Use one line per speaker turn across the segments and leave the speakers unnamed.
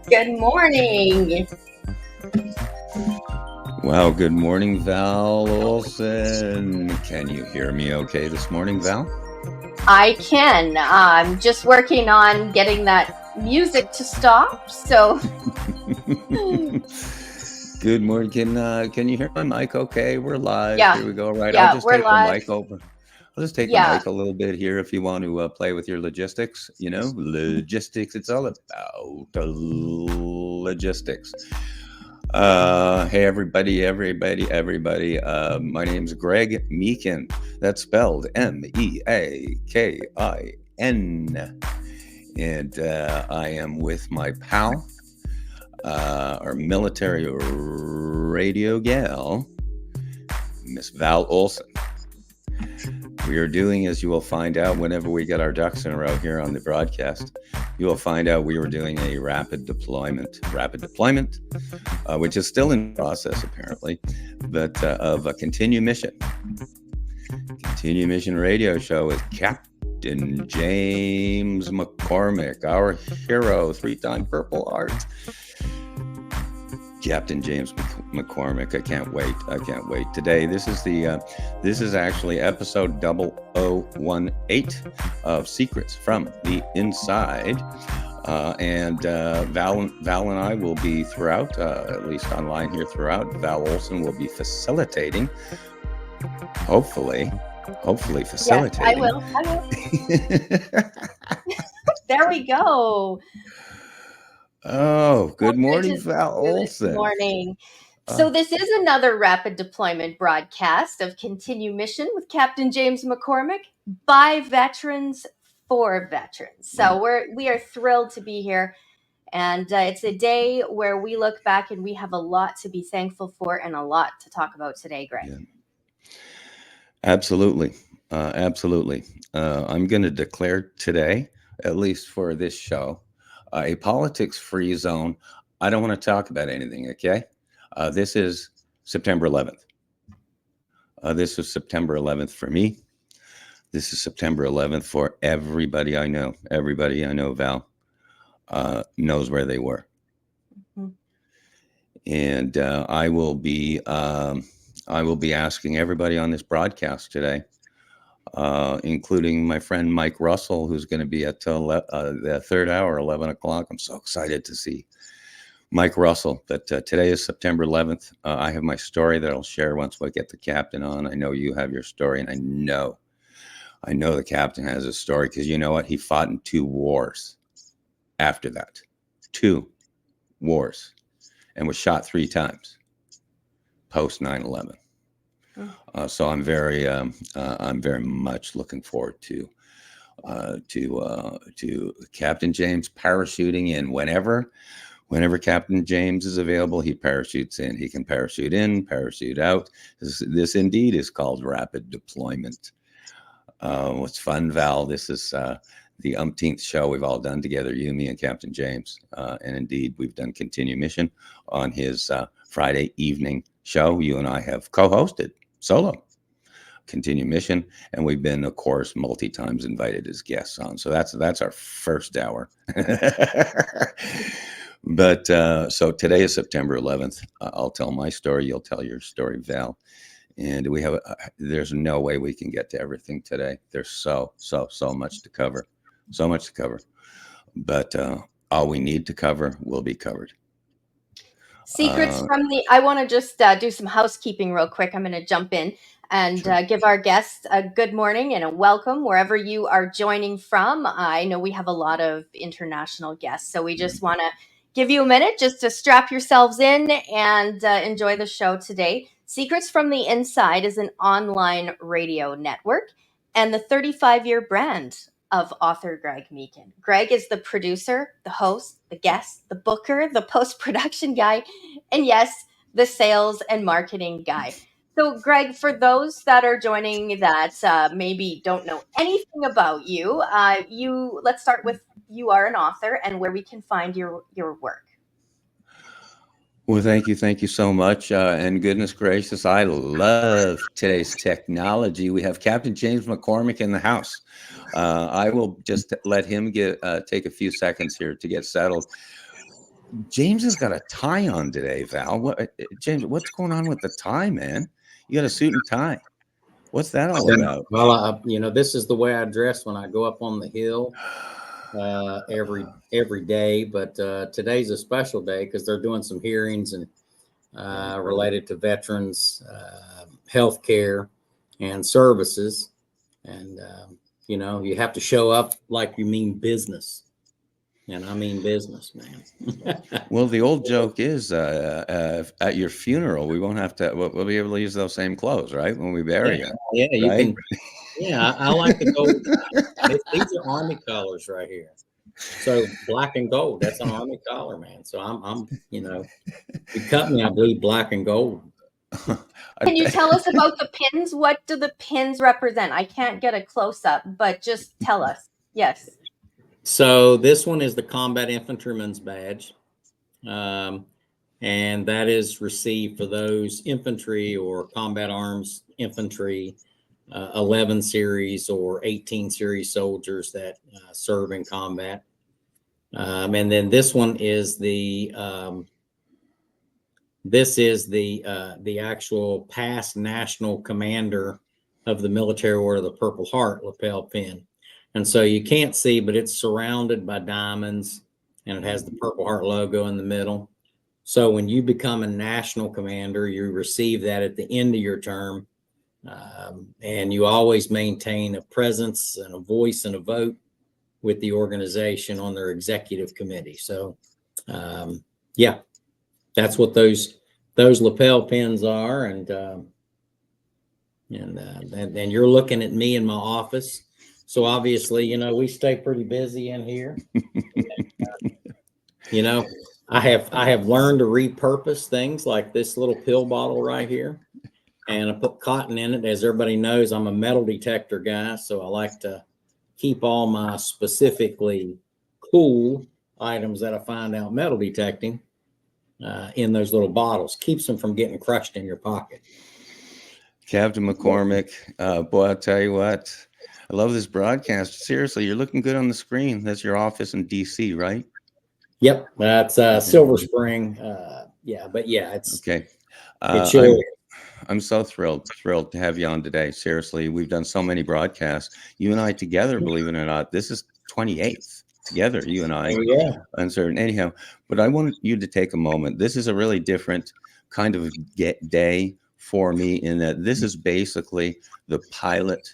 Good morning.
Wow, good morning, Val Olson. Can you hear me okay this morning, Val?
I can. I'm just working on getting that music to stop. So,
Good morning. Can you hear my mic okay? We're live.
yeah,
Here we go. Right. I'll
yeah,
just
we're
take the
live.
mic over. I'll just take the
Yeah,
mic a little bit here if you want to play with your logistics. Logistics. It's all about logistics. Hey, everybody. My name's Greg Meakin. That's spelled Meakin. And I am with my pal, our military radio gal, Miss Val Olson. We are doing, as you will find out whenever we get our ducks in a row here on the broadcast, you will find out we were doing a rapid deployment, which is still in process apparently, but of a Continue Mission radio show with Captain James McCormick, our hero, 3-time Purple Heart. Captain James McCormick. I can't wait. Today, this is actually episode 0018 of Secrets from the Inside. And Val and I will be throughout, at least online here throughout. Val Olson will be facilitating, hopefully facilitating.
yes, I will. There we go.
Oh, good morning,
Good
Val Olson.
morning. So this is another rapid deployment broadcast of Continue Mission with Captain James McCormick by veterans for veterans. So we are thrilled to be here, and it's a day where we look back and we have a lot to be thankful for and a lot to talk about today, Greg.
Yeah. Absolutely. I'm going to declare today, at least for this show, a politics-free zone. I don't want to talk about anything, okay? This is September 11th. This is September 11th for me. This is September 11th for everybody I know. Everybody I know, Val, knows where they were.
Mm-hmm.
And I will be asking everybody on this broadcast today, including my friend Mike Russell, who's going to be at the third hour, 11 o'clock. I'm so excited to see Mike Russell. But today is September 11th. I have my story that I'll share once we get the captain on. I know you have your story, and I know the captain has a story, because you know what? He fought in 2 wars after that. 2 wars. And was shot 3 times post 9/11. So I'm very much looking forward to Captain James parachuting in whenever Captain James is available. He parachutes in. He can parachute in, parachute out. This indeed is called rapid deployment. What's fun, Val? This is the umpteenth show we've all done together, you, me, and Captain James. And indeed, we've done Continue Mission on his Friday evening show. You and I have co-hosted solo Continue Mission, and we've been, of course, multi-times invited as guests on. So that's our first hour. But so today is September 11th. I'll tell my story. You'll tell your story, Val. And we have there's no way we can get to everything today. There's so much to cover. So much to cover. But all we need to cover will be covered.
Secrets from the, I want to just do some housekeeping real quick. I'm going to jump in and give our guests a good morning and a welcome wherever you are joining from. I know we have a lot of international guests, so we just want to give you a minute just to strap yourselves in and enjoy the show today. Secrets from the Inside is an online radio network and the 35-year brand of author Greg Meakin. Greg is the producer, the host, the guest, the booker, the post-production guy, and yes, the sales and marketing guy. So, Greg, for those that are joining that maybe don't know anything about you, let's start with you are an author and where we can find your work.
Well, thank you so much. And goodness gracious, I love today's technology. We have Captain James McCormick in the house. I will just let him take a few seconds here to get settled. James has got a tie on today, Val. James, what's going on with the tie, man? You got a suit and tie. What's that all about?
Well, this is the way I dress when I go up on the hill every day. But today's a special day because they're doing some hearings and related to veterans, health care, and services. And you have to show up like you mean business. And I mean business, man.
Well, the old joke is at your funeral, we won't have to, we'll be able to use those same clothes, right? When we bury you.
Yeah, you
right?
can. Yeah, I like to go. These are Army colors right here. So black and gold, that's an Army collar, man. So I'm you cut me, I bleed black and gold.
Can you tell us about the pins? What do the pins represent? I can't get a close up, but just tell us. Yes.
So this one is the Combat Infantryman's Badge. And that is received for those infantry or combat arms infantry, 11 series or 18 series soldiers that serve in combat. And then this one is the the actual past national commander of the Military Order of the Purple Heart lapel pin. And so you can't see, but it's surrounded by diamonds and it has the Purple Heart logo in the middle. So when you become a national commander, you receive that at the end of your term. And you always maintain a presence and a voice and a vote with the organization on their executive committee. So, yeah, that's what those lapel pins are. And you're looking at me in my office. So obviously, we stay pretty busy in here. And, I have learned to repurpose things like this little pill bottle right here, and I put cotton in it. As everybody knows, I'm a metal detector guy, so I like to keep all my specifically cool items that I find out metal detecting in those little bottles. Keeps them from getting crushed in your pocket.
Captain McCormick, boy, I'll tell you what, I love this broadcast. Seriously, you're looking good on the screen. That's your office in DC, right?
Yep, that's Silver Spring. Yeah, but yeah, it's
okay.
It's
I'm so thrilled to have you on today. Seriously, we've done so many broadcasts. You and I together, believe it or not, this is 28th together, you and I.
Yeah.
Uncertain. Anyhow, but I want you to take a moment. This is a really different kind of day for me in that this is basically the pilot,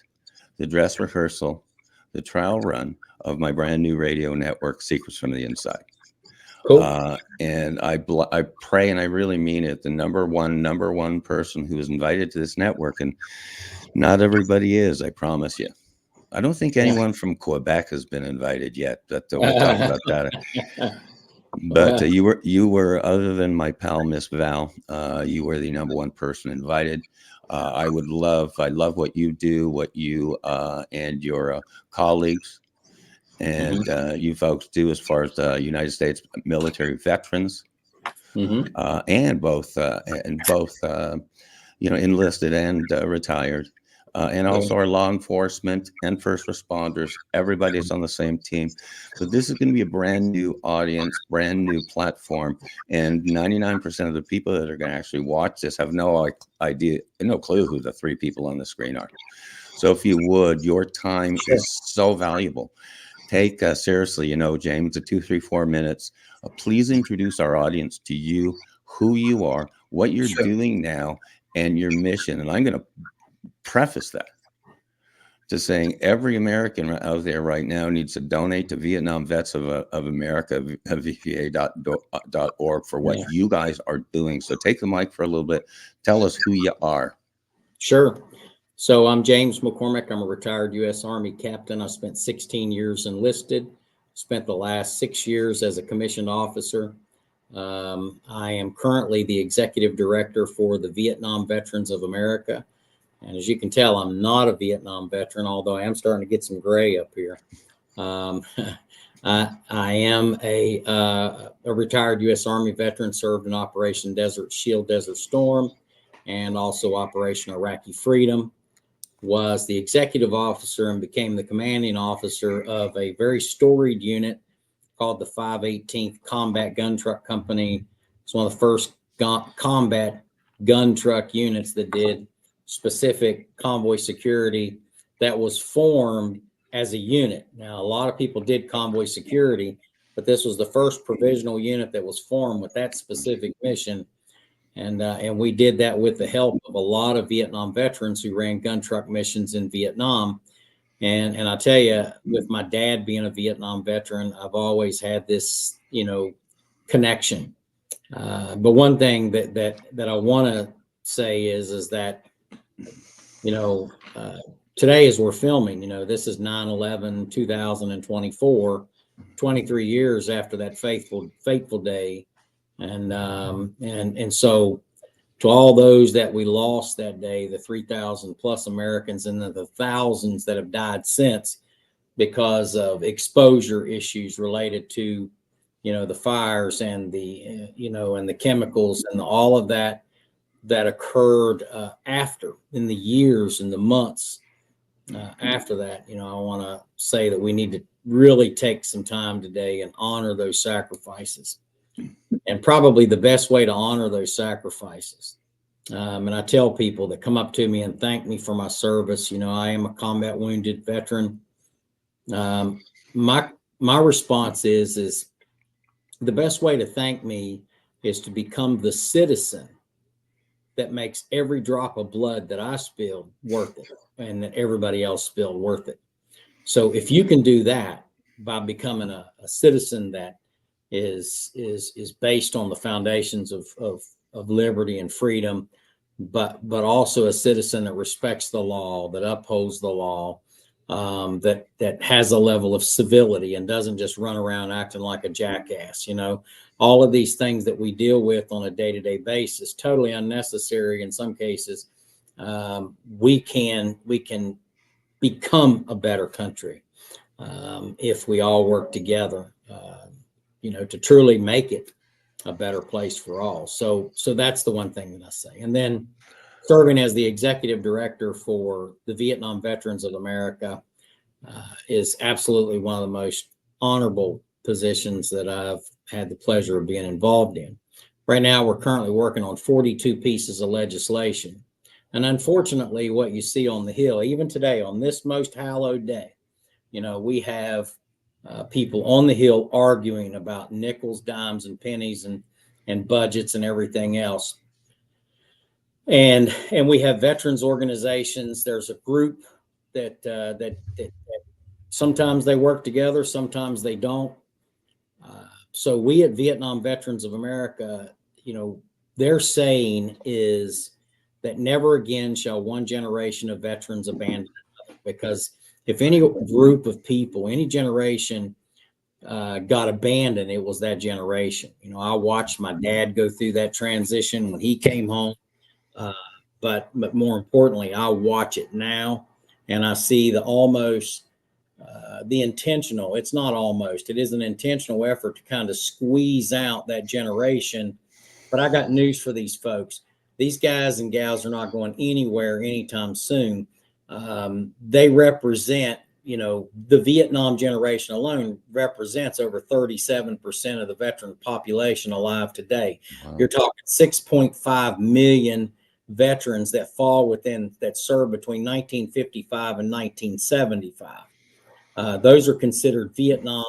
the dress rehearsal, the trial run of my brand new radio network, Secrets from the Inside.
Cool.
And I pray, and I really mean it, the number one person who is invited to this network, and not everybody is, I promise you. I don't think anyone from Quebec has been invited yet, but we'll talk about that. But you were, other than my pal, Miss Val, you were the number one person invited. I love what you do, what you and your colleagues and you folks do as far as the United States military veterans, and both enlisted and retired, and also our law enforcement and first responders. Everybody's on the same team. So this is going to be a brand new audience, brand new platform, and 99% of the people that are going to actually watch this have no idea, no clue who the three people on the screen are. So if you would, your time is so valuable. Take seriously, James, a 2, 3, 4 minutes. Please introduce our audience to you, who you are, what you're doing now, and your mission. And I'm going to preface that to saying every American out there right now needs to donate to Vietnam Vets of America, VVA.org, for what you guys are doing. So take the mic for a little bit. Tell us who you are.
Sure. So I'm James McCormick. I'm a retired U.S. Army captain. I spent 16 years enlisted, spent the last 6 years as a commissioned officer. I am currently the executive director for the Vietnam Veterans of America. And as you can tell, I'm not a Vietnam veteran, although I am starting to get some gray up here. I am a retired U.S. Army veteran, served in Operation Desert Shield, Desert Storm, and also Operation Iraqi Freedom. Was the executive officer and became the commanding officer of a very storied unit called the 518th Combat Gun Truck Company. It's one of the first combat gun truck units that did specific convoy security that was formed as a unit. Now, a lot of people did convoy security, but this was the first provisional unit that was formed with that specific mission. And we did that with the help of a lot of Vietnam veterans who ran gun truck missions in Vietnam. And I tell you, with my dad being a Vietnam veteran, I've always had this, connection. But one thing that I want to say is that, today as we're filming, this is 9/11/2024, 23 years after that fateful day. And so to all those that we lost that day, the 3,000 plus Americans and the thousands that have died since because of exposure issues related to, the fires and the, and the chemicals and all of that occurred after, in the years and the months after that. I want to say that we need to really take some time today and honor those sacrifices. And probably the best way to honor those sacrifices. And I tell people that come up to me and thank me for my service. I am a combat wounded veteran. My response is the best way to thank me is to become the citizen that makes every drop of blood that I spilled worth it, and that everybody else spilled worth it. So if you can do that by becoming a citizen that is based on the foundations of liberty and freedom, but also a citizen that respects the law, that upholds the law, that has a level of civility and doesn't just run around acting like a jackass. All of these things that we deal with on a day-to-day basis, totally unnecessary in some cases. We can become a better country if we all work together. To truly make it a better place for all. So that's the one thing that I say. And then serving as the executive director for the Vietnam Veterans of America is absolutely one of the most honorable positions that I've had the pleasure of being involved in. Right now, we're currently working on 42 pieces of legislation. And unfortunately, what you see on the Hill, even today, on this most hallowed day, we have people on the Hill arguing about nickels, dimes, and pennies and budgets and everything else. And we have veterans organizations. There's a group that sometimes they work together, sometimes they don't. So we at Vietnam Veterans of America, their saying is that never again shall one generation of veterans abandon another, because if any group of people, any generation got abandoned, it was that generation. I watched my dad go through that transition when he came home. But more importantly, I watch it now, and I see the intentional, it's not almost, it is an intentional effort to kind of squeeze out that generation. But I got news for these folks. These guys and gals are not going anywhere anytime soon. They represent, the Vietnam generation alone represents over 37% of the veteran population alive today. Wow. You're talking 6.5 million veterans that fall within, that served between 1955 and 1975. Those are considered Vietnam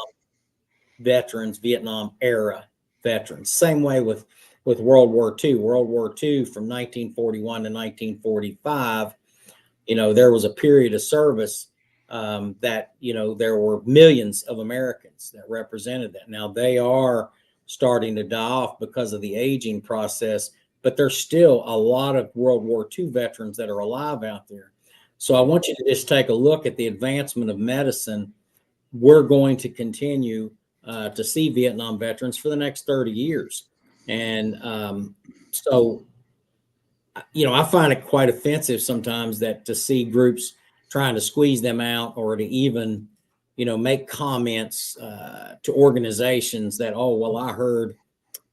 veterans, Vietnam era veterans. Same way with World War II. World War II from 1941 to 1945, there was a period of service that, there were millions of Americans that represented that. Now they are starting to die off because of the aging process, but there's still a lot of World War II veterans that are alive out there. So I want you to just take a look at the advancement of medicine. We're going to continue to see Vietnam veterans for the next 30 years. And so, I find it quite offensive sometimes that to see groups trying to squeeze them out, or to even, make comments to organizations that, oh, well, I heard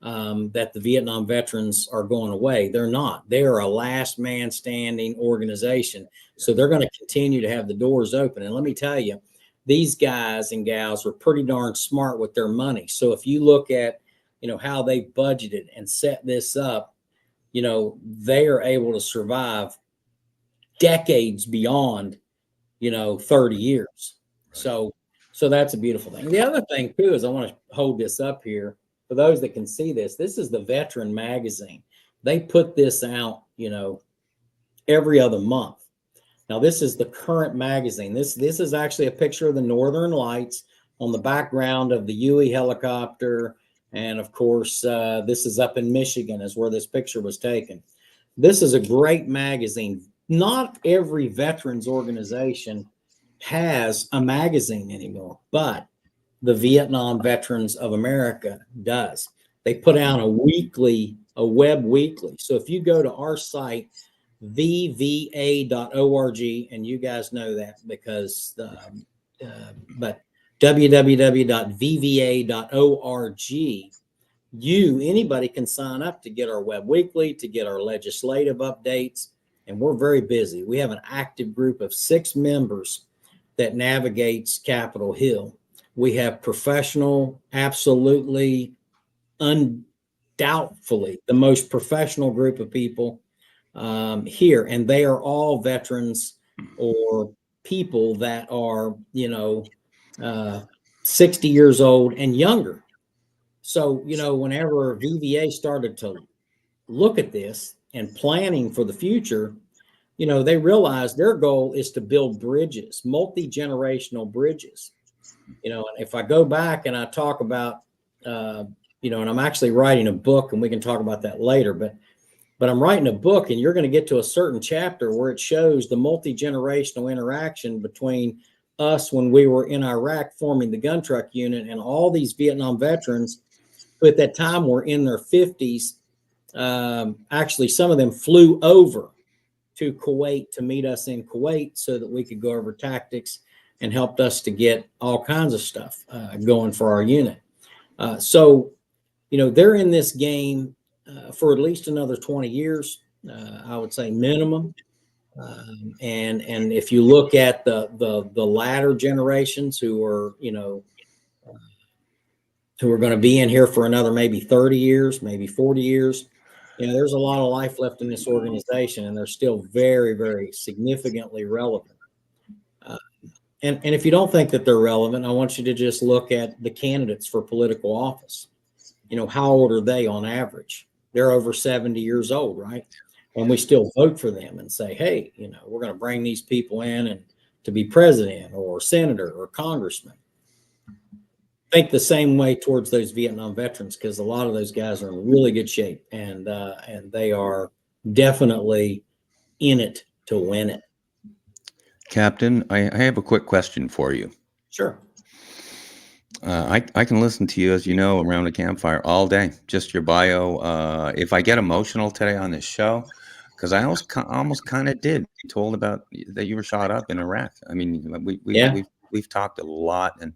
that the Vietnam veterans are going away. They're not. They are a last man standing organization. So they're going to continue to have the doors open. And let me tell you, these guys and gals are pretty darn smart with their money. So if you look at, how they budgeted and set this up, they are able to survive decades beyond, 30 years. So that's a beautiful thing. The other thing too is, I want to hold this up here for those that can see this. This is the Veteran magazine. They put this out, every other month. Now this is the current magazine. This is actually a picture of the Northern Lights on the background of the Huey helicopter. And of course, this is up in Michigan, is where this picture was taken. This is a great magazine. Not every veterans organization has a magazine anymore, but the Vietnam Veterans of America does. They put out a web weekly. So if you go to our site, vva.org, and you guys know that because, but www.vva.org, anybody can sign up to get our web weekly, to get our legislative updates. And we're very busy. We have an active group of 6 members that navigates Capitol Hill. We have professional, absolutely, undoubtedly the most professional group of people here. And they are all veterans or people that are, 60 years old and younger. So, whenever VVA started to look at this and planning for the future, they realized their goal is to build bridges, multi-generational bridges. And if I go back and I talk about, and I'm actually writing a book, and we can talk about that later, but I'm writing a book, and you're going to get to a certain chapter where it shows the multi-generational interaction between us when we were in Iraq forming the gun truck unit, and all these Vietnam veterans who at that time were in their 50s. Actually, some of them flew over to Kuwait to meet us in Kuwait so that we could go over tactics, and helped us to get all kinds of stuff going for our unit. So, they're in this game for at least another 20 years, I would say minimum. And if you look at the latter generations who are, who are going to be in here for another maybe 30 years, maybe 40 years, there's a lot of life left in this organization, and they're still very, very significantly relevant. And if you don't think that they're relevant, I want you to just look at the candidates for political office. How old are they on average? They're over 70 years old, right? And we still vote for them and say, hey, we're going to bring these people in and to be president or senator or congressman. Think the same way towards those Vietnam veterans, because a lot of those guys are in really good shape, and they are definitely in it to win it.
Captain, I have a quick question for you.
Sure.
I can listen to you, as you know, around a campfire all day, just your bio. If I get emotional today on this show, because I almost kind of did, told about that you were shot up in Iraq. I mean, we've talked a lot, and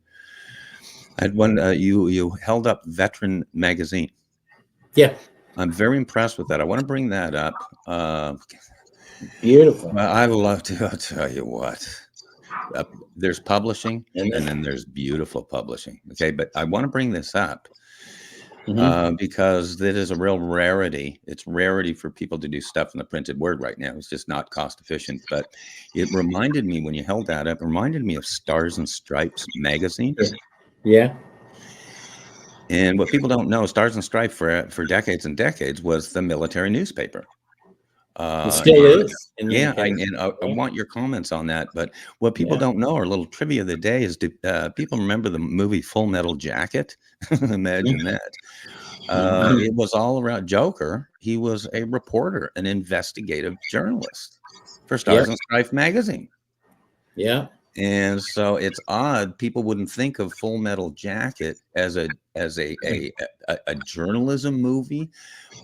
I had one. You held up Veteran magazine.
Yeah,
I'm very impressed with that. I want to bring that up.
Beautiful.
I love to. I'll tell you what. There's publishing, and then there's beautiful publishing. Okay, but I want to bring this up because that is a real rarity. It's rarity for people to do stuff in the printed word right now. It's just not cost efficient. But it reminded me, when you held that up, it reminded me of Stars and Stripes magazine.
Yeah.
And what people don't know, Stars and Stripes for decades and decades was the military newspaper.
It still is.
I want your comments on that. But what people don't know, or a little trivia of the day, is, do people remember the movie Full Metal Jacket? Imagine that. It was all around Joker. He was a reporter, an investigative journalist for Stars and Stripes magazine.
Yeah.
And so it's odd. People wouldn't think of Full Metal Jacket as a journalism movie,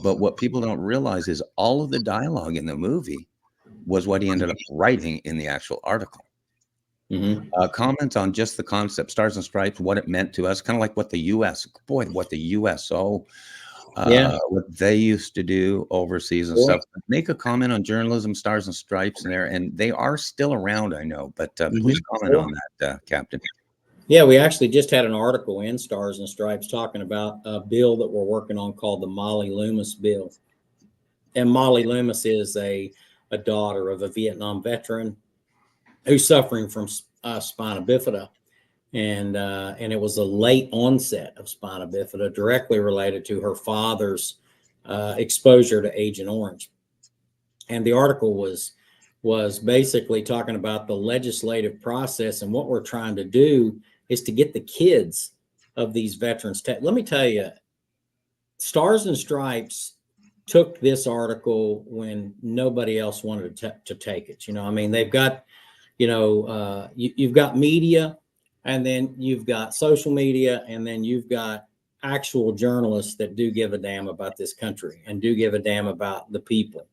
but what people don't realize is all of the dialogue in the movie was what he ended up writing in the actual article. Comments on just the concept, Stars and Stripes, what it meant to us, kind of like what the what the USO, what they used to do overseas and stuff. Make a comment on journalism, Stars and Stripes in there, and they are still around, I know, but please comment on that, Captain.
Yeah, we actually just had an article in Stars and Stripes talking about a bill that we're working on called the Molly Loomis bill. And Molly Loomis is a daughter of a Vietnam veteran who's suffering from spina bifida. And it was a late onset of spina bifida directly related to her father's exposure to Agent Orange. And the article was basically talking about the legislative process, and what we're trying to do is to get the kids of these veterans. Let me tell you, Stars and Stripes took this article when nobody else wanted to take it. I mean, they've got, you've got media, and then you've got social media, and then you've got actual journalists that do give a damn about this country and do give a damn about the people.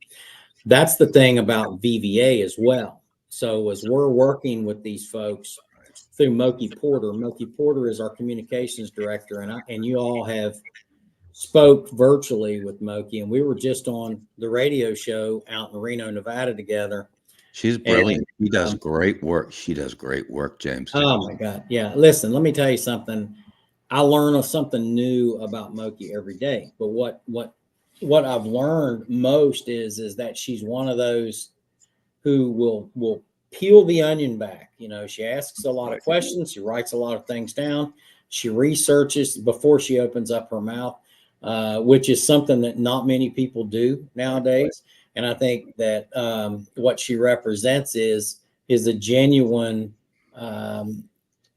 That's the thing about VVA as well. So as we're working with these folks through Moki Porter is our communications director, and you all have spoke virtually with Moki, and we were just on the radio show out in Reno, Nevada together.
She's brilliant. She does great work. She does great work, James.
Oh my God. Yeah. Listen, let me tell you something. I learn something new about Moki every day. But what I've learned most is that she's one of those who will peel the onion back. She asks a lot of questions. She writes a lot of things down. She researches before she opens up her mouth, which is something that not many people do nowadays. And I think that what she represents is a genuine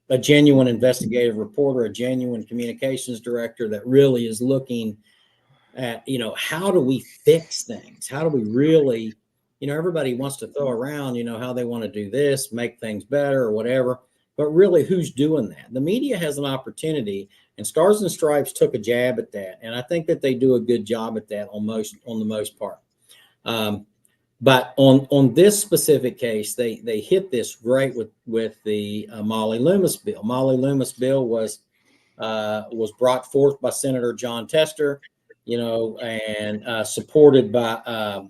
investigative reporter, a genuine communications director that really is looking at, how do we fix things? How do we really, everybody wants to throw around, how they want to do this, make things better or whatever. But really, who's doing that? The media has an opportunity, and Stars and Stripes took a jab at that. And I think that they do a good job at that on the most part. But on this specific case, they hit this great with the Molly Loomis bill. Molly Loomis bill was brought forth by Senator John Tester, and supported by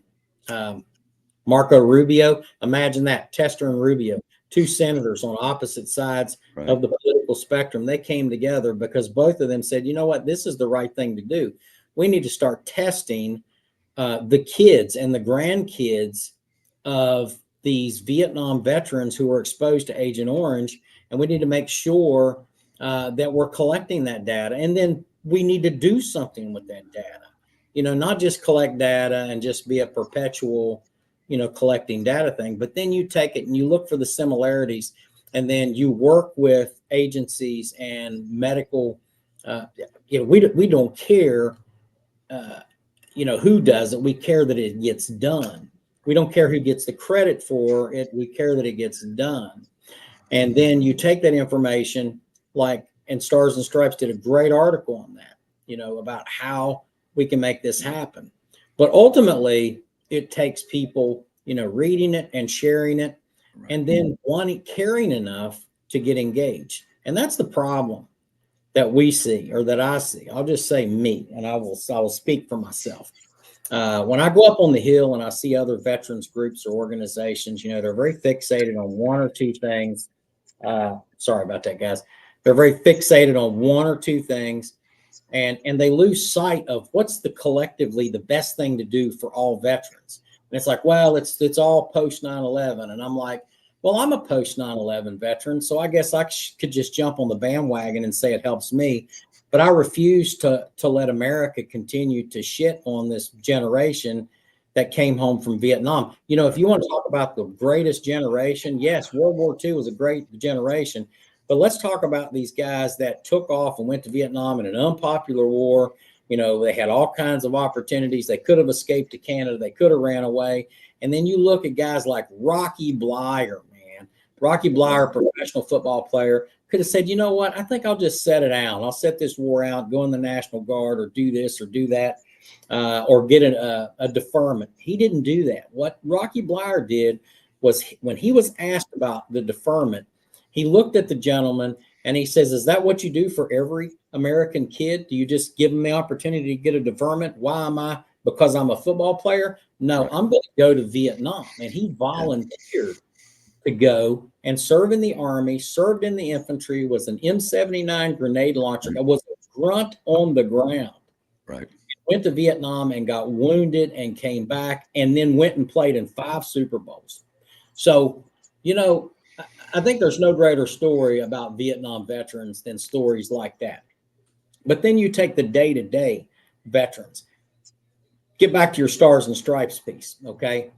Marco Rubio. Imagine that, Tester and Rubio, two senators on opposite sides of the political spectrum. They came together because both of them said, you know what, this is the right thing to do. We need to start testing the kids and the grandkids of these Vietnam veterans who were exposed to Agent Orange. And we need to make sure that we're collecting that data. And then we need to do something with that data, not just collect data and just be a perpetual, collecting data thing. But then you take it and you look for the similarities, and then you work with agencies and medical, we don't care, who does it. We care that it gets done. We don't care who gets the credit for it. We care that it gets done. And then you take that information, and Stars and Stripes did a great article on that, about how we can make this happen. But ultimately, it takes people, reading it and sharing it, and then caring enough to get engaged. And that's the problem that we see, or that I see. I'll just say me, and I will speak for myself. When I go up on the Hill and I see other veterans groups or organizations, they're very fixated on one or two things. Sorry about that, guys. They're very fixated on one or two things, and they lose sight of what's collectively the best thing to do for all veterans. And it's like, well, it's all post 9/11. And I'm like, well, I'm a post 9/11 veteran, so I guess I could just jump on the bandwagon and say it helps me. But I refuse to let America continue to shit on this generation that came home from Vietnam. If you want to talk about the greatest generation, yes, World War II was a great generation. But let's talk about these guys that took off and went to Vietnam in an unpopular war. They had all kinds of opportunities. They could have escaped to Canada. They could have ran away. And then you look at guys like Rocky Blyer, man. Rocky Bleier, professional football player, could have said, you know what, I think I'll just set it out. I'll set this war out, go in the National Guard, or do this or do that, or get a deferment. He didn't do that. What Rocky Bleier did was, when he was asked about the deferment, he looked at the gentleman and he says, is that what you do for every American kid? Do you just give them the opportunity to get a deferment? Why am I? Because I'm a football player? No, I'm going to go to Vietnam. And he volunteered to go and serve in the Army, served in the infantry, was an M79 grenade launcher, was a grunt on the ground.
Right.
Went to Vietnam and got wounded and came back, and then went and played in 5 Super Bowls. So, you know, I think there's no greater story about Vietnam veterans than stories like that. But then you take the day-to-day veterans. Get back to your Stars and Stripes piece, okay?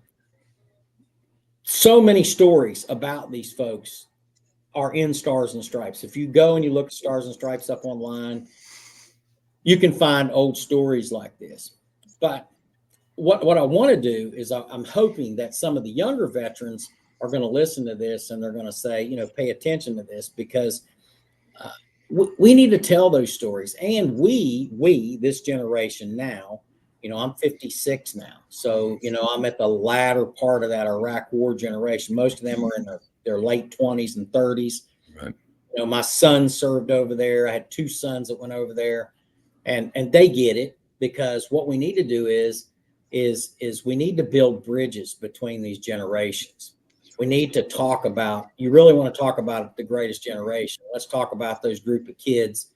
So many stories about these folks are in Stars and Stripes. If you go and you look at Stars and Stripes up online, you can find old stories like this. But what I want to do is, I'm hoping that some of the younger veterans are going to listen to this and they're going to say, you know, pay attention to this, because we need to tell those stories. And we, this generation now, you know, I'm 56 now. So, you know, I'm at the latter part of that Iraq war generation. Most of them are in their late 20s and 30s.
Right.
You know, my son served over there. I had 2 sons that went over there, and they get it, because what we need to do is we need to build bridges between these generations. We need to talk about, you really want to talk about the greatest generation. Let's talk about those group of kids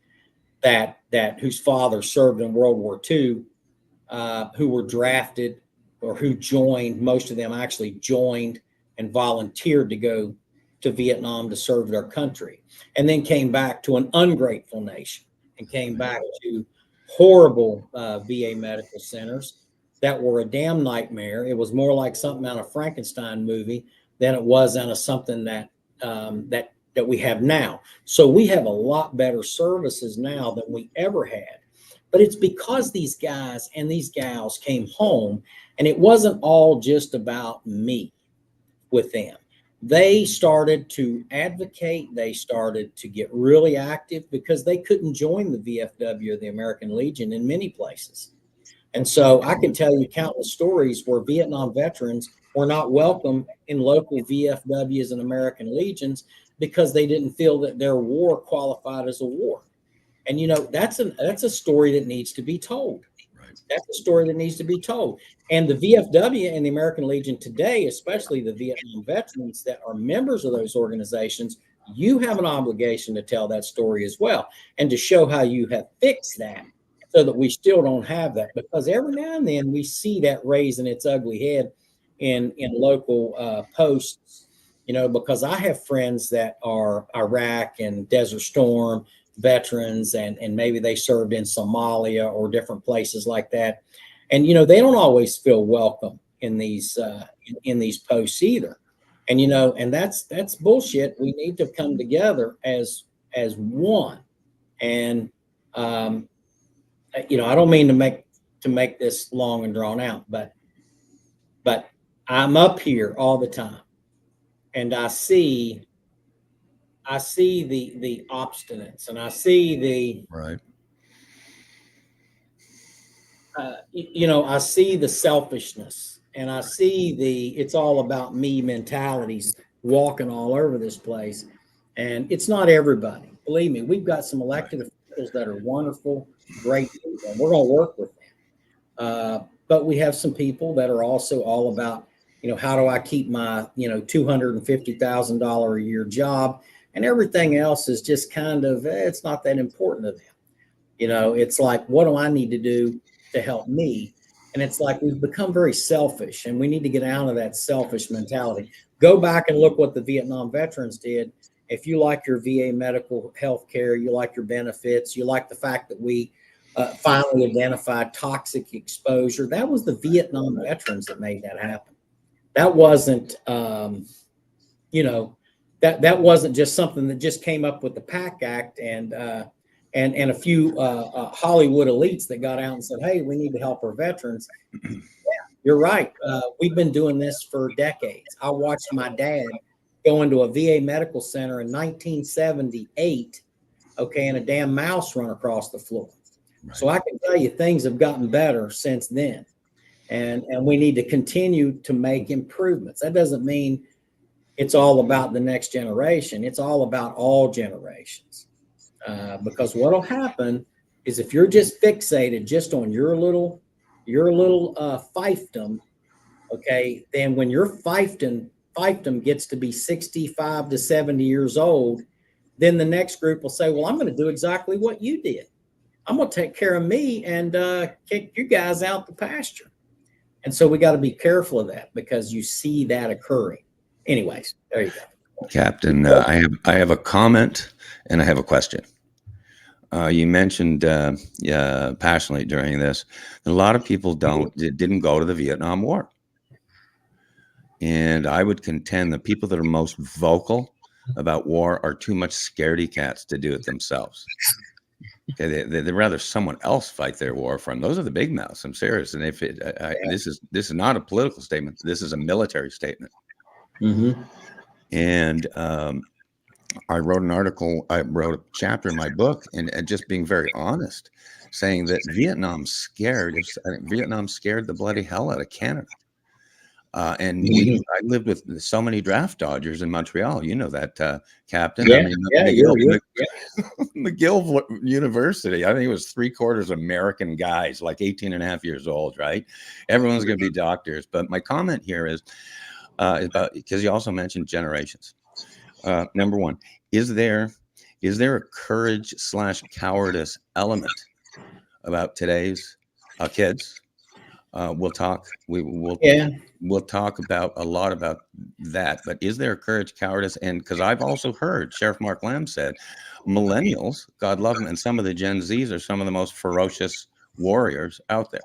that whose father served in World War II, who were drafted or who joined. Most of them actually joined and volunteered to go to Vietnam to serve their country, and then came back to an ungrateful nation, and came back to horrible VA medical centers that were a damn nightmare. It was more like something out of a Frankenstein movie than it was out of something that we have now. So we have a lot better services now than we ever had. But it's because these guys and these gals came home, and it wasn't all just about me with them. They started to advocate. They started to get really active, because they couldn't join the VFW or the American Legion in many places. And so I can tell you countless stories where Vietnam veterans were not welcome in local VFWs and American Legions, because they didn't feel that their war qualified as a war. And, you know, that's a story that needs to be told.
Right.
That's a story that needs to be told. And the VFW and the American Legion today, especially the Vietnam veterans that are members of those organizations, you have an obligation to tell that story as well, and to show how you have fixed that, so that we still don't have that. Because every now and then we see that raising its ugly head in local posts, you know, because I have friends that are Iraq and Desert Storm veterans, and maybe they served in Somalia or different places like that. And, you know, they don't always feel welcome in these posts either. And, you know, and that's bullshit. We need to come together as one. And, you know, I don't mean to make this long and drawn out, but I'm up here all the time, and I see the obstinance, and I see the
Right.
You know, I see the selfishness, and I see the it's all about me mentalities walking all over this place. And it's not everybody. Believe me, we've got some elected officials that are wonderful, great people, and we're going to work with them. But we have some people that are also all about, you know, how do I keep my, you know, $250,000 a year job, and everything else is just kind of, it's not that important to them. You know, it's like, what do I need to do to help me? And it's like, we've become very selfish, and we need to get out of that selfish mentality. Go back and look what the Vietnam veterans did. If you like your VA medical health care, you like your benefits, you like the fact that we finally identified toxic exposure, that was the Vietnam veterans that made that happen. That wasn't, you know, that wasn't just something that just came up with the PAC Act and a few Hollywood elites that got out and said, hey, we need to help our veterans. Yeah, you're right. We've been doing this for decades. I watched my dad go into a VA medical center in 1978, okay, and a damn mouse run across the floor. Right. So I can tell you things have gotten better since then. And we need to continue to make improvements. That doesn't mean it's all about the next generation. It's all about all generations. Because what'll happen is if you're just fixated just on your little fiefdom, okay, then when your fiefdom gets to be 65 to 70 years old, then the next group will say, well, I'm going to do exactly what you did. I'm going to take care of me and kick you guys out the pasture. And so we got to be careful of that because you see that occurring. Anyways, there you go.
Captain, I have a comment and I have a question. You mentioned passionately during this, that a lot of people didn't go to the Vietnam War. And I would contend the people that are most vocal about war are too much scaredy cats to do it themselves. Okay, they'd rather someone else fight their war for them. Those are the big mouths. I'm serious. And if this is not a political statement, this is a military statement.
Mm-hmm.
And I wrote an article. I wrote a chapter in my book, and just being very honest, saying that Vietnam scared the bloody hell out of Canada. And I lived with so many draft dodgers in Montreal. You know that, Captain.
Yeah,
I mean, McGill University, I think it was 3/4 American guys, like 18 and a half years old, right? Everyone's going to be doctors. But my comment here is about, because you also mentioned generations. Number one, is there a courage/cowardice element about today's kids? We'll talk about a lot about that, but is there courage, cowardice? And because I've also heard Sheriff Mark Lamb said millennials, God love them, and some of the Gen Zs are some of the most ferocious warriors out there.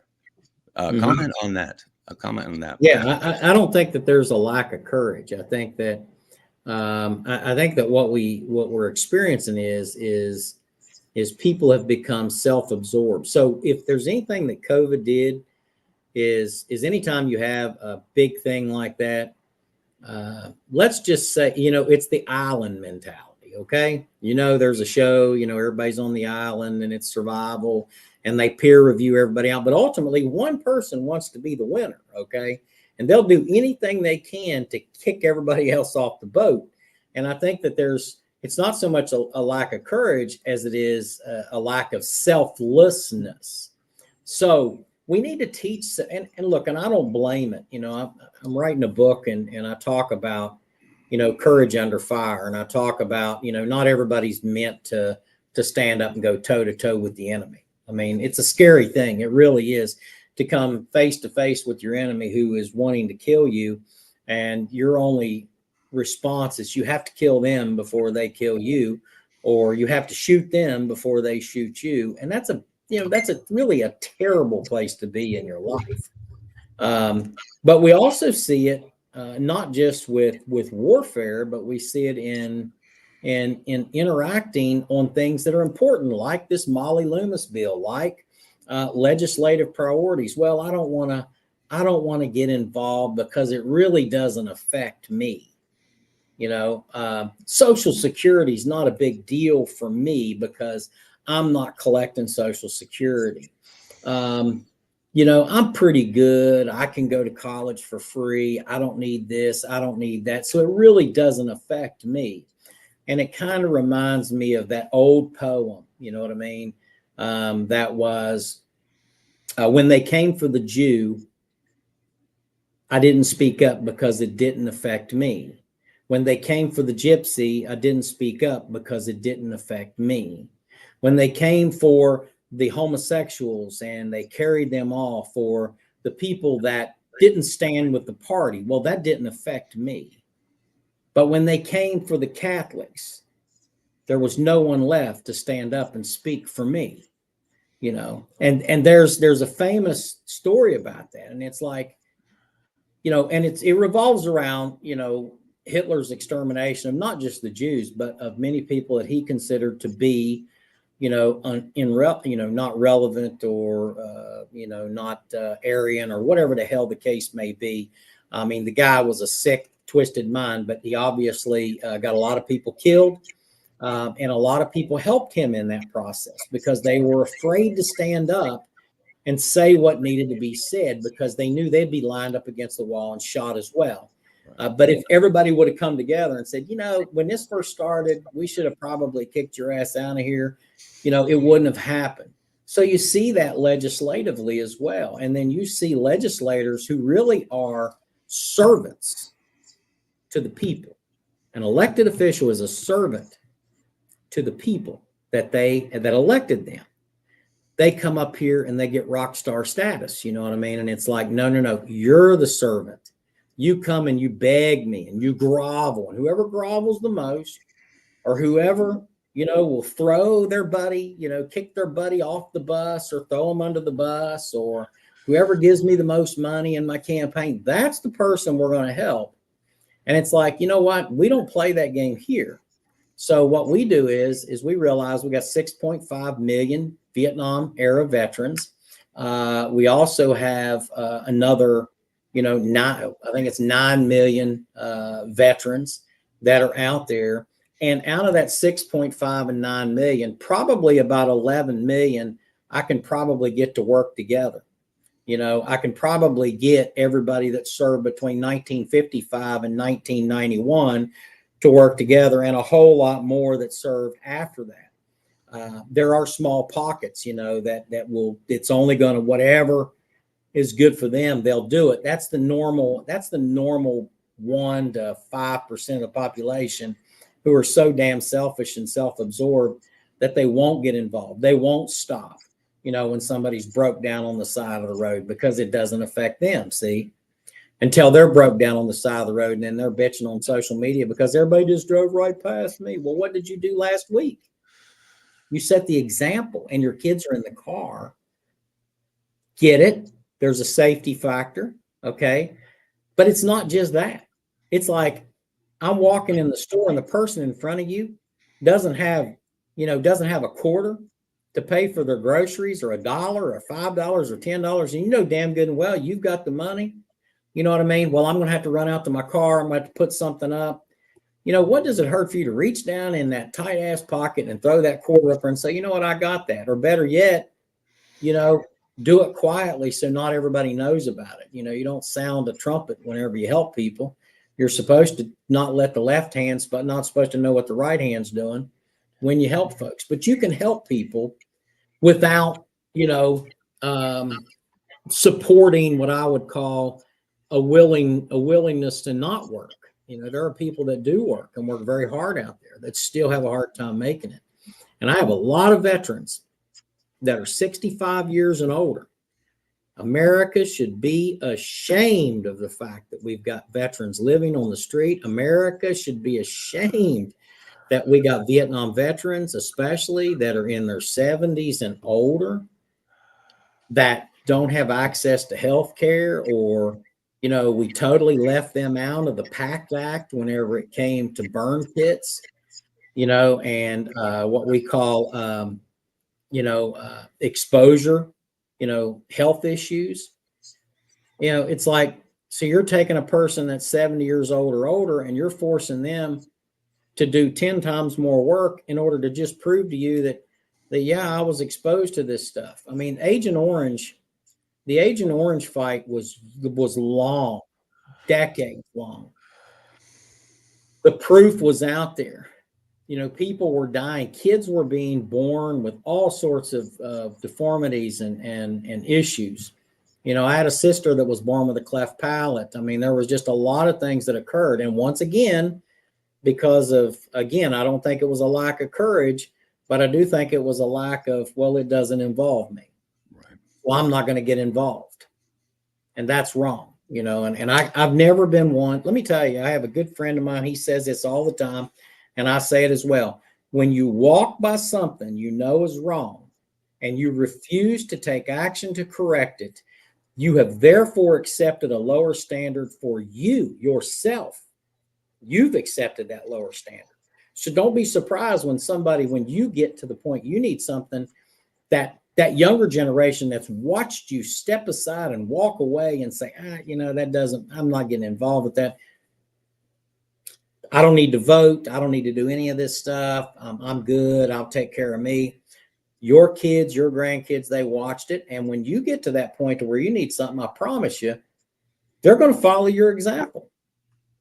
Comment on that. A comment on that.
Yeah, I don't think that there's a lack of courage. I think that what we're experiencing is people have become self-absorbed. So if there's anything that COVID did, is anytime you have a big thing like that, let's just say, it's the island mentality. Okay. There's a show, everybody's on the island and it's survival and they peer review everybody out. But ultimately one person wants to be the winner. Okay. And they'll do anything they can to kick everybody else off the boat. And I think that it's not so much a lack of courage as it is a lack of selflessness. So we need to teach, and look, and I don't blame it. I'm writing a book and I talk about, courage under fire. And I talk about, not everybody's meant to stand up and go toe to toe with the enemy. I mean, it's a scary thing. It really is, to come face to face with your enemy who is wanting to kill you. And your only response is you have to kill them before they kill you, or you have to shoot them before they shoot you. And that's really a terrible place to be in your life. But we also see it not just with warfare, but we see it in interacting on things that are important, like this Molly Loomis bill, like legislative priorities. Well, I don't want to get involved because it really doesn't affect me. Social Security is not a big deal for me because I'm not collecting Social Security. I'm pretty good. I can go to college for free. I don't need this. I don't need that. So it really doesn't affect me. And it kind of reminds me of that old poem. You know what I mean? That was when they came for the Jew, I didn't speak up because it didn't affect me. When they came for the gypsy, I didn't speak up because it didn't affect me. When they came for the homosexuals and they carried them off, or the people that didn't stand with the party, well, that didn't affect me. But when they came for the Catholics, there was no one left to stand up and speak for me, and there's a famous story about that. And it's like, and it revolves around, Hitler's extermination of not just the Jews, but of many people that he considered to be, not relevant or, not Aryan or whatever the hell the case may be. I mean, the guy was a sick, twisted mind, but he obviously got a lot of people killed. And a lot of people helped him in that process because they were afraid to stand up and say what needed to be said because they knew they'd be lined up against the wall and shot as well. But if everybody would have come together and said, when this first started, we should have probably kicked your ass out of here, it wouldn't have happened. So you see that legislatively as well. And then you see legislators who really are servants to the people. An elected official is a servant to the people that elected them. They come up here and they get rock star status, you know what I mean? And it's like, no, you're the servant. You come and you beg me and you grovel, and whoever grovels the most, or whoever, will throw their buddy, kick their buddy off the bus or throw them under the bus, or whoever gives me the most money in my campaign, that's the person we're going to help. And it's like, you know what? We don't play that game here. So what we do is we realize we got 6.5 million Vietnam era veterans. We also have another, I think it's 9 million veterans that are out there. And out of that 6.5 and 9 million, probably about 11 million, I can probably get to work together. I can probably get everybody that served between 1955 and 1991 to work together, and a whole lot more that served after that. There are small pockets, it's only going to whatever is good for them, they'll do it. That's the normal 1 to 5% of the population who are so damn selfish and self-absorbed that they won't get involved. They won't stop, when somebody's broke down on the side of the road because it doesn't affect them, see? Until they're broke down on the side of the road and then they're bitching on social media because everybody just drove right past me. Well, what did you do last week? You set the example and your kids are in the car. Get it? There's a safety factor, okay? But it's not just that. It's like I'm walking in the store and the person in front of you doesn't have a quarter to pay for their groceries, or $1 or $5 or $10. And damn good and well you've got the money. You know what I mean? Well, I'm going to have to run out to my car. I'm going to have to put something up. What does it hurt for you to reach down in that tight ass pocket and throw that quarter up and say, you know what, I got that? Or better yet, do it quietly so not everybody knows about it. You don't sound a trumpet whenever you help people. You're supposed to not let the left hands, but not supposed to know what the right hand's doing when you help folks. But you can help people without, supporting what I would call a willingness to not work. There are people that do work and work very hard out there that still have a hard time making it. And I have a lot of veterans that are 65 years and older. America should be ashamed of the fact that we've got veterans living on the street. America should be ashamed that we got Vietnam veterans, especially that are in their 70s and older, that don't have access to health care, or we totally left them out of the PACT Act whenever it came to burn pits, and what we call, exposure, health issues. It's like, so you're taking a person that's 70 years old or older and you're forcing them to do 10 times more work in order to just prove to you that yeah, I was exposed to this stuff. I mean, the Agent Orange fight was long, decades long. The proof was out there. People were dying. Kids were being born with all sorts of deformities and issues. I had a sister that was born with a cleft palate. I mean, there was just a lot of things that occurred. And once again, because of, I don't think it was a lack of courage, but I do think it was a lack of, well, it doesn't involve me. Right. Well, I'm not going to get involved. And that's wrong, and I've never been one. Let me tell you, I have a good friend of mine. He says this all the time, and I say it as well. When you walk by something you know is wrong and you refuse to take action to correct it, you have therefore accepted a lower standard for you, yourself. You've accepted that lower standard. So don't be surprised when you get to the point you need something, that younger generation that's watched you step aside and walk away and say, I'm not getting involved with that. I don't need to vote. I don't need to do any of this stuff. I'm good. I'll take care of me. Your kids, your grandkids, they watched it. And when you get to that point to where you need something, I promise you, they're going to follow your example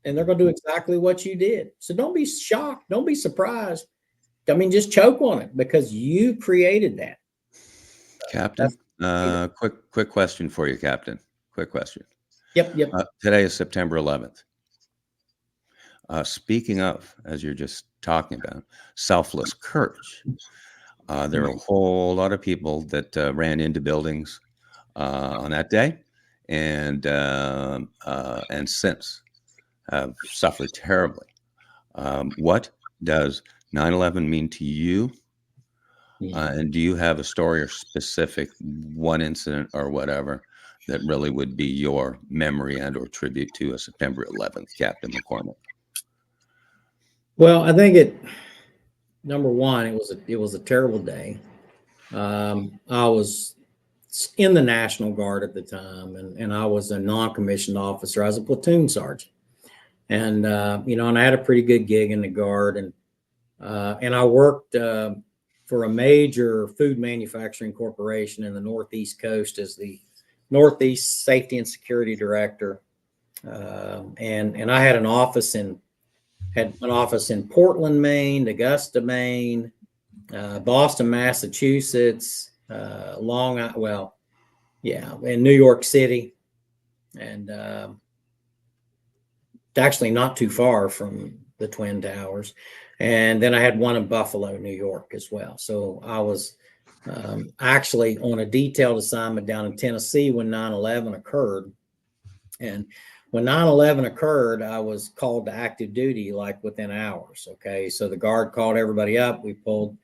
and they're going to do exactly what you did. So don't be shocked. Don't be surprised. I mean, just choke on it because you created that.
Captain, quick question for you, Captain. Quick question.
Yep.
Today is September 11th. Speaking of, as you're just talking about, selfless courage, there are a whole lot of people that ran into buildings on that day, and since have suffered terribly. What does 9/11 mean to you? And do you have a story or specific one incident or whatever that really would be your memory and or tribute to a September 11th, Captain McCormick?
Well, I think number one, it was a terrible day. I was in the National Guard at the time, and I was a non-commissioned officer. I was a platoon sergeant, and and I had a pretty good gig in the Guard, and I worked for a major food manufacturing corporation in the Northeast Coast as the Northeast Safety and Security Director, and I had an office in Portland, Maine, Augusta, Maine, Boston, Massachusetts, and New York City, and actually not too far from the Twin Towers. And then I had one in Buffalo, New York as well. So I was actually on a detailed assignment down in Tennessee when 9/11 occurred. And when 9/11 occurred, I was called to active duty like within hours. Okay. So the Guard called everybody up. We pulled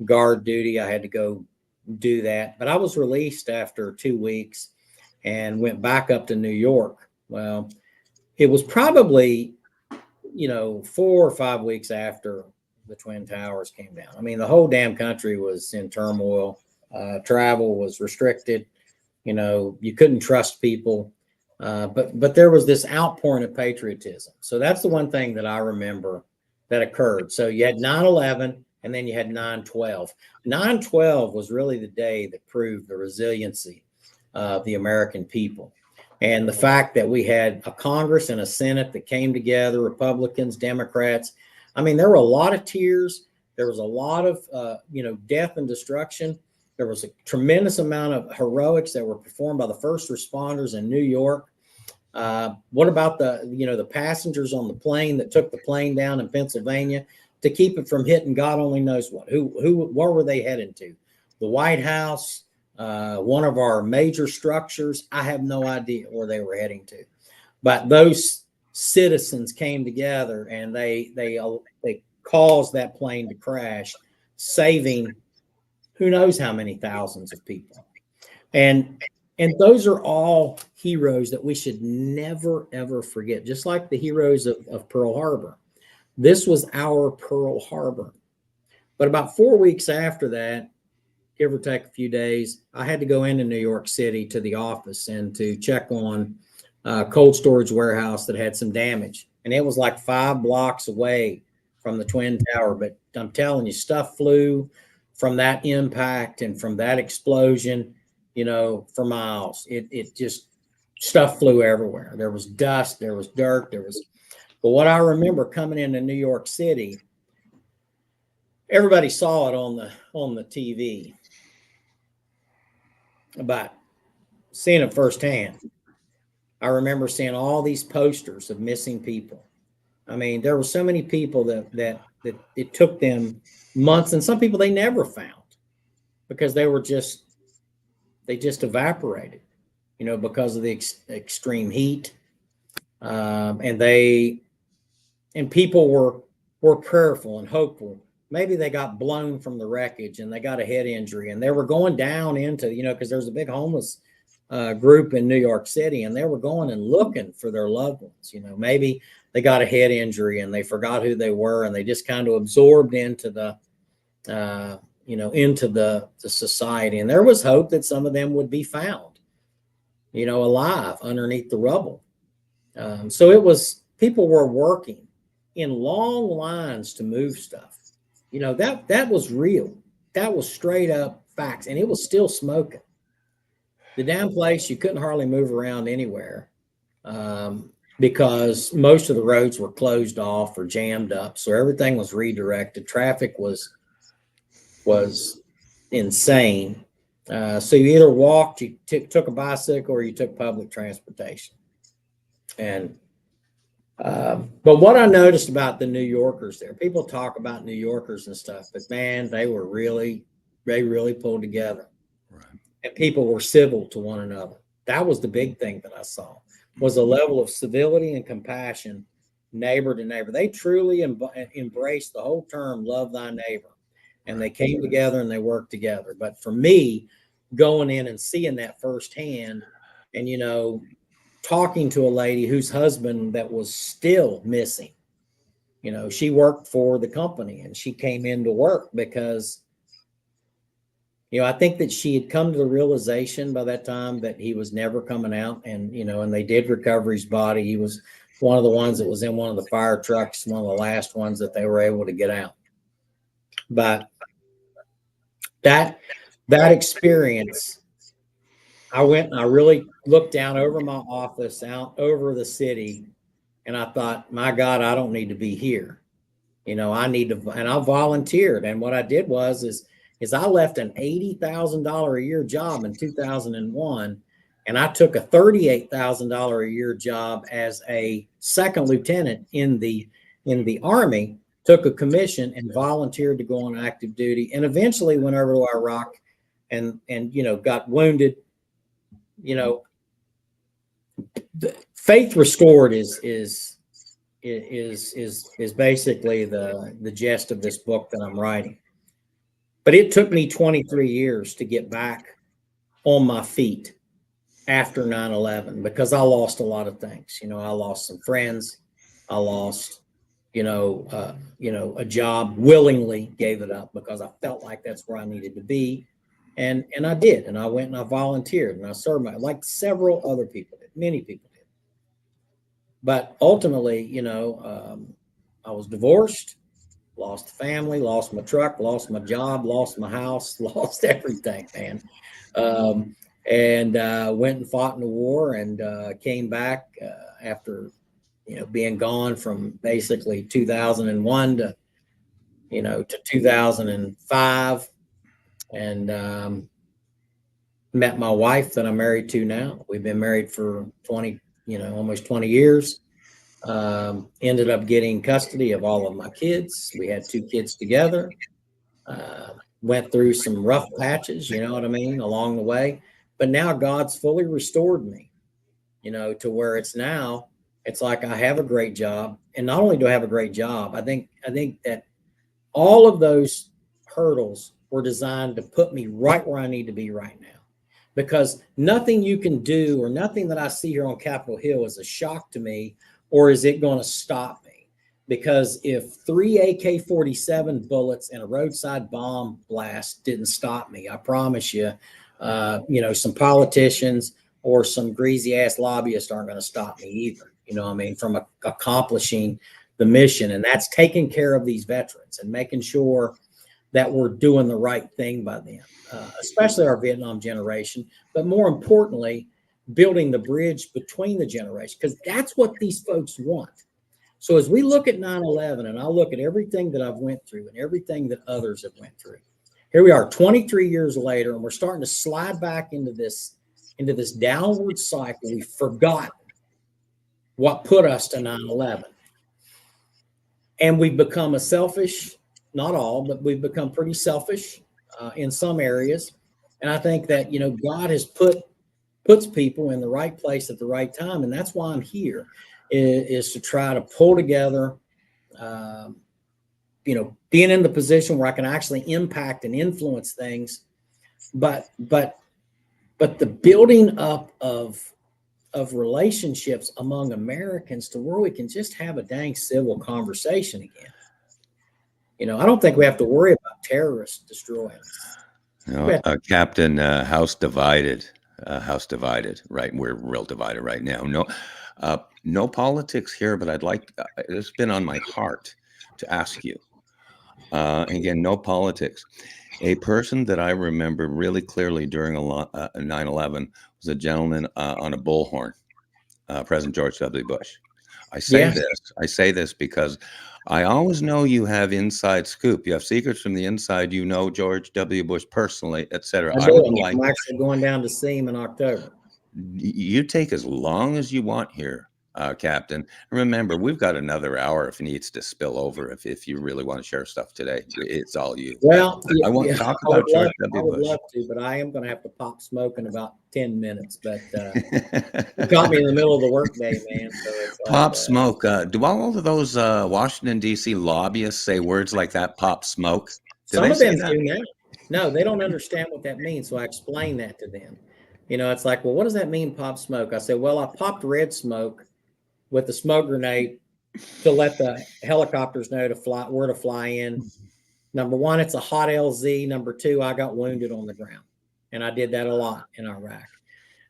Guard duty. I had to go do that. But I was released after 2 weeks and went back up to New York. Well, it was probably 4 or 5 weeks after the Twin Towers came down. I mean, the whole damn country was in turmoil. Travel was restricted. You couldn't trust people. But there was this outpouring of patriotism. So that's the one thing that I remember that occurred. So you had 9/11 and then you had 9/12. 9/12 was really the day that proved the resiliency of the American people. And the fact that we had a Congress and a Senate that came together, Republicans, Democrats. I mean, there were a lot of tears. There was a lot of, death and destruction. There was a tremendous amount of heroics that were performed by the first responders in New York. What about the passengers on the plane that took the plane down in Pennsylvania to keep it from hitting God only knows what? Where were they heading to? The White House, one of our major structures. I have no idea where they were heading to, but those citizens came together and they caused that plane to crash, saving who knows how many thousands of people. And those are all heroes that we should never, ever forget, just like the heroes of Pearl Harbor. This was our Pearl Harbor. But about 4 weeks after that, give or take a few days, I had to go into New York City to the office and to check on a cold storage warehouse that had some damage. And it was like 5 blocks away from the Twin Tower. But I'm telling you, stuff flew from that impact and from that explosion, for miles. It just, stuff flew everywhere. There was dust, there was dirt, but what I remember coming into New York City, everybody saw it on the TV, but seeing it firsthand, I remember seeing all these posters of missing people. I mean, there were so many people that it took them months, and some people they never found because they just evaporated, because of the extreme heat. And people were prayerful and hopeful. Maybe they got blown from the wreckage and they got a head injury and they were going down into, because there's a big homeless group in New York City, and they were going and looking for their loved ones. Maybe they got a head injury and they forgot who they were and they just kind of absorbed into the society. And there was hope that some of them would be found, alive underneath the rubble. So people were working in long lines to move stuff. You know, that was real. That was straight up facts, and it was still smoking. The damn place, you couldn't hardly move around anywhere, because most of the roads were closed off or jammed up, so everything was redirected. Traffic was insane. So you either walked, you took a bicycle, or you took public transportation. And but what I noticed about the New Yorkers there, people talk about New Yorkers and stuff, but man, they really pulled together.
Right.
And people were civil to one another. That was the big thing that I saw, was a level of civility and compassion, neighbor to neighbor. They truly embraced the whole term, love thy neighbor. And they came together and they worked together. But for me, going in and seeing that firsthand, and, you know, talking to a lady whose husband that was still missing, you know, she worked for the company and she came into work because, you know, I think that she had come to the realization by that time that he was never coming out. And, you know, and they did recover his body. He was one of the ones that was in one of the fire trucks, one of the last ones that they were able to get out. But that experience, I went and I really looked down over my office, out over the city, and I thought, my God, I don't need to be here. You know, I need to, and I volunteered. And what I did is I left an $80,000 a year job in 2001, and I took a $38,000 a year job as a second lieutenant in the Army, took a commission and volunteered to go on active duty, and eventually went over to Iraq and you know, got wounded. You know, faith restored is basically the gist of this book that I'm writing. But it took me 23 years to get back on my feet after 9/11, because I lost a lot of things. You know, I lost some friends. I lost, you know, a job, willingly gave it up because I felt like that's where I needed to be. And I did, and I went and I volunteered and I served like several other people did, many people did. But ultimately, you know, I was divorced, lost the family, lost my truck, lost my job, lost my house, lost everything, man. And went and fought in the war, and came back after, you know, being gone from basically 2001 to, you know, to 2005. And met my wife that I'm married to now. We've been married for 20, you know, almost 20 years. Ended up getting custody of all of my kids. We had 2 kids together. Went through some rough patches, you know what I mean, along the way. But now God's fully restored me, you know, to where it's like I have a great job. And not only do I have a great job, I think that all of those hurdles were designed to put me right where I need to be right now. Because nothing you can do, or nothing that I see here on Capitol Hill, is a shock to me, or is it going to stop me? Because if 3 AK-47 bullets and a roadside bomb blast didn't stop me, I promise you, you know, some politicians or some greasy ass lobbyists aren't going to stop me either. You know what I mean? From accomplishing the mission, and that's taking care of these veterans and making sure that we're doing the right thing by them, especially our Vietnam generation, but more importantly, building the bridge between the generations, because that's what these folks want. So as we look at 9/11, and I look at everything that I've went through and everything that others have went through, here we are 23 years later, and we're starting to slide back into this downward cycle. We've forgotten what put us to 9/11. And we've become a selfish, not all, but we've become pretty selfish in some areas. And I think that, you know, God has puts people in the right place at the right time. And that's why I'm here, is to try to pull together, you know, being in the position where I can actually impact and influence things. But the building up of relationships among Americans to where we can just have a dang civil conversation again. You know, I don't think we have to worry about terrorists destroying us.
No, Captain, house divided, right? We're real divided right now. No, No politics here, but it's been on my heart to ask you. Again, no politics. A person that I remember really clearly during 9/11 was a gentleman on a bullhorn, President George W. Bush. I
Yeah.
say this because I always know you have inside scoop. You have secrets from the inside. You know George W. Bush personally, etc.
I
I would
do.
like
I'm actually going down to see him in October.
you take as long as you want here, Captain. Remember, we've got another hour if it needs to spill over. If you really want to share stuff today, it's all you.
Well,
I want to talk about George
I
W.
would
Bush.
love to, but I am going to have to pop smoke in about 10 minutes. But you caught me in the middle of the workday, man. So it's like,
Pop smoke. Do all of those Washington D.C. lobbyists say words like that? Pop smoke. Do
some
they
of
say
them
that?
do now. No, they don't understand what that means. So I explain that to them. You know, it's like, well, what does that mean, pop smoke? I said, well, I popped red smoke with the smoke grenade to let the helicopters know where to fly in. Number one, it's a hot LZ. Number two, I got wounded on the ground. And I did that a lot in Iraq.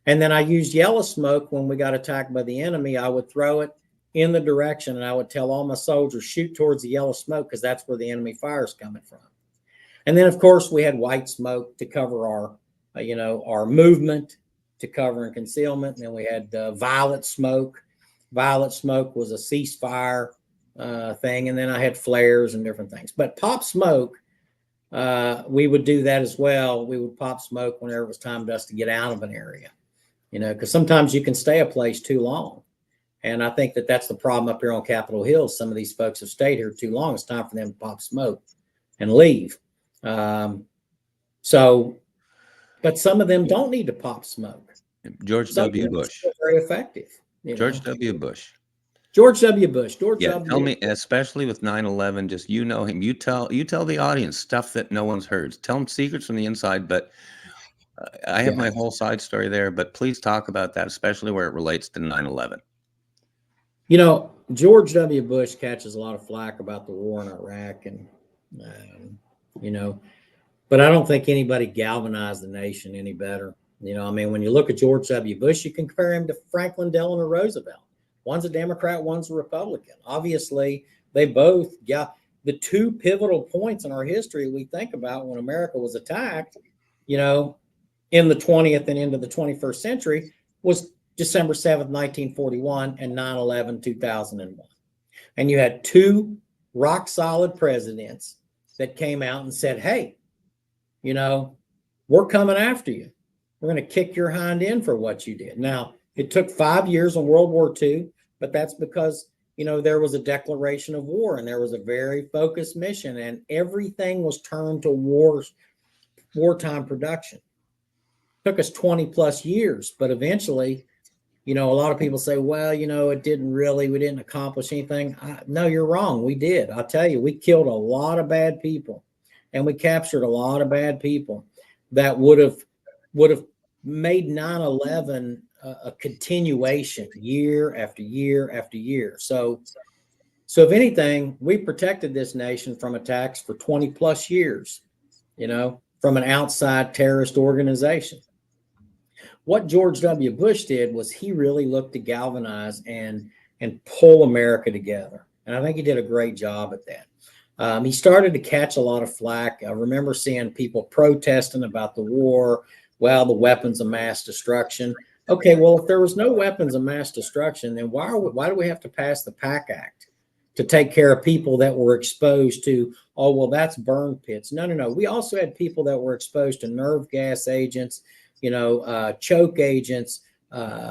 And then I used yellow smoke when we got attacked by the enemy. I would throw it in the direction and I would tell all my soldiers, shoot towards the yellow smoke because that's where the enemy fire is coming from. And then, of course, we had white smoke to cover our movement, to cover and concealment. And then we had violet smoke. Violet smoke was a ceasefire thing. And then I had flares and different things. But pop smoke, we would do that as well. We would pop smoke whenever it was time for us to get out of an area, because sometimes you can stay a place too long. And I think that that's the problem up here on Capitol Hill. Some of these folks have stayed here too long. It's time for them to pop smoke and leave. But some of them don't need to pop smoke.
George W. Bush.
Very effective.
George W. Bush.
George W. Bush.
Tell me, especially with 9/11, just you know him. You tell the audience stuff that no one's heard. Tell them secrets from the inside. But I have my whole side story there. But please talk about that, especially where it relates to 9/11.
George W. Bush catches a lot of flack about the war in Iraq, and but I don't think anybody galvanized the nation any better. When you look at George W. Bush, you can compare him to Franklin Delano Roosevelt. One's a Democrat, one's a Republican. Obviously, they both got the two pivotal points in our history we think about when America was attacked, in the 20th and into the 21st century was December 7th, 1941 and 9/11, 2001. And you had two rock solid presidents that came out and said, hey, we're coming after you. We're going to kick your hind end for what you did. Now, it took 5 years in World War II, but that's because, there was a declaration of war and there was a very focused mission and everything was turned to wartime production. It took us 20 plus years, but eventually, a lot of people say, well, we didn't accomplish anything. No, you're wrong. We did. I'll tell you, we killed a lot of bad people and we captured a lot of bad people that would have made 9/11 a continuation year after year after year. So if anything, we protected this nation from attacks for 20 plus years, from an outside terrorist organization. What George W. Bush did was he really looked to galvanize and pull America together. And I think he did a great job at that. He started to catch a lot of flack. I remember seeing people protesting about the war. Well, the weapons of mass destruction. Okay, well, if there was no weapons of mass destruction, then why do we have to pass the PAC Act to take care of people that were exposed to, oh, well, that's burn pits. No. We also had people that were exposed to nerve gas agents, choke agents,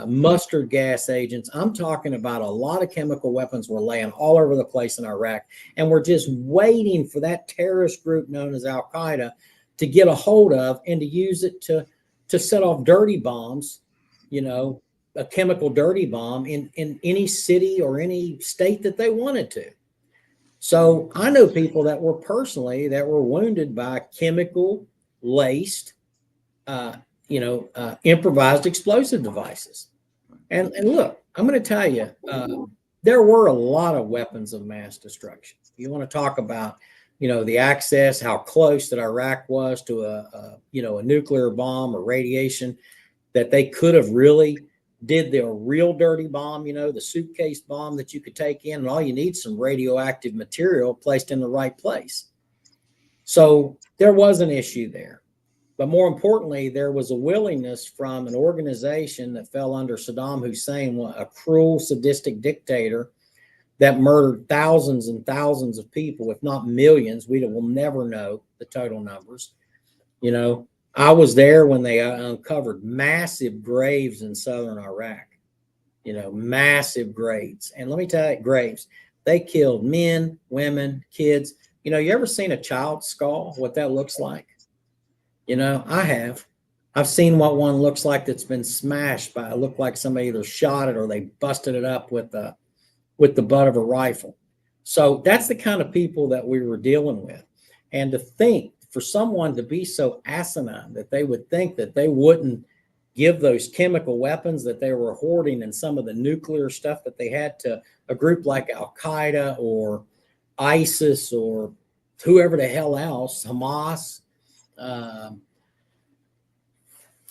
mustard gas agents. I'm talking about a lot of chemical weapons were laying all over the place in Iraq. And we're just waiting for that terrorist group known as Al Qaeda to get a hold of and to use it to set off dirty bombs, a chemical dirty bomb in any city or any state that they wanted to. So I know people that were wounded by chemical laced, improvised explosive devices. And look, I'm going to tell you, there were a lot of weapons of mass destruction. You want to talk about, the access, how close that Iraq was to a nuclear bomb or radiation, that they could have really did the real dirty bomb, the suitcase bomb that you could take in, and all you need is some radioactive material placed in the right place. So there was an issue there. But more importantly, there was a willingness from an organization that fell under Saddam Hussein, a cruel, sadistic dictator that murdered thousands and thousands of people, if not millions. We will never know the total numbers. I was there when they uncovered massive graves in southern Iraq, massive graves. And let me tell you, graves, they killed men, women, kids. You ever seen a child skull, what that looks like? I have. I've seen what one looks like that's been smashed by, it looked like somebody either shot it or they busted it up with the butt of a rifle. So that's the kind of people that we were dealing with. And to think for someone to be so asinine that they would think that they wouldn't give those chemical weapons that they were hoarding and some of the nuclear stuff that they had to a group like Al-Qaeda or ISIS or whoever the hell else, Hamas,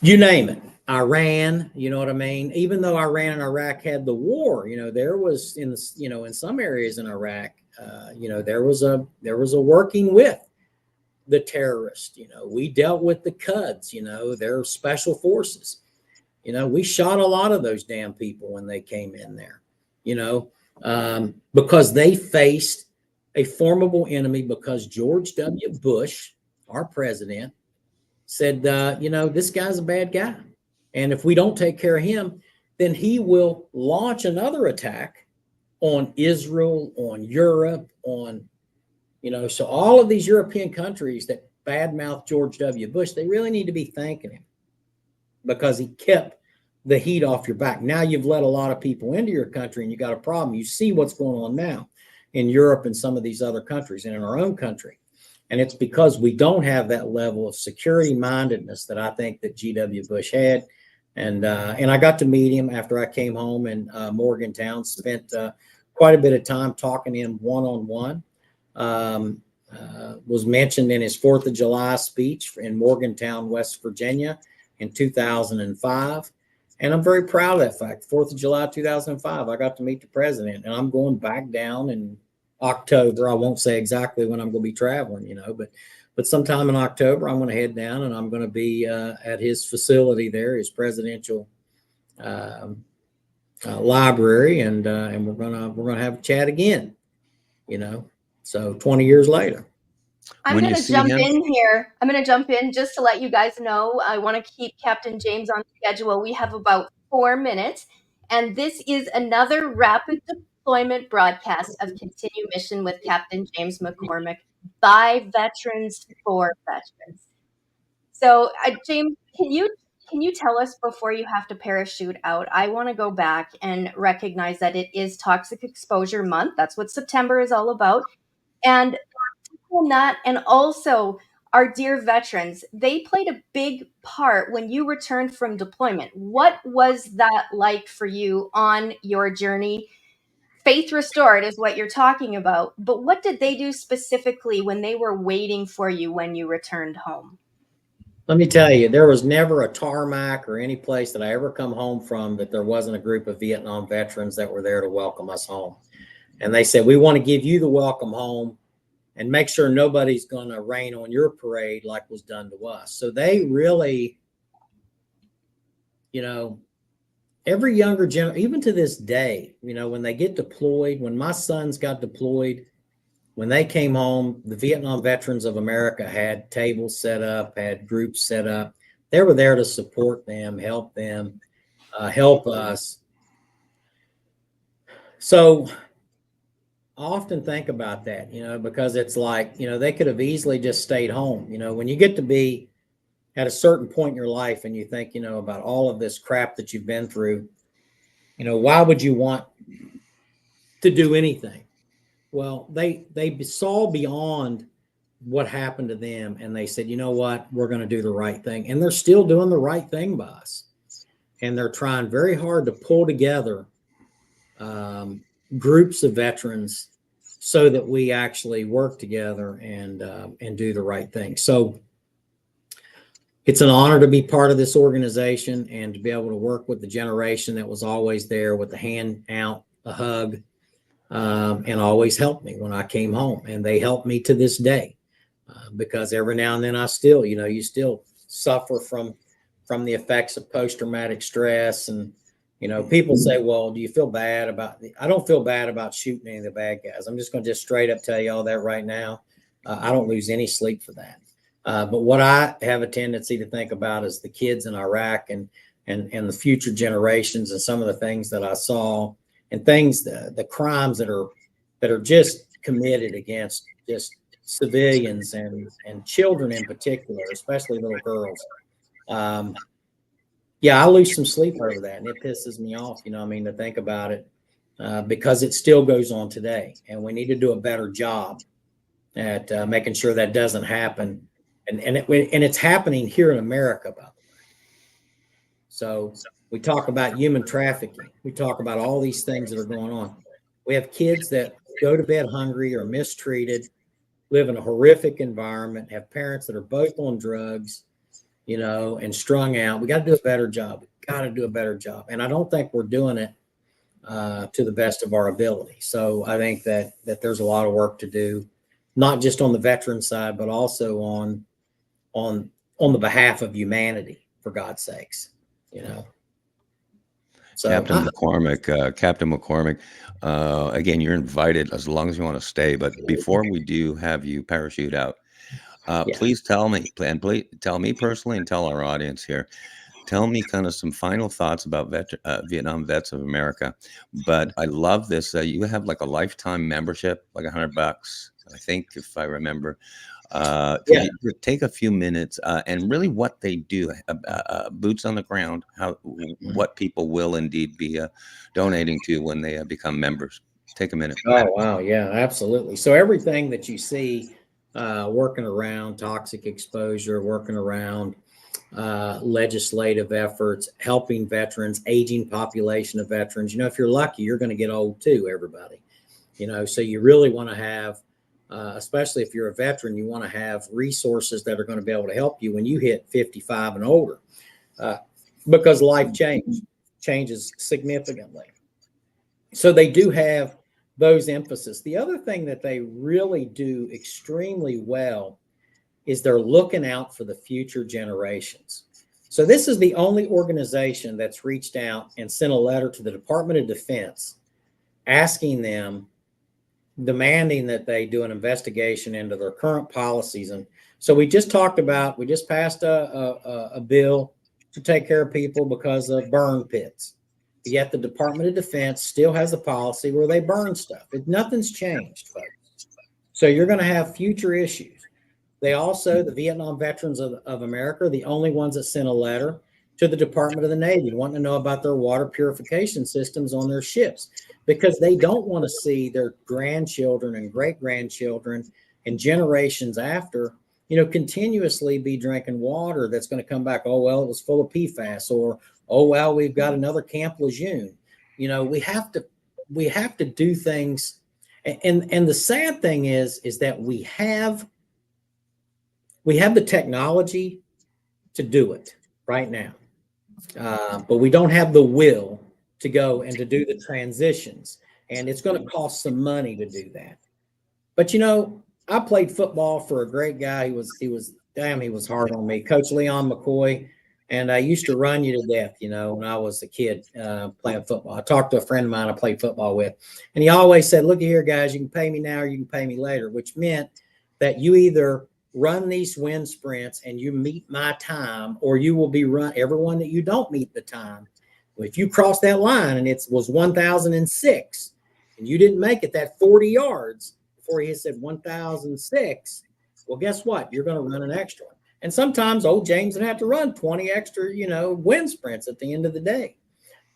you name it, Iran, you know what I mean? Even though Iran and Iraq had the war, there was in some areas in Iraq, there was a working with the terrorists. We dealt with the Cuds, their special forces. We shot a lot of those damn people when they came in there, because they faced a formidable enemy, because George W. Bush, our president, said, this guy's a bad guy. And if we don't take care of him, then he will launch another attack on Israel, on Europe, so all of these European countries that badmouth George W. Bush, they really need to be thanking him because he kept the heat off your back. Now you've let a lot of people into your country and you got a problem. You see what's going on now in Europe and some of these other countries and in our own country. And it's because we don't have that level of security mindedness that I think that G.W. Bush had. And I got to meet him after I came home in Morgantown, spent quite a bit of time talking to him one-on-one. Was mentioned in his 4th of July speech in Morgantown, West Virginia in 2005. And I'm very proud of that fact. 4th of July, 2005, I got to meet the president, and I'm going back down in October. I won't say exactly when I'm going to be traveling, but sometime in October, I'm going to head down and I'm going to be at his facility there, his presidential library, and we're gonna have a chat again, So 20 years later.
I'm going to jump in here. I'm going to jump in just to let you guys know. I want to keep Captain James on schedule. We have about 4 minutes, and this is another rapid deployment broadcast of Continue Mission with Captain James McCormick by veterans for veterans. So, James, can you tell us before you have to parachute out? I want to go back and recognize that it is Toxic Exposure Month. That's what September is all about, and that, and also our dear veterans, they played a big part when you returned from deployment. What was that like for you on your journey? Faith restored is what you're talking about, but what did they do specifically when they were waiting for you when you returned home?
Let me tell you, there was never a tarmac or any place that I ever come home from that there wasn't a group of Vietnam veterans that were there to welcome us home. And they said, we want to give you the welcome home and make sure nobody's going to rain on your parade like was done to us. So they really, every younger generation, even to this day, when they get deployed, when my sons got deployed, when they came home, the Vietnam Veterans of America had tables set up, had groups set up. They were there to support them, help us. So I often think about that, because it's like, they could have easily just stayed home. When you get to be at a certain point in your life and you think, about all of this crap that you've been through, why would you want to do anything? Well, they saw beyond what happened to them and they said, you know what, we're going to do the right thing. And they're still doing the right thing by us. And they're trying very hard to pull together groups of veterans so that we actually work together and do the right thing. So it's an honor to be part of this organization and to be able to work with the generation that was always there with the hand out, a hug, and always helped me when I came home. And they help me to this day, because every now and then I still, you still suffer from the effects of post-traumatic stress. And, people say, well, do you feel bad about I don't feel bad about shooting any of the bad guys. I'm just going to just straight up tell you all that right now. I don't lose any sleep for that. But what I have a tendency to think about is the kids in Iraq and the future generations, and some of the things that I saw, and things, the crimes that are just committed against just civilians and children in particular, especially little girls. Yeah, I lose some sleep over that, and it pisses me off, to think about it, because it still goes on today, and we need to do a better job at making sure that doesn't happen. And it's happening here in America, by the way. So we talk about human trafficking. We talk about all these things that are going on. We have kids that go to bed hungry or mistreated, live in a horrific environment, have parents that are both on drugs, and strung out. We got to do a better job. And I don't think we're doing it to the best of our ability. So I think that there's a lot of work to do, not just on the veteran side, but also on the behalf of humanity, for God's sakes, So
Captain McCormick, again, you're invited as long as you want to stay. But before we do have you parachute out, please tell me, and please tell me personally and tell our audience here, tell me kind of some final thoughts about Vietnam Vets of America. But I love this. You have like a lifetime membership, like $100, I think, if I remember. Could you take a few minutes and really what they do, boots on the ground, what people will indeed be donating to when they become members? Take a minute.
Oh, wow. Yeah, absolutely. So everything that you see working around toxic exposure, working around legislative efforts, helping veterans, aging population of veterans, if you're lucky, you're going to get old too, everybody, so you really want to have, especially if you're a veteran, you want to have resources that are going to be able to help you when you hit 55 and older, because life changes significantly. So they do have those emphasis. The other thing that they really do extremely well is they're looking out for the future generations. So this is the only organization that's reached out and sent a letter to the Department of Defense asking them, demanding that they do an investigation into their current policies. And so we just passed a bill to take care of people because of burn pits. Yet the Department of Defense still has a policy where they burn stuff. Nothing's changed, folks. So you're going to have future issues. They also, the Vietnam Veterans of America, are the only ones that sent a letter to the Department of the Navy wanting to know about their water purification systems on their ships, because they don't want to see their grandchildren and great-grandchildren and generations after, continuously be drinking water that's going to come back, oh, well, it was full of PFAS, or, oh, well, we've got another Camp Lejeune. We have to do things. And the sad thing is that we have the technology to do it right now, but we don't have the will to go and to do the transitions, and it's going to cost some money to do that. But I played football for a great guy. He was hard on me, Coach Leon McCoy, and I used to run you to death, when I was a kid playing football. I talked to a friend of mine I played football with, and he always said, "Look here, guys, you can pay me now or you can pay me later," which meant that you either run these wind sprints and you meet my time, or you will be everyone that you don't meet the time. If you cross that line and it was 1,006 and you didn't make it that 40 yards before he said 1,006, well, guess what? You're going to run an extra one. And sometimes old James would have to run 20 extra, wind sprints at the end of the day.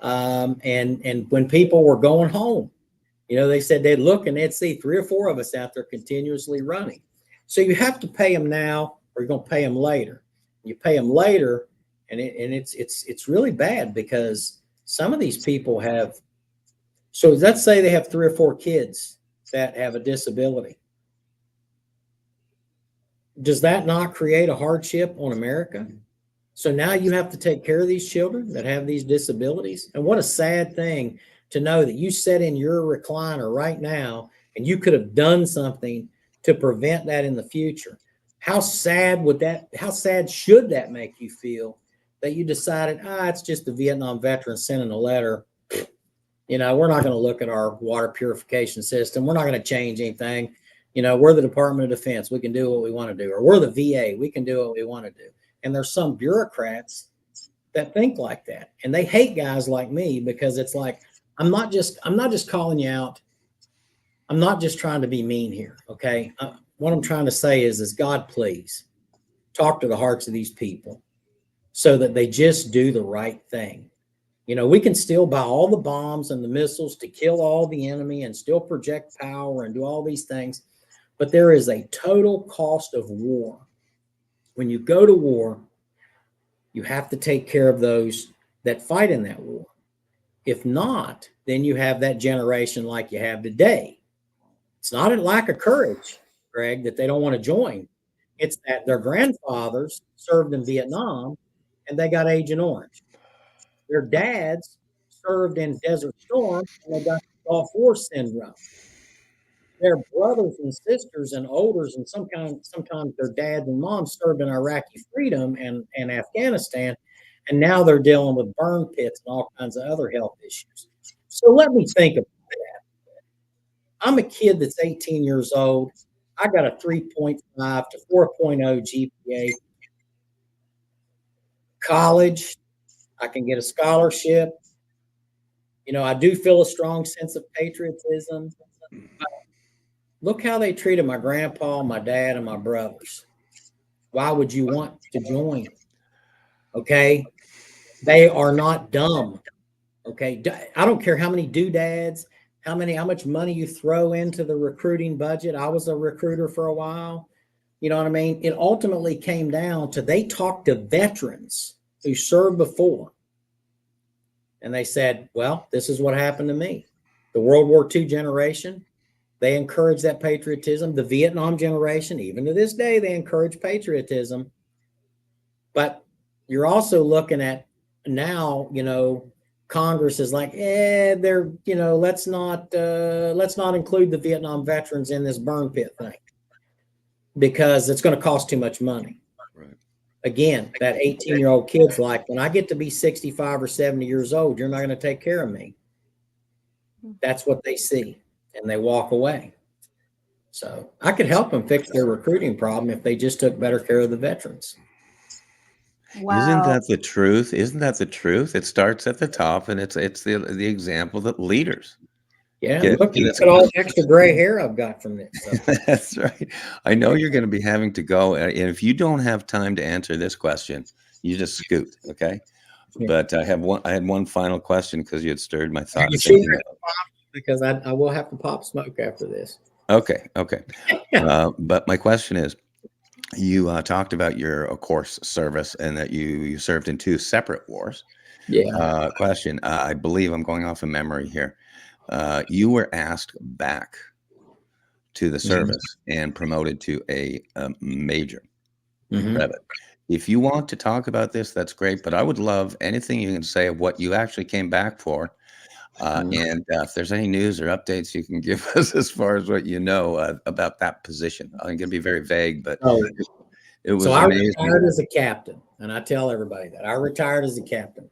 And when people were going home, they said they'd look and they'd see 3 or 4 of us out there continuously running. So you have to pay them now, or you're going to pay them later. You pay them later, and it's really bad, because some of these people have. So let's say they have 3 or 4 kids that have a disability. Does that not create a hardship on America? So now you have to take care of these children that have these disabilities. And what a sad thing to know that you sit in your recliner right now and you could have done something to prevent that in the future. How sad should that make you feel that you decided, it's just the Vietnam veteran sending a letter. We're not going to look at our water purification system. We're not going to change anything. We're the Department of Defense. We can do what we want to do. Or we're the VA. We can do what we want to do. And there's some bureaucrats that think like that. And they hate guys like me because it's like, I'm not just calling you out. I'm not just trying to be mean here. Okay. What I'm trying to say is God, please talk to the hearts of these people so that they just do the right thing. We can still buy all the bombs and the missiles to kill all the enemy and still project power and do all these things. But there is a total cost of war. When you go to war, you have to take care of those that fight in that war. If not, then you have that generation like you have today. It's not a lack of courage, Greg, that they don't want to join. It's that their grandfathers served in Vietnam and they got Agent Orange. Their dads served in Desert Storm and they got Gulf War syndrome. Their brothers and sisters and elders and sometimes their dads and moms served in Iraqi freedom and Afghanistan, and now they're dealing with burn pits and all kinds of other health issues. So let me think about that. I'm a kid that's 18 years old. I got a 3.5 to 4.0 GPA. College, I can get a scholarship. I do feel a strong sense of patriotism. Look how they treated my grandpa, my dad, and my brothers. Why would you want to join? Okay. They are not dumb. Okay. I don't care how many doodads, how much money you throw into the recruiting budget. I was a recruiter for a while. You know what I mean? It ultimately came down to they talked to veterans who served before. And they said, well, this is what happened to me. The World War II generation, they encourage that patriotism. The Vietnam generation, even to this day, they encourage patriotism. But you're also looking at now, Congress is like, they're, let's not include the Vietnam veterans in this burn pit thing because it's going to cost too much money.
Right.
Again, that 18-year-old kid's like, when I get to be 65 or 70 years old, you're not going to take care of me. That's what they see. And they walk away. So I could help them fix their recruiting problem if they just took better care of the veterans.
Wow.
Isn't that the truth? Isn't that the truth? It starts at the top, and it's the example that leaders.
Yeah, look at all the extra gray hair I've got from this. So.
That's right. I know you're going to be having to go, and if you don't have time to answer this question, you just scoot, okay? Yeah. But I had one final question because you had stirred my thoughts.
Because I will have to pop smoke after this.
Okay. But my question is, you talked about your, of course, service and that you served in 2 separate wars.
Yeah.
Question, I believe I'm going off of memory here. You were asked back to the service and promoted to a major brevet. If you want to talk about this, that's great. But I would love anything you can say of what you actually came back for. And if there's any news or updates you can give us as far as what you know about that position. I think it'd be very vague, but it was amazing.
I retired as a captain, and I tell everybody that I retired as a captain,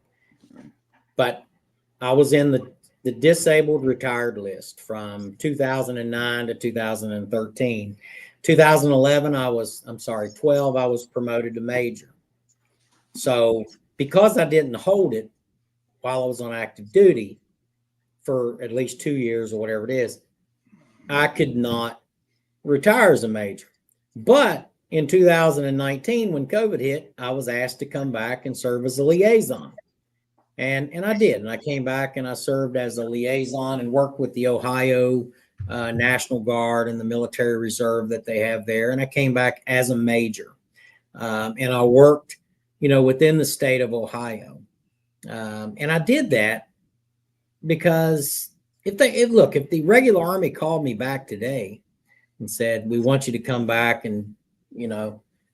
but I was in the disabled retired list from 2009 to 2013. 2011, 12, I was promoted to major. So because I didn't hold it while I was on active duty for at least 2 years or whatever it is, I could not retire as a major. But in 2019, when COVID hit, I was asked to come back and serve as a liaison. And I did. And I came back and I served as a liaison and worked with the Ohio National Guard and the military reserve that they have there. And I came back as a major. And I worked, within the state of Ohio. And I did that because if the regular Army called me back today and said, we want you to come back and,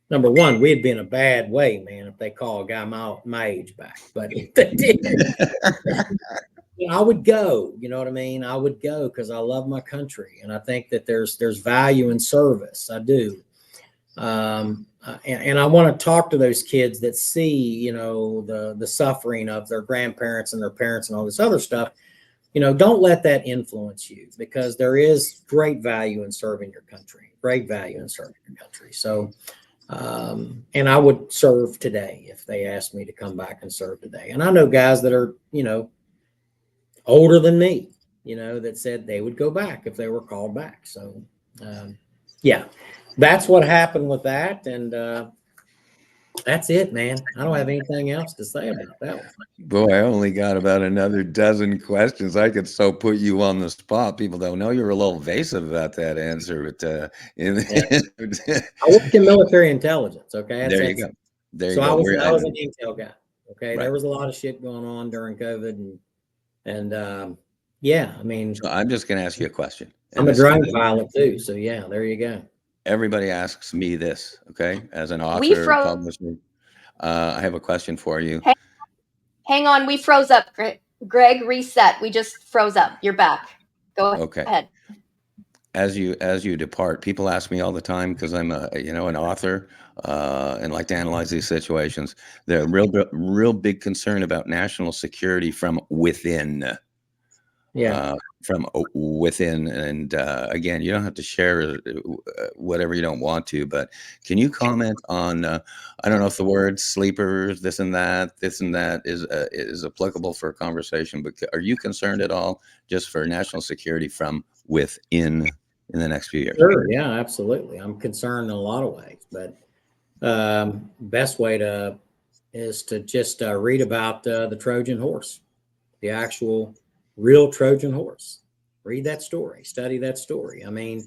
number one, we'd be in a bad way, man, if they call a guy my age back. But if they did, I would go. You know what I mean? I would go because I love my country, and I think that there's value in service. I do. And I want to talk to those kids that see, you know, the suffering of their grandparents and their parents and all this other stuff. You know, don't let that influence you, because there is great value in serving your country, great value in serving your country. So, and I would serve today if they asked me to come back and serve today. And I know guys that are, you know, older than me, you know, that said they would go back if they were called back. So, yeah, that's what happened with that. And that's it, man. I don't have anything else to say about that one.
Boy, I only got about another dozen questions. I could so put you on the spot. People don't know you're a little evasive about that answer, but
I worked in military intelligence. Okay,
there you go. There you
so
go.
I was an intel guy. Okay,
Right.
There was a lot of shit going on during COVID, and yeah, I mean,
So I'm just going to ask you a question.
I'm a drone pilot too. So yeah, there you go.
Everybody asks me this, okay? As an
We
author,
froze.
publisher, I have a question for you.
Hang on, we froze up. Greg, reset. We just froze up. You're back. Go ahead.
As you depart, people ask me all the time, because I'm an author and like to analyze these situations. They're real big concern about national security from within.
Yeah.
From within. And again, you don't have to share whatever you don't want to, but can you comment on, I don't know if the word sleepers, this and that is applicable for a conversation, but are you concerned at all just for national security from within in the next few years?
Sure. Yeah, absolutely. I'm concerned in a lot of ways, but best way is to just read about the Trojan horse, the actual real Trojan horse. Read that story, study that story. I mean,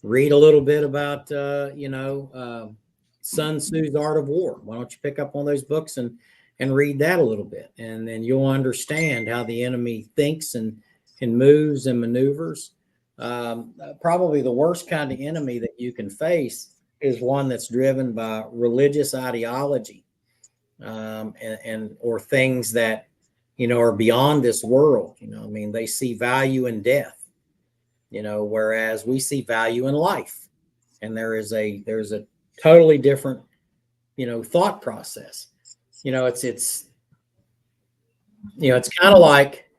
read a little bit about, Sun Tzu's Art of War. Why don't you pick up on those books and read that a little bit? And then you'll understand how the enemy thinks and moves and maneuvers. Probably the worst kind of enemy that you can face is one that's driven by religious ideology and or things that, you know, are beyond this world. You know, I mean, they see value in death, you know, whereas we see value in life. And there's a totally different, you know, thought process. You know, it's kind of like,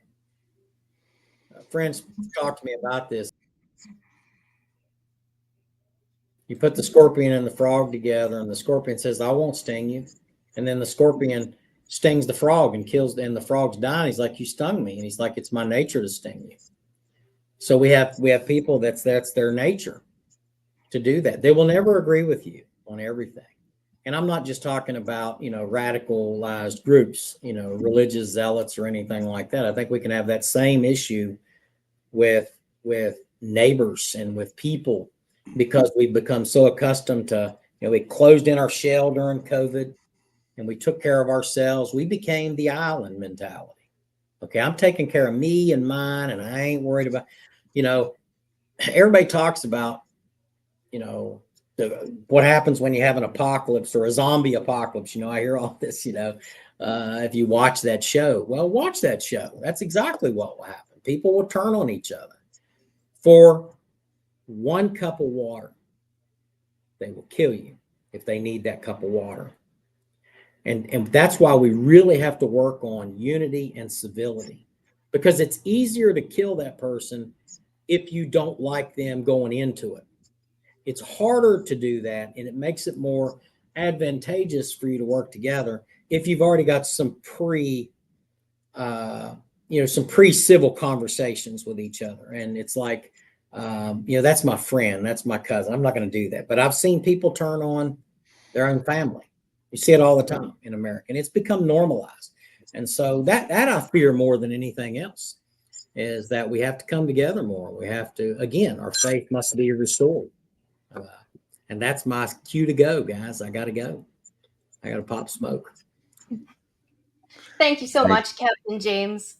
friends talk to me about this. You put the scorpion and the frog together, and the scorpion says, "I won't sting you." And then the scorpion stings the frog and kills, and the frog's dying. He's like, "You stung me." And he's like, "It's my nature to sting you." So we have people that's their nature to do that. They will never agree with you on everything. And I'm not just talking about, you know, radicalized groups, you know, religious zealots or anything like that. I think we can have that same issue with neighbors and with people, because we've become so accustomed to, you know, we closed in our shell during COVID and we took care of ourselves. We became the island mentality. Okay, I'm taking care of me and mine, and I ain't worried about, you know, everybody talks about, you know, what happens when you have an apocalypse or a zombie apocalypse. You know, I hear all this, you know, if you watch that show. Well, watch that show. That's exactly what will happen. People will turn on each other for one cup of water. They will kill you if they need that cup of water. And that's why we really have to work on unity and civility, because it's easier to kill that person if you don't like them going into it. It's harder to do that, and it makes it more advantageous for you to work together if you've already got some pre-civil conversations with each other. And it's like, you know, that's my friend, that's my cousin. I'm not going to do that. But I've seen people turn on their own family. You see it all the time in America, and it's become normalized. And so that I fear more than anything else is that we have to come together more. We have to, again, our faith must be restored. And that's my cue to go, guys. I got to go. I got to pop smoke.
Thank you so much, Captain James.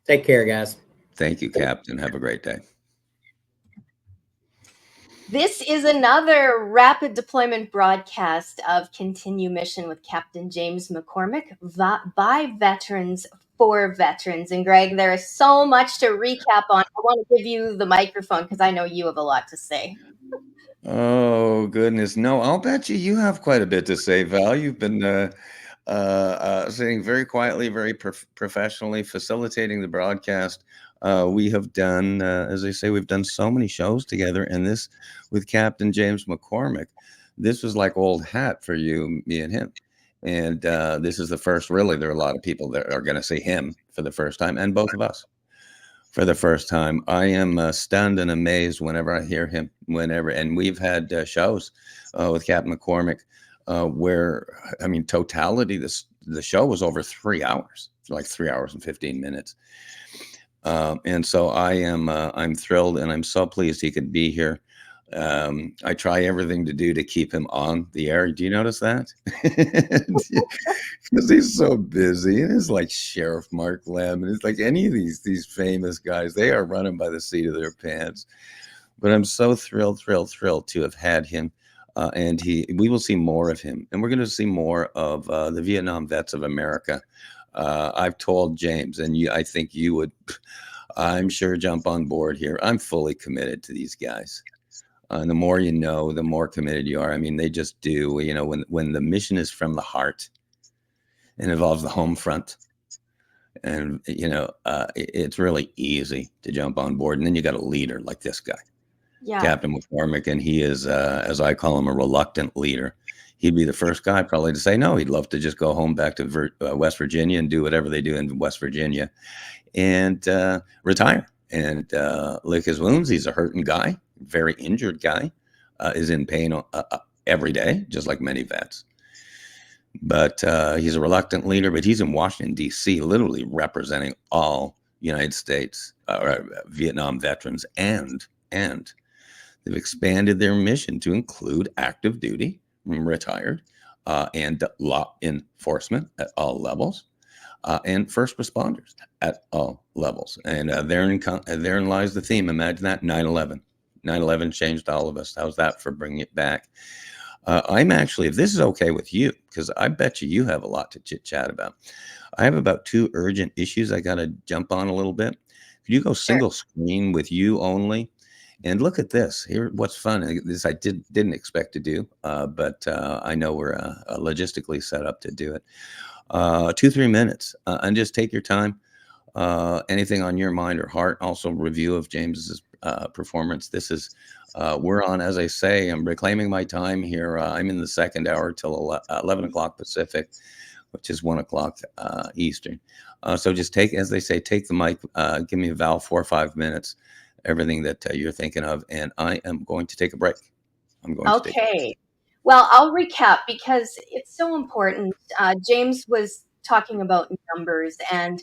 Take care, guys.
Thank you, Captain. Have a great day.
This is another rapid deployment broadcast of Continue Mission with Captain James McCormick by veterans for veterans. And Greg, there is so much to recap on. I want to give you the microphone because I know you have a lot to say.
Oh, goodness. No, I'll bet you have quite a bit to say, Val. You've been sitting very quietly, very professionally, facilitating the broadcast. We have done, as I say, we've done so many shows together, and this with Captain James McCormick, this was like old hat for you, me and him. And this is the first, really, there are a lot of people that are going to see him for the first time, and both of us for the first time. I am stunned and amazed whenever I hear him, and we've had shows with Captain McCormick where, I mean, totality, the show was over 3 hours, like 3 hours and 15 minutes. And so I'm thrilled, and I'm so pleased he could be here. I try everything to do to keep him on the air. Do you notice that? Because he's so busy, and it's like Sheriff Mark Lamb, and it's like any of these famous guys. They are running by the seat of their pants. But I'm so thrilled to have had him, and we will see more of him, and we're going to see more of the Vietnam Vets of America. I've told James, and I think you would, I'm sure, jump on board here. I'm fully committed to these guys. And the more you know, the more committed you are. I mean, they just do. You know, when the mission is from the heart and involves the home front, and it's really easy to jump on board. And then you got a leader like this guy, Captain McCormick, and he is, as I call him, a reluctant leader. He'd be the first guy probably to say no. He'd love to just go home back to West Virginia and do whatever they do in West Virginia, and retire and lick his wounds. He's a hurting guy. Very injured guy, is in pain every day, just like many vets. But he's a reluctant leader, but he's in Washington, D.C., literally representing all United States Vietnam veterans, and they've expanded their mission to include active duty, retired, and law enforcement at all levels, and first responders at all levels. And therein lies the theme. Imagine that, 9/11. 9/11 changed all of us. How's that for bringing it back? I'm actually, if this is okay with you, because I bet you have a lot to chit chat about. I have about 2 urgent issues I got to jump on a little bit. Could you go single screen with you only? And look at this. Here, what's fun. This I didn't expect to do, but I know we're logistically set up to do it. 2-3 minutes, and just take your time. Anything on your mind or heart. Also, review of James's performance. This is we're on, as I say, I'm reclaiming my time here. I'm in the second hour till 11 o'clock Pacific, which is 1 o'clock Eastern. So just as they say, take the mic. Give me a Val 4 or 5 minutes. Everything that you're thinking of, and I am going to take a break. I'm going to take a break.
Well, I'll recap because it's so important. James was talking about numbers and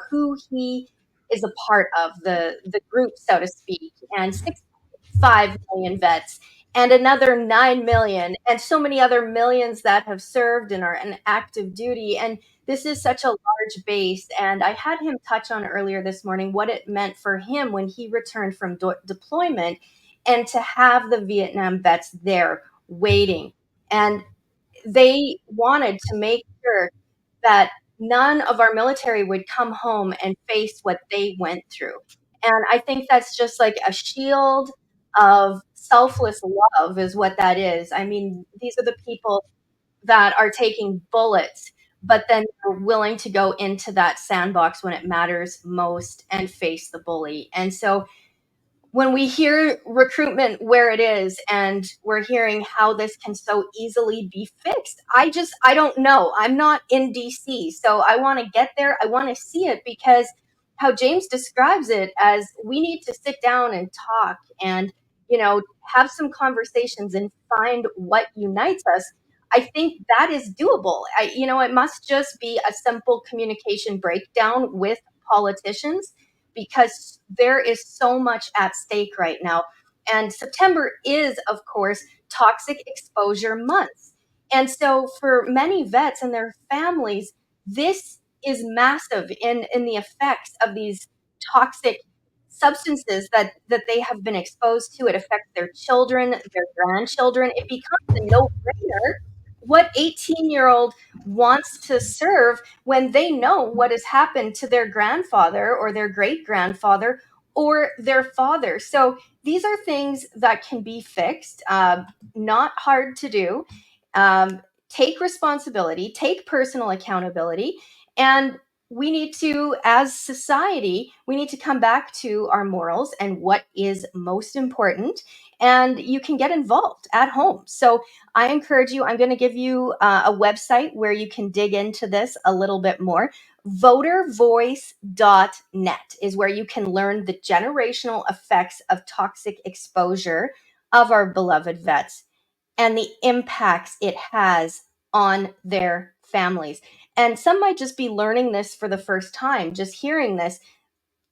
who he is a part of, the group, so to speak, and 6.5 million vets and another 9 million and so many other millions that have served and are in active duty. And this is such a large base. And I had him touch on earlier this morning what it meant for him when he returned from deployment, and to have the Vietnam vets there waiting. And they wanted to make sure that none of our military would come home and face what they went through. And I think that's just like a shield of selfless love, is what that is. I mean, these are the people that are taking bullets, but then are willing to go into that sandbox when it matters most and face the bully. And so when we hear recruitment where it is, and we're hearing how this can so easily be fixed, I don't know. I'm not in DC, so I want to get there. I want to see it, because how James describes it, as we need to sit down and talk and have some conversations and find what unites us. I think that is doable. It must just be a simple communication breakdown with politicians, because there is so much at stake right now. And September is, of course, Toxic Exposure Month. And so for many vets and their families, this is massive in the effects of these toxic substances that they have been exposed to. It affects their children, their grandchildren. It becomes a no-brainer what 18-year-old wants to serve when they know what has happened to their grandfather or their great grandfather or their father. So these are things that can be fixed, not hard to do. Take responsibility, take personal accountability, and we need to, as society, we need to come back to our morals and what is most important. And you can get involved at home. So I encourage you, I'm going to give you a website where you can dig into this a little bit more. Votervoice.net is where you can learn the generational effects of toxic exposure of our beloved vets and the impacts it has on their families. And some might just be learning this for the first time, just hearing this.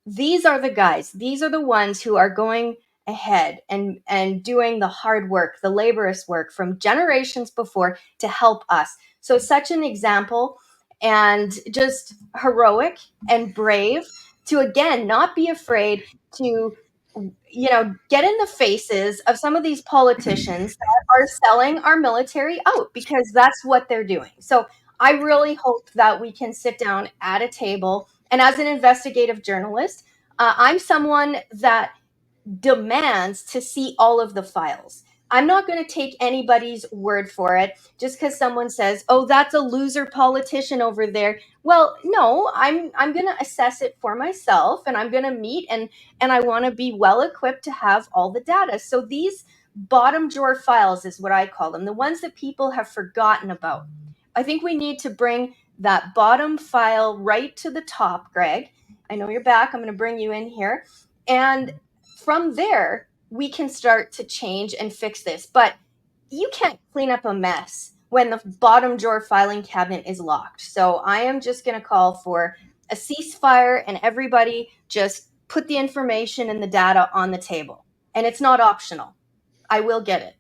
These are the guys, these are the ones who are going ahead and doing the hard work, the laborious work from generations before to help us. So such an example, and just heroic and brave to, again, not be afraid to, get in the faces of some of these politicians that are selling our military out, because that's what they're doing. So I really hope that we can sit down at a table. And as an investigative journalist, I'm someone that demands to see all of the files. I'm not going to take anybody's word for it just because someone says, "Oh, that's a loser politician over there." Well, no, I'm going to assess it for myself, and I'm going to meet, and I want to be well equipped to have all the data. So these bottom drawer files is what I call them, the ones that people have forgotten about. I think we need to bring that bottom file right to the top, Greg. I know you're back. I'm going to bring you in here. And from there, we can start to change and fix this. But you can't clean up a mess when the bottom drawer filing cabinet is locked. So I am just going to call for a ceasefire, and everybody just put the information and the data on the table. And it's not optional. I will get it.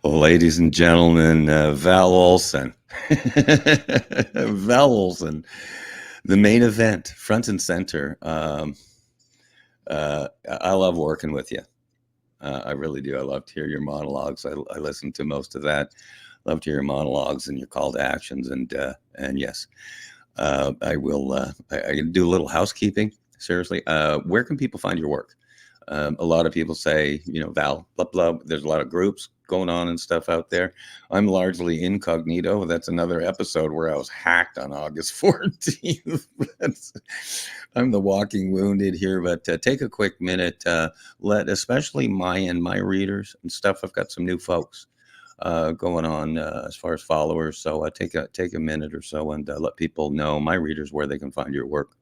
Well, ladies and gentlemen, Val Olson. Val Olson, the main event, front and center. I love working with you. I really do. I love to hear your monologues. I listen to most of that. Love to hear your monologues and your call to actions. And yes, I will. I can do a little housekeeping. Seriously, where can people find your work? A lot of people say, Val, blah, blah. There's a lot of groups going on and stuff out there. I'm largely incognito. That's another episode where I was hacked on August 14th. I'm the walking wounded here, but take a quick minute. Let especially my readers and stuff. I've got some new folks going on as far as followers. So take a minute or so and let people know, my readers, where they can find your work.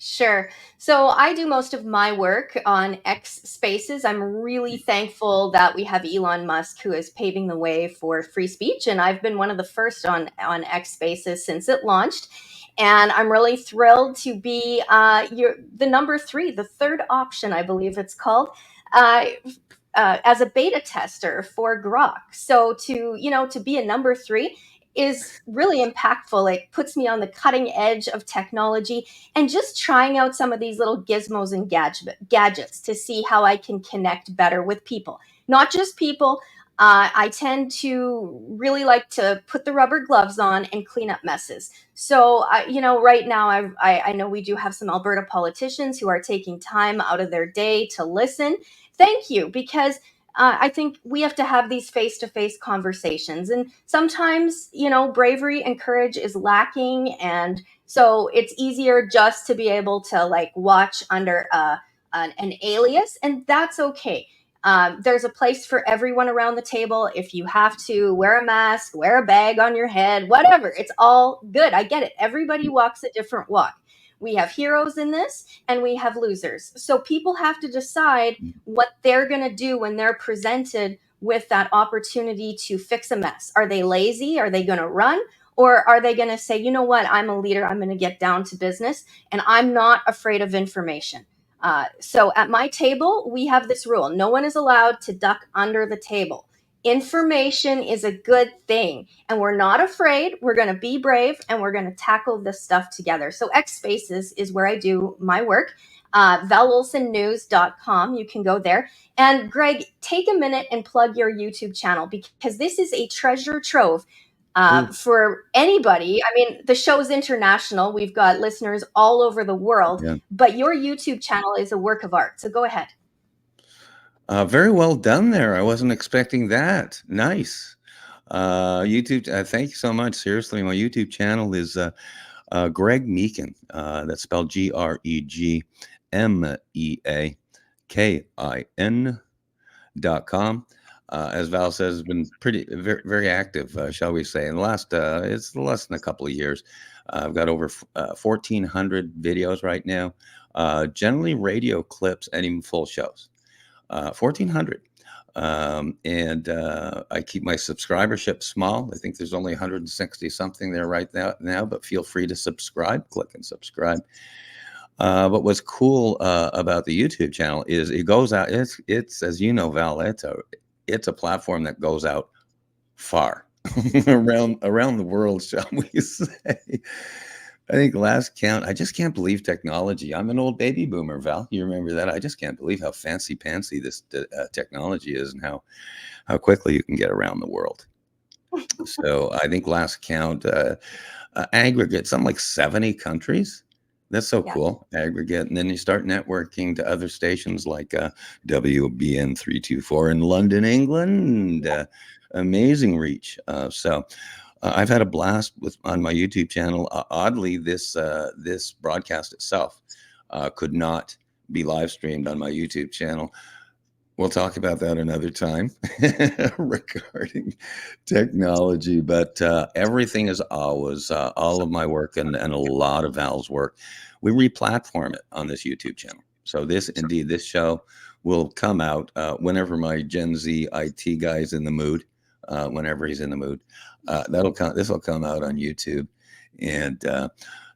Sure. So I do most of my work on X Spaces. I'm really thankful that we have Elon Musk, who is paving the way for free speech, and I've been one of the first on X Spaces since it launched. And I'm really thrilled to be the number 3, the third option, I believe it's called, as a beta tester for Grok. So to be a number 3 is really impactful. It puts me on the cutting edge of technology and just trying out some of these little gizmos and gadgets to see how I can connect better with people. Not just people. I tend to really like to put the rubber gloves on and clean up messes. So, right now, I know we do have some Alberta politicians who are taking time out of their day to listen. Thank you, because I think we have to have these face-to-face conversations. And sometimes, bravery and courage is lacking. And so it's easier just to be able to watch under an alias, and that's okay. There's a place for everyone around the table. If you have to wear a mask, wear a bag on your head, whatever, it's all good. I get it. Everybody walks a different walk. We have heroes in this and we have losers. So people have to decide what they're going to do when they're presented with that opportunity to fix a mess. Are they lazy? Are they going to run? Or are they going to say, you know what, I'm a leader, I'm going to get down to business, and I'm not afraid of information. So at my table, we have this rule. No one is allowed to duck under the table. Information is a good thing, and we're not afraid. We're going to be brave, and we're going to tackle this stuff together. So X Spaces is where I do my work. ValOlsonNews.com. You can go there. And Greg, take a minute and plug your YouTube channel, because this is a treasure trove for anybody. I mean, the show is international. We've got listeners all over the world,
Yeah.
but your YouTube channel is a work of art. So go ahead.
Very well done there. I wasn't expecting that. Nice. YouTube. Thank you so much. Seriously, my YouTube channel is Greg Meakin. That's spelled GregMeakin.com. As Val says, has been very, very active, shall we say. In the last, it's less than a couple of years. I've got over 1,400 videos right now, generally radio clips and even full shows. 1,400. And I keep my subscribership small. I think there's only 160 something there right now, but feel free to subscribe. Click and subscribe. But what's cool about the YouTube channel is it goes out. It's as you know, Val, it's a platform that goes out far around the world, shall we say. I think last count, I just can't believe technology. I'm an old baby boomer, Val. You remember that? I just can't believe how fancy this technology is, and how quickly you can get around the world. So I think last count, aggregate, something like 70 countries. That's so cool, aggregate. And then you start networking to other stations like WBN 324 in London, England. Amazing reach. So I've had a blast on my YouTube channel. Oddly, this broadcast itself could not be live streamed on my YouTube channel. We'll talk about that another time regarding technology. But everything is always all of my work and a lot of Val's work. We re-platform it on this YouTube channel. So this show will come out whenever my Gen Z IT guy is in the mood. Whenever he's in the mood, this will come out on YouTube, and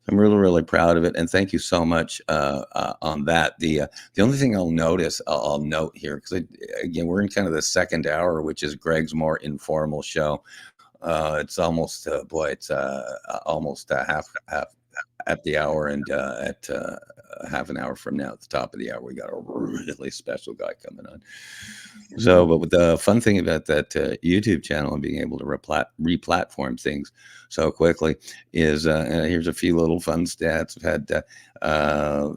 I'm really, really proud of it. And thank you so much on that. The only thing I'll note here, because again, we're in kind of the second hour, which is Greg's more informal show. It's almost almost half at the hour, and at half an hour from now, at the top of the hour, we got a really special guy coming on. So, but with the fun thing about that YouTube channel and being able to re-platform things so quickly is, here's a few little fun stats. I've had,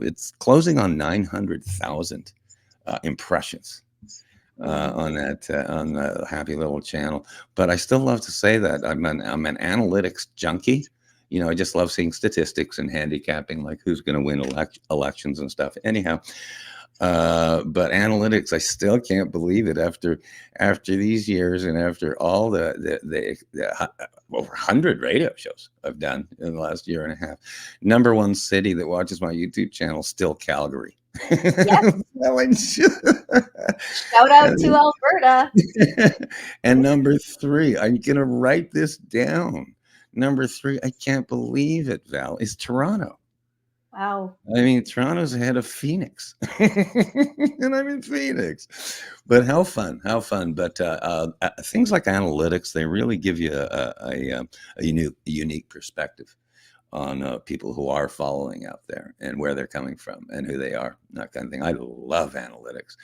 it's closing on 900,000 impressions on the happy little channel. But I still love to say that I'm an analytics junkie. You know, I just love seeing statistics and handicapping, like who's going to win elections and stuff. Anyhow, but analytics, I still can't believe it after these years and after all the over 100 radio shows I've done in the last year and a half. Number one city that watches my YouTube channel, still Calgary.
Yes. Shout out to Alberta.
And number 3, I'm going to write this down. Number 3, I can't believe it, Val, is Toronto.
Wow.
I mean, Toronto's ahead of Phoenix. And I'm in Phoenix. But how fun. But things like analytics, they really give you a unique perspective on people who are following out there and where they're coming from and who they are, that kind of thing. I love analytics.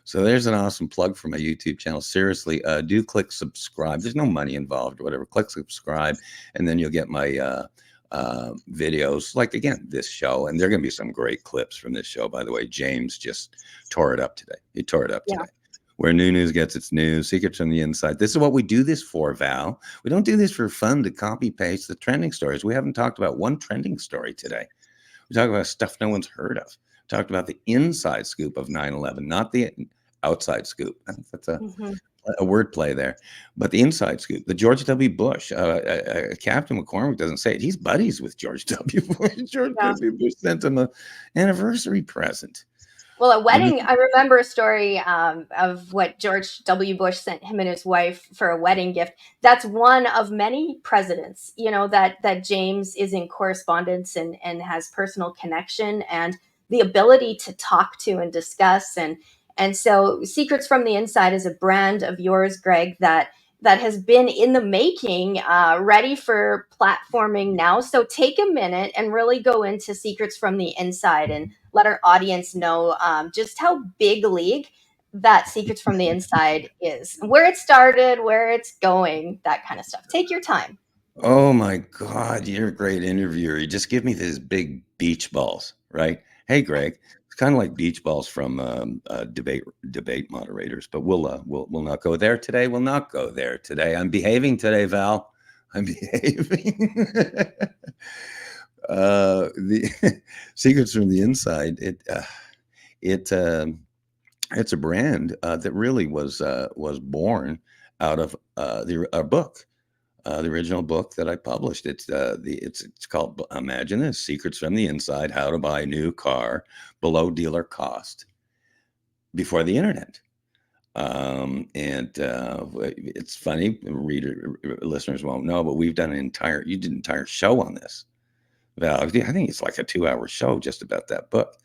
So there's an awesome plug for my YouTube channel. Seriously, do click subscribe. There's no money involved or whatever. Click subscribe, and then you'll get my videos, like, again, this show. And there are going to be some great clips from this show, by the way. James just tore it up today. He tore it up today. Where new news gets its news, secrets from the inside. This is what we do this for, Val. We don't do this for fun to copy paste the trending stories. We haven't talked about one trending story today. We talk about stuff no one's heard of. We talked about the inside scoop of 9/11, not the outside scoop. That's a word play there. But the inside scoop, the George W. Bush, Captain McCormick doesn't say it. He's buddies with George W. Bush. George W. Bush sent him an anniversary present.
Well, a wedding, I remember a story of what George W. Bush sent him and his wife for a wedding gift. That's one of many presidents, you know, that James is in correspondence and has personal connection and the ability to talk to and discuss. And And so Secrets from the Inside is a brand of yours, Greg, that has been in the making, ready for platforming now. So take a minute and really go into Secrets from the Inside and let our audience know just how big league that Secrets from the Inside is, where it started, where it's going, that kind of stuff. Take your time.
Oh my God, you're a great interviewer. You just give me these big beach balls, right? Hey, Greg, it's kind of like beach balls from debate moderators, but we'll not go there today. We'll not go there today. I'm behaving today, Val. I'm behaving. The Secrets from the Inside. It's a brand that really was born out of a book, the original book that I published. It's called, imagine this: Secrets from the Inside: How to Buy a New Car Below Dealer Cost Before the Internet. And it's funny, listeners won't know, but you did an entire show on this, Val. I think it's like a 2-hour show just about that book.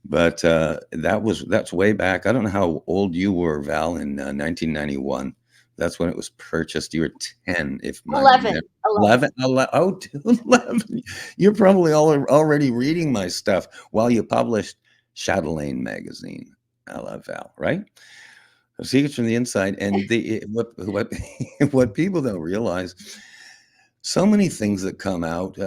But that's way back. I don't know how old you were, Val, in 1991. That's when it was purchased. You were 10, if my
11.
11. 11. You're probably already reading my stuff while you published Chatelaine magazine. I love Val, right? Secrets from the Inside, and what people don't realize. So many things that come out,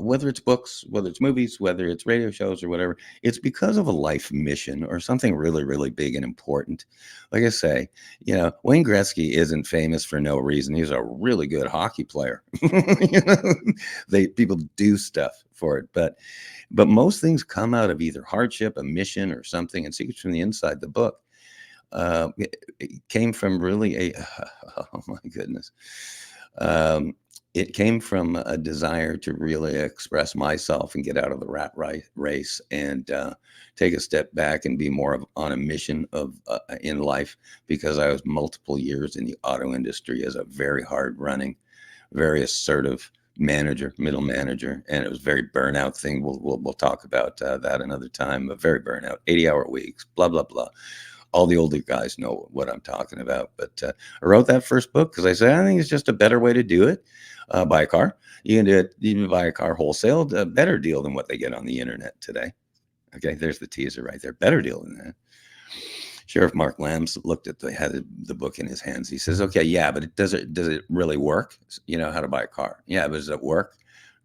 whether it's books, whether it's movies, whether it's radio shows or whatever, it's because of a life mission or something really, really big and important. Like I say, Wayne Gretzky isn't famous for no reason. He's a really good hockey player. People do stuff for it, but most things come out of either hardship, a mission, or something. And Secrets from the Inside, the book, it came from really oh my goodness. It came from a desire to really express myself and get out of the rat race and take a step back and be more on a mission in life, because I was multiple years in the auto industry as a very hard running, very assertive middle manager, and it was a very burnout thing. We'll talk about that another time. A very burnout, 80-hour weeks, blah blah blah. All the older guys know what I'm talking about. But I wrote that first book because I said, I think it's just a better way to do it. Buy a car. You can do it. You can buy a car wholesale, a better deal than what they get on the internet today. Okay, there's the teaser right there. Better deal than that. Sheriff Mark Lambs had the book in his hands. He says, okay, yeah, but does it really work? How to buy a car. Yeah, but does it work?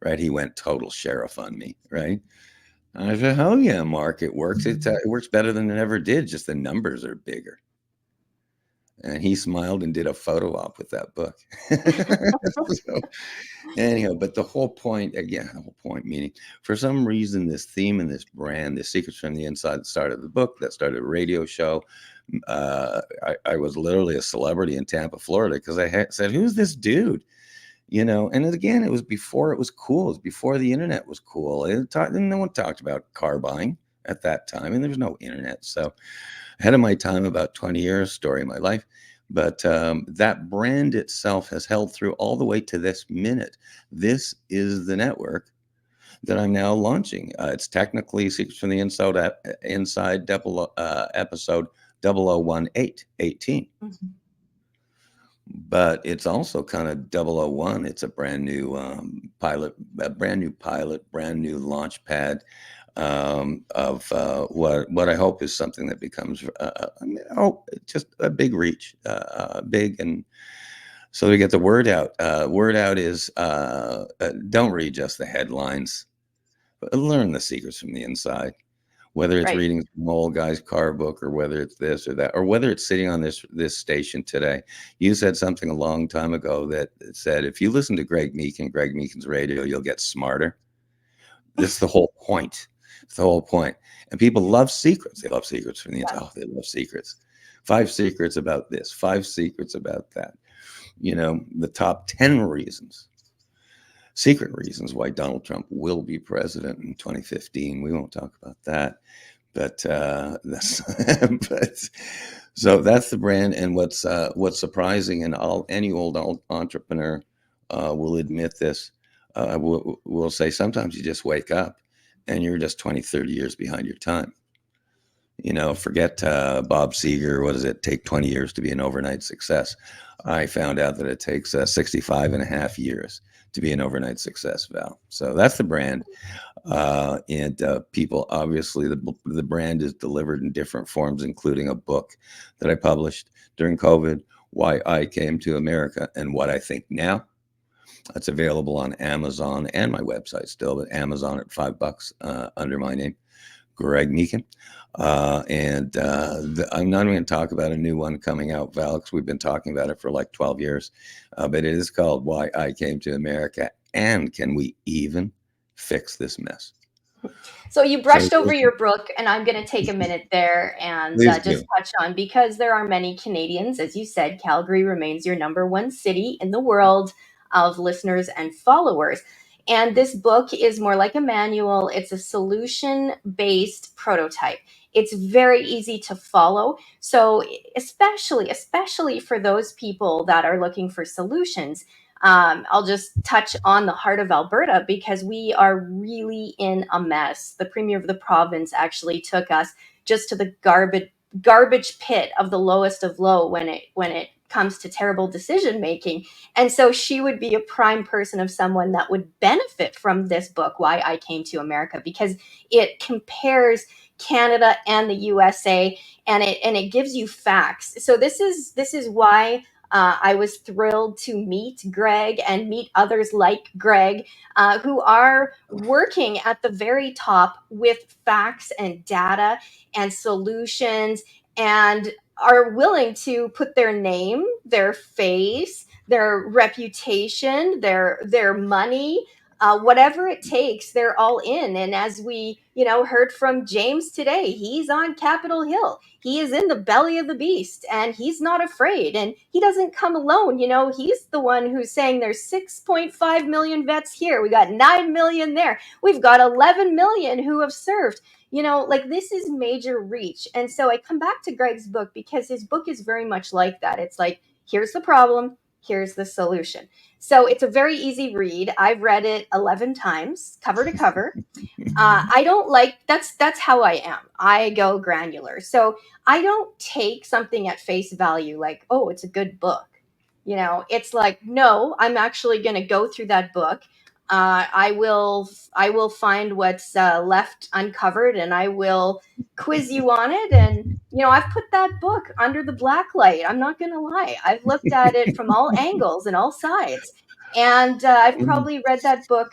Right. He went total sheriff on me. Right. I said, oh yeah, Mark, it works. It works better than it ever did. Just the numbers are bigger. And he smiled and did a photo op with that book. So, anyhow, but the whole point meaning, for some reason, this theme and this brand, the Secrets from the Inside, started the book, that started a radio show. I was literally a celebrity in Tampa, Florida, because I said, who's this dude? And again, it was before it was cool. It was before the internet was cool. No one talked about car buying at that time, and there was no internet. So ahead of my time, about 20 years, story of my life. But that brand itself has held through all the way to this minute. This is the network that I'm now launching. It's technically Secrets from the Inside, episode 0018. Mm-hmm. But it's also kind of 001. It's a brand new pilot, brand new launch pad of what I hope is something that becomes, just a big reach, big. And so to get the word out, is don't read just the headlines, but learn the secrets from the inside. Whether it's reading some old guy's car book, or whether it's this or that, or whether it's sitting on this station today. You said something a long time ago that said, if you listen to Greg Meakin's radio, you'll get smarter. That's the whole point. It's the whole point. And people love secrets. They love secrets from the inside. Oh, they love secrets. 5 secrets about this, 5 secrets about that. The top 10 secret reasons why Donald Trump will be president in 2015. We won't talk about that, but so that's the brand. And what's surprising, and any old entrepreneur will admit this, will say sometimes you just wake up and you're just 20, 30 years behind your time. Forget Bob Seger. What does it take 20 years to be an overnight success? I found out that it takes 65 and a half years to be an overnight success, Val. So that's the brand. And people, obviously, the brand is delivered in different forms, including a book that I published during COVID, Why I Came to America and What I Think Now. It's available on Amazon and my website still, but Amazon at $5 under my name, Greg Meakin. I'm not going to talk about a new one coming out, Val, because we've been talking about it for like 12 years. But it is called Why I Came to America and Can We Even Fix This Mess?
So you brushed over your book, and I'm going to take a minute there and just touch on, because there are many Canadians, as you said, Calgary remains your #1 city in the world of listeners and followers. And this book is more like a manual. It's a solution-based prototype. It's very easy to follow. So especially for those people that are looking for solutions, I'll just touch on the heart of Alberta, because we are really in a mess. The premier of the province actually took us just to the garbage pit of the lowest of low when it comes to terrible decision making. And so she would be a prime person of someone that would benefit from this book, Why I Came to America, because it compares Canada and the USA, and it gives you facts. So this is why I was thrilled to meet Greg and meet others like Greg, who are working at the very top with facts and data and solutions, and are willing to put their name, their face, their reputation, their money, whatever it takes, they're all in. And as we, heard from James today, he's on Capitol Hill. He is in the belly of the beast, and he's not afraid. And he doesn't come alone. He's the one who's saying there's 6.5 million vets here. We got 9 million there. We've got 11 million who have served. This is major reach. And so I come back to Greg's book, because his book is very much like that. It's like, here's the problem, here's the solution. So it's a very easy read. I've read it 11 times, cover to cover. I don't that's how I am. I go granular. So I don't take something at face value, like, oh, it's a good book. It's like, no, I'm actually going to go through that book. I will find what's left uncovered, and I will quiz you on it. And I've put that book under the black light. I'm not going to lie. I've looked at it from all angles and all sides, and I've probably read that book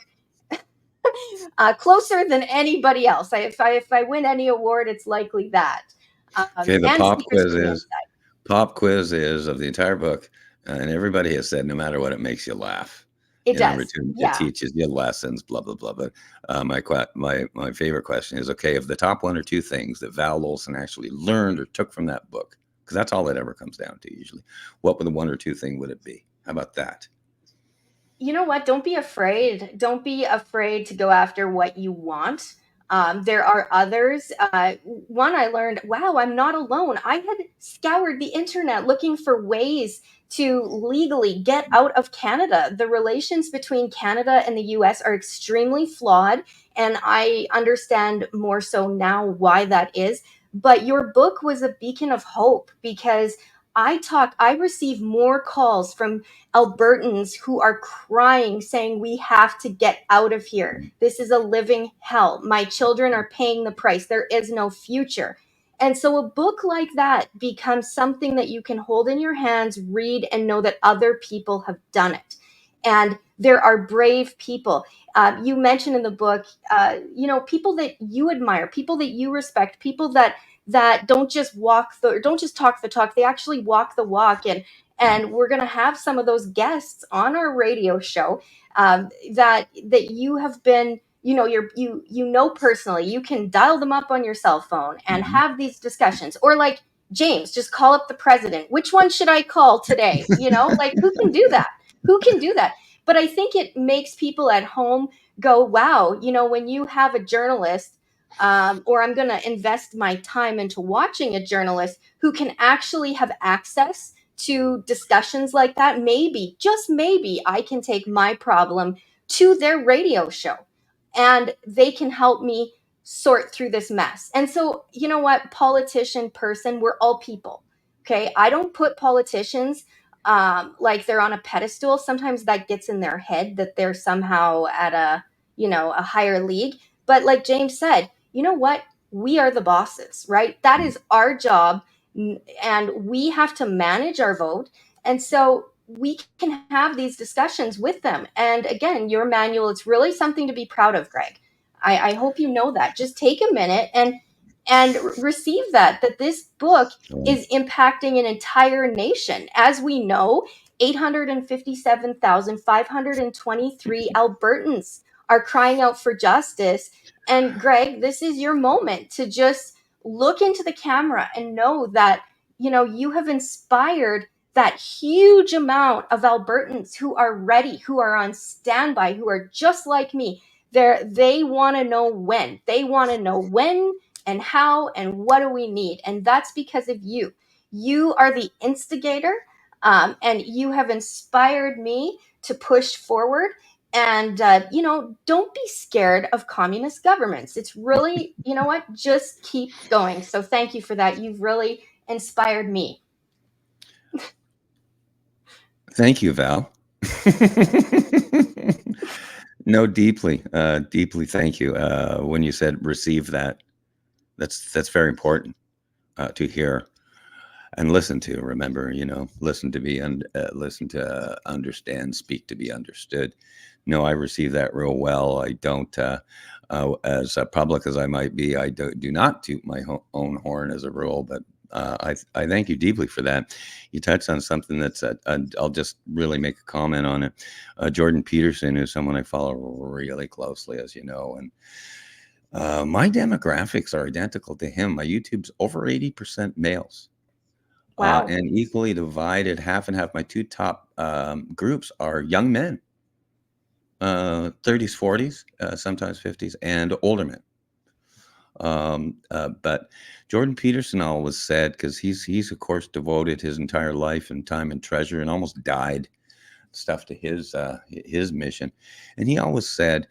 closer than anybody else. If I win any award, it's likely that.
Okay, the
and
pop quiz is of the entire book, and everybody has said no matter what, it makes you laugh.
It does.
Number two, it teaches you lessons, blah blah blah. But my favorite question is, okay, of the top one or two things that Val Olson actually learned or took from that book, because that's all it ever comes down to usually, what would the one or two thing would it be? How about that?
You know what? Don't be afraid. Don't be afraid to go after what you want. There are others. One, I learned, wow, I'm not alone. I had scoured the internet looking for ways to legally get out of Canada. The relations between Canada and the US are extremely flawed, and I understand more so now why that is. But your book was a beacon of hope, because I receive more calls from Albertans who are crying, saying, we have to get out of here. This is a living hell. My children are paying the price. There is no future. And so a book like that becomes something that you can hold in your hands, read, and know that other people have done it. And there are brave people. You mentioned in the book, people that you admire, people that you respect, people that don't just talk the talk, they actually walk the walk. And we're going to have some of those guests on our radio show that you have been, personally. You can dial them up on your cell phone and have these discussions. Or like James, just call up the president. Which one should I call today? Who can do that? Who can do that? But I think it makes people at home go, wow, when you have a journalist, or I'm going to invest my time into watching a journalist who can actually have access to discussions like that, maybe, just maybe, I can take my problem to their radio show, and they can help me sort through this mess. And so, you know what, politician, person, we're all people. Okay. I don't put politicians like they're on a pedestal. Sometimes that gets in their head that they're somehow at a, a higher league. But like James said, you know what? We are the bosses, right? That is our job. And we have to manage our vote. And so we can have these discussions with them. And again, your manual, it's really something to be proud of, Greg. I hope you know that. Just take a minute and receive that this book is impacting an entire nation. As we know, 857,523 Albertans are crying out for justice. And Greg, this is your moment to just look into the camera and know that, you have inspired that huge amount of Albertans who are ready, who are on standby, who are just like me. They want to know when. They want to know when and how and what do we need. And that's because of you. You are the instigator, and you have inspired me to push forward. And, don't be scared of communist governments. It's really, you know what, just keep going. So thank you for that. You've really inspired me.
Thank you, Val. No, deeply thank you. When you said receive that, that's very important to hear and listen to. Remember, listen to listen to understand, speak to be understood. No, I receive that real well. I don't, as public as I might be, I do not toot my own horn as a rule, but I thank you deeply for that. You touched on something that's, I'll just really make a comment on it. Jordan Peterson is someone I follow really closely, as you know, and my demographics are identical to him. My YouTube's over 80% males.
Wow.
And equally divided, half and half. My two top groups are young men, 30s, 40s, sometimes 50s, and older men. But Jordan Peterson always said, because he's of course devoted his entire life and time and treasure and almost died stuff to his mission. And he always said,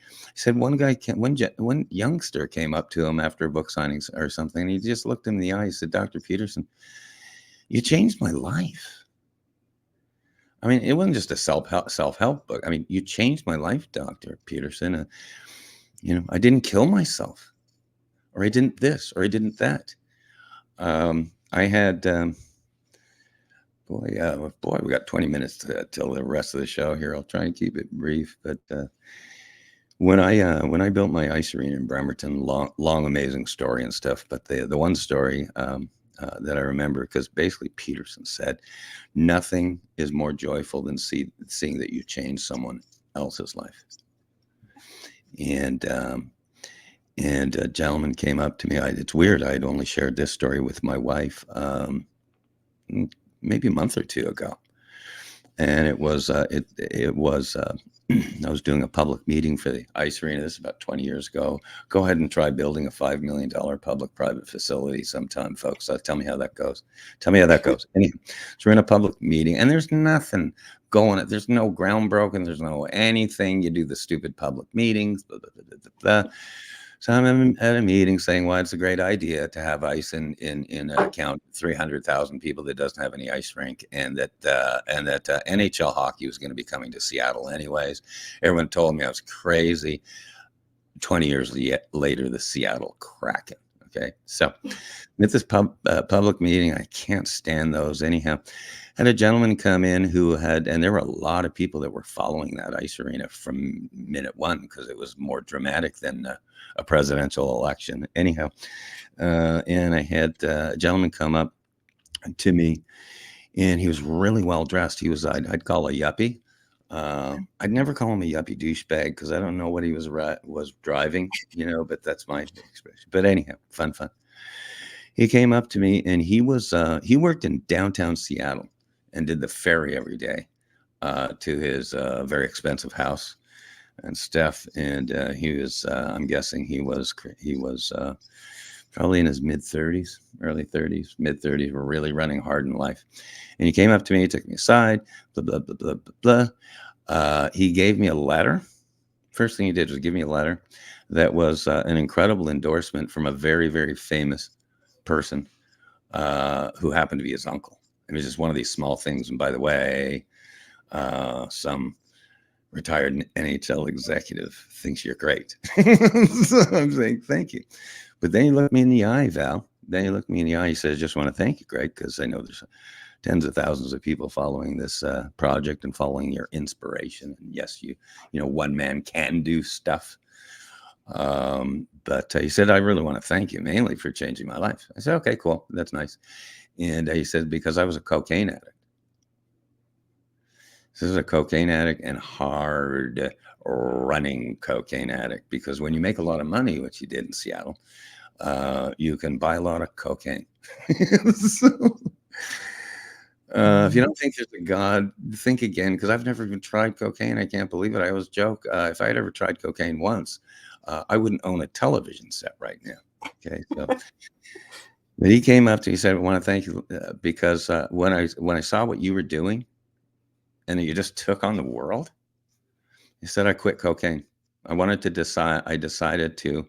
one guy one youngster came up to him after a book signing or something, and he just looked him in the eye. He said, "Dr. Peterson, you changed my life." I mean, it wasn't just a self-help book. I mean, you changed my life, Dr. Peterson. I didn't kill myself, or I didn't this, or I didn't that. I had, boy, we got 20 minutes till the rest of the show here. I'll try and keep it brief. But when I built my ice arena in Bremerton, long amazing story and stuff. But the one story that I remember, because basically Peterson said, nothing is more joyful than seeing that you change someone else's life. And a gentleman came up to me. It's weird. I'd only shared this story with my wife maybe a month or two ago, and it was I was doing a public meeting for the ice arena. This is about 20 years ago. Go ahead and try building a $5 million public-private facility sometime, folks. Tell me how that goes. Anyway, so we're in a public meeting, and there's nothing going. There's no ground broken. There's no anything. You do the stupid public meetings. Blah, blah, blah, blah, blah. So I'm at a meeting saying, well, it's a great idea to have ice in a count 300,000 people that doesn't have any ice rink, and that NHL hockey was going to be coming to Seattle anyways. Everyone told me I was crazy. 20 years later, the Seattle Kraken. Okay, so at this public meeting, I can't stand those anyhow. Had a gentleman come in and there were a lot of people that were following that ice arena from minute one, because it was more dramatic than a presidential election. Anyhow, and I had a gentleman come up to me, and he was really well dressed. He was, I'd call a yuppie. I'd never call him a yuppie douchebag, because I don't know what he was driving, but that's my expression. But anyhow, fun. He came up to me, and he worked in downtown Seattle and did the ferry every day to his very expensive house and stuff. And he was, I'm guessing he was probably in his mid-30s, early 30s, mid-30s, were really running hard in life. And he came up to me, he took me aside, blah, blah, blah, blah, blah, blah. He gave me a letter First thing he did was give me a letter that was an incredible endorsement from a very, very famous person who happened to be his uncle. It was just one of these small things. And by the way, some retired NHL executive thinks you're great. So I'm saying thank you. But then he looked me in the eye, Val. Then he looked me in the eye. He said, I just want to thank you, Greg, because I know there's tens of thousands of people following this project and following your inspiration. And yes, you know, one man can do stuff. But he said, I really want to thank you mainly for changing my life. I said, okay, cool. That's nice. And he said, because I was a cocaine addict. This is a cocaine addict and hard running cocaine addict, because when you make a lot of money, which you did in Seattle, you can buy a lot of cocaine. So, if you don't think there's a God, think again, because I've never even tried cocaine. I can't believe it. I always joke, if I had ever tried cocaine once, I wouldn't own a television set right now. Okay, so but he came up to me and said, I want to thank you because when I saw what you were doing and you just took on the world, he said, I quit cocaine. I wanted to decide. I decided to,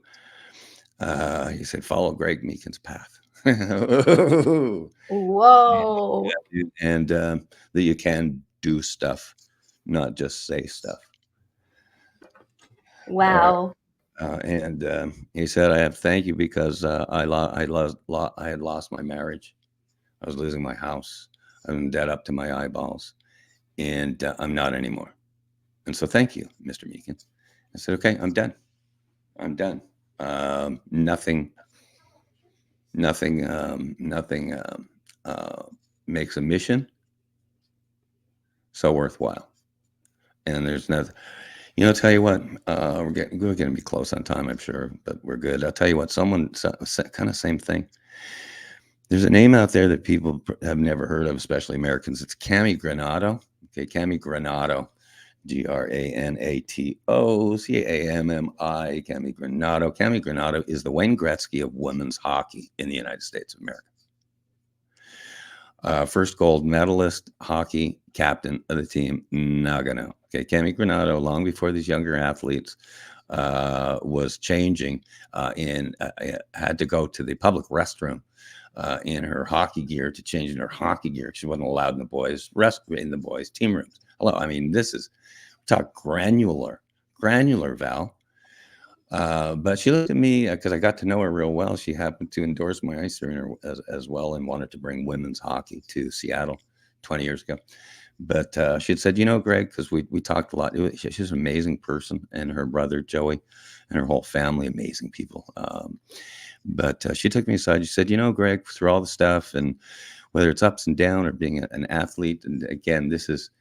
he said, follow Greg Meakin's path.
Whoa.
And that you can do stuff, not just say stuff.
Wow.
And he said, I have to thank you because I had lost my marriage. I was losing my house. I'm in debt up to my eyeballs, and I'm not anymore. And so thank you, Mr. Meakin. I said, okay, I'm done. I'm done. Nothing makes a mission so worthwhile. And there's nothing, you know, tell you what, we're going to be close on time, I'm sure, but we're good. I'll tell you what, someone kind of same thing. There's a name out there that people have never heard of, especially Americans. It's Cami Granato. Okay, Cami Granato, Granato, Cammi, Cami Granato. Cami Granato is the Wayne Gretzky of women's hockey in the United States of America. First gold medalist, hockey captain of the team, Nagano. Okay, Cami Granato, long before these younger athletes was changing had to go to the public restroom in her hockey gear to change in her hockey gear. She wasn't allowed in the boys' team rooms. Hello, I mean, this is talk granular, Val. But she looked at me because I got to know her real well. She happened to endorse my ice arena as well and wanted to bring women's hockey to Seattle 20 years ago. But she had said, you know, Greg, because we talked a lot. She's an amazing person, and her brother, Joey, and her whole family, amazing people. But she took me aside. She said, you know, Greg, through all the stuff, and whether it's ups and downs or being an athlete, and again, this is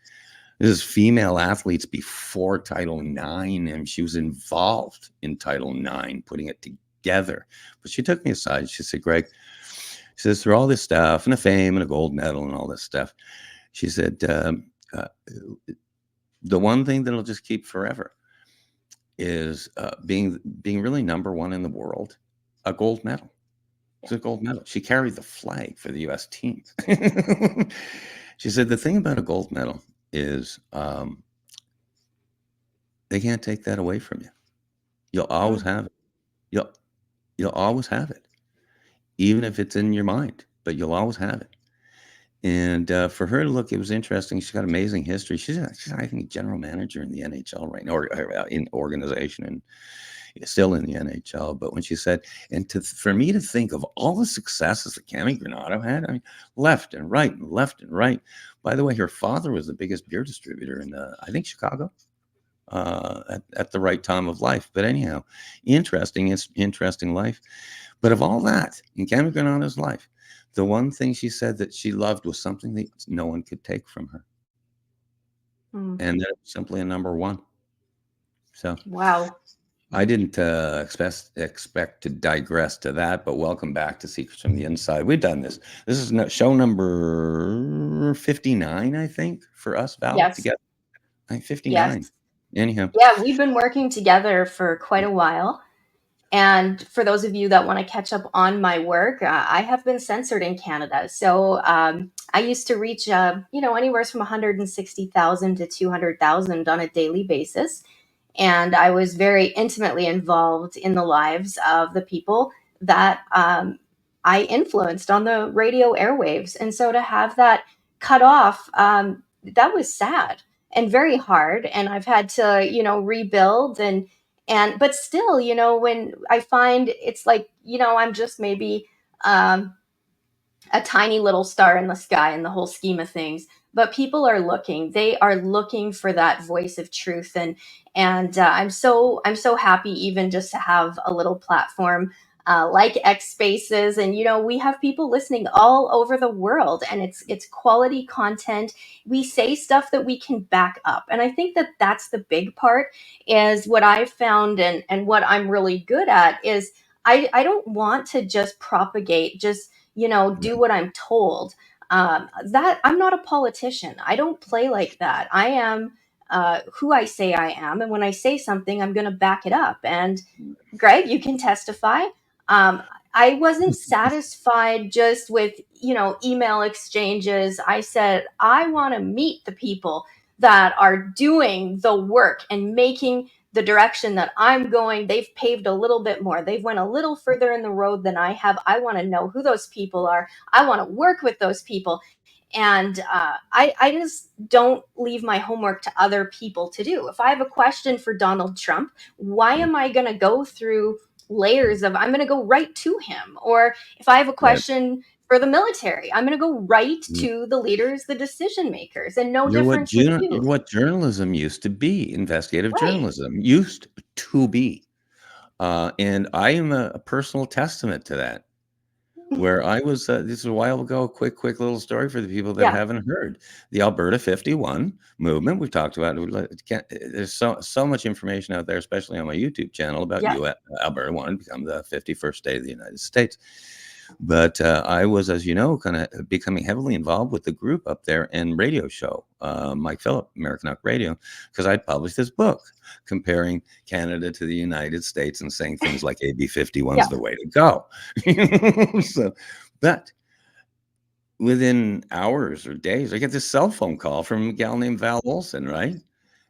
female athletes before Title IX, and she was involved in Title IX, putting it together. But she took me aside. She said, Greg, she says, through all this stuff and the fame and a gold medal and all this stuff, she said, the one thing that'll just keep forever is being really number one in the world, a gold medal. It's a gold medal. She carried the flag for the U.S. team. She said, the thing about a gold medal is they can't take that away from you. You'll always have it. You'll always have it, even if it's in your mind, but you'll always have it. And for her to look, it was interesting. She's got amazing history. She's I think, general manager in the NHL right now, or in organization, and still in the NHL. But when she said, and for me to think of all the successes that Cami Granato had, I mean, left and right. By the way, her father was the biggest beer distributor in, I think, Chicago at the right time of life. But anyhow, interesting life. But of all that, in Cami Granato's life, the one thing she said that she loved was something that no one could take from her. And that was simply a number one. So,
wow.
I didn't expect to digress to that, but welcome back to Secrets from the Inside. We've done this. This is show number 59, I think, for us, Val,
Yes.
together. I think 59.
Yes.
Anyhow.
Yeah, we've been working together for quite a while. And for those of you that want to catch up on my work, I have been censored in Canada. So I used to reach, anywhere from 160,000 to 200,000 on a daily basis. and I was very intimately involved in the lives of the people that I influenced on the radio airwaves. And so to have that cut off, that was sad and very hard. And I've had to, rebuild but still, when I find it's like, I'm just maybe a tiny little star in the sky in the whole scheme of things, but people are looking, they are looking for that voice of truth. And I'm so happy even just to have a little platform like X Spaces. And we have people listening all over the world, and it's quality content. We say stuff that we can back up, and I think that that's the big part. Is what I've found, and what I'm really good at is I don't want to just propagate, just do what I'm told. That I'm not a politician. I don't play like that. I am who I say I am, and when I say something, I'm going to back it up. And Greg, you can testify. Um, I wasn't satisfied just with email exchanges. I said I want to meet the people that are doing the work and making the direction that I'm going. They've paved a little bit more. They've went a little further in the road than I have. I want to know who those people are. I want to work with those people. And I just don't leave my homework to other people to do. If I have a question for Donald Trump, why am I going to go through layers of, I'm going to go right to him? Or if I have a
Right.
question for the military, I'm going to go right
Mm.
to the leaders, the decision makers, and no
You're
difference with
you're
you.
what journalism used to be. Investigative
Right.
journalism used to be. And I am a personal testament to that. Where I was, this is a while ago, a quick little story for the people that
Yeah.
haven't heard. The Alberta 51 movement, we've talked about it. There's so much information out there, especially on my YouTube channel, about
Yeah.
Alberta wanting to become the 51st state of the United States. But I was, as you know, kind of becoming heavily involved with the group up there and radio show, Mike Phillip, American Rock Radio, because I'd published this book comparing Canada to the United States and saying things like AB 51 is
Yeah.
the way to go. So, but within hours or days, I get this cell phone call from a gal named Val Olson, right?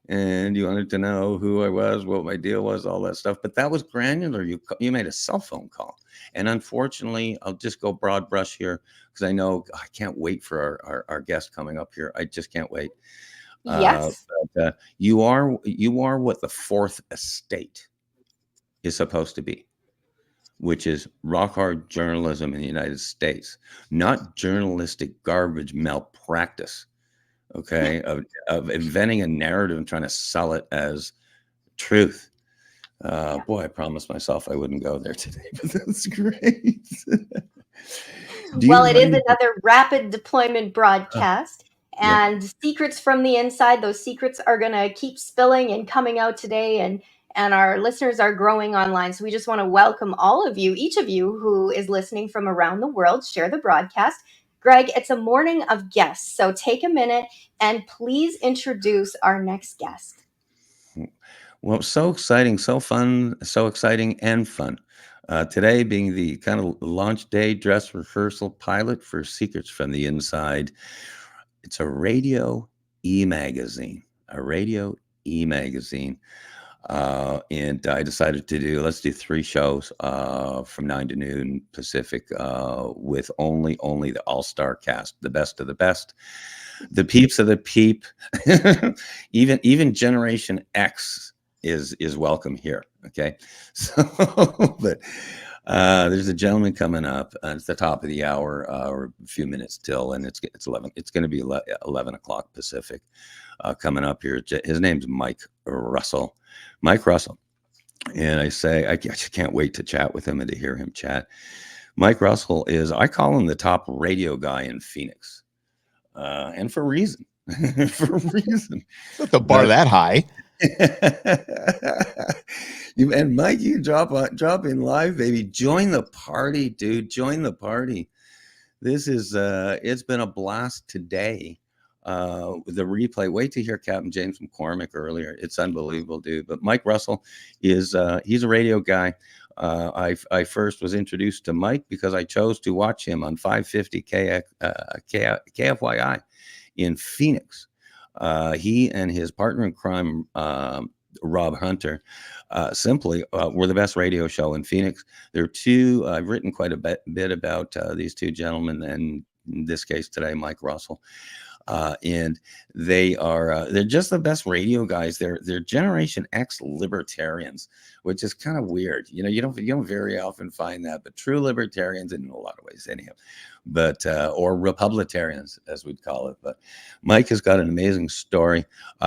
And you wanted to know who I was, what my deal was, all that stuff. But that was granular. You made a cell phone call. And unfortunately, I'll just go broad brush here because I know I can't wait for our guest coming up here. I just can't wait.
Yes.
But you are what the fourth estate is supposed to be, which is rock hard journalism in the United States, not journalistic garbage malpractice. Okay, of inventing a narrative and trying to sell it as truth.
Yeah.
Boy, I promised myself I wouldn't go there today, but that's great. Do you
Well, it is
mind?
another rapid deployment broadcast,
Yep.
and secrets from the inside. Those secrets are going to keep spilling and coming out today, and our listeners are growing online. So we just want to welcome all of you, each of you who is listening from around the world. Share the broadcast. Greg, it's a morning of guests, so take a minute and please introduce our next guest.
Well, so exciting, so fun, so exciting and fun. Today being the kind of launch day dress rehearsal pilot for Secrets from the Inside. It's a radio e-magazine, a radio e-magazine. And I decided let's do 3 shows from 9 to noon Pacific with only the all-star cast, the best of the best, the peeps of the peep. even Generation X is welcome here. Okay. So, but there's a gentleman coming up. It's the top of the hour, or a few minutes till, and it's 11. It's going to be 11 o'clock Pacific. Coming up here. His name's Mike Russell. Mike Russell. And I say, I just can't wait to chat with him and to hear him chat. Mike Russell I call him the top radio guy in Phoenix. And for a reason. For a reason.
Not the bar that high.
And Mike, you drop in live, baby. Join the party, dude. Join the party. This is it's been a blast today. The replay. Wait to hear Captain James McCormick earlier. It's unbelievable, dude. But Mike Russell is he's a radio guy. I first was introduced to Mike because I chose to watch him on 550 KFYI in Phoenix. He and his partner in crime, Rob Hunter. Simply, we're the best radio show in Phoenix. There are two. I've written quite a bit about these two gentlemen, and in this case today, Mike Russell. And they're just the best radio guys. They're Generation X libertarians, which is kind of weird. You don't very often find that, but true libertarians in a lot of ways, anyhow. But or Republicans, as we'd call it. But Mike has got an amazing story.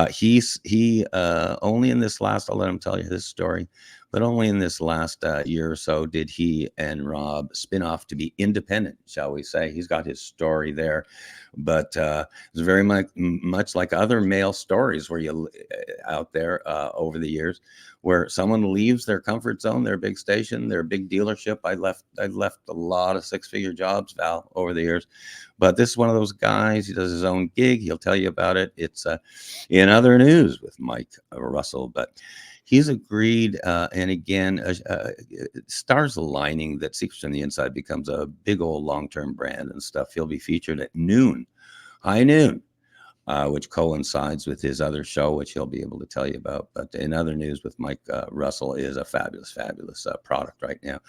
He only in this last, I'll let him tell you his story, but only in this last year or so did he and Rob spin off to be independent, shall we say. He's got his story there, but it's very much like other male stories where you out there over the years, where someone leaves their comfort zone, their big station, their big dealership. I left a lot of six-figure jobs, Val, over the years, but this is one of those guys. He does his own gig. He'll tell you about it. It's in other news with Mike Russell, but he's agreed, and again, stars aligning that Secrets from the Inside becomes a big old long-term brand and stuff. He'll be featured at high noon, which coincides with his other show, which he'll be able to tell you about. But in other news with Mike Russell is a fabulous, fabulous product right now.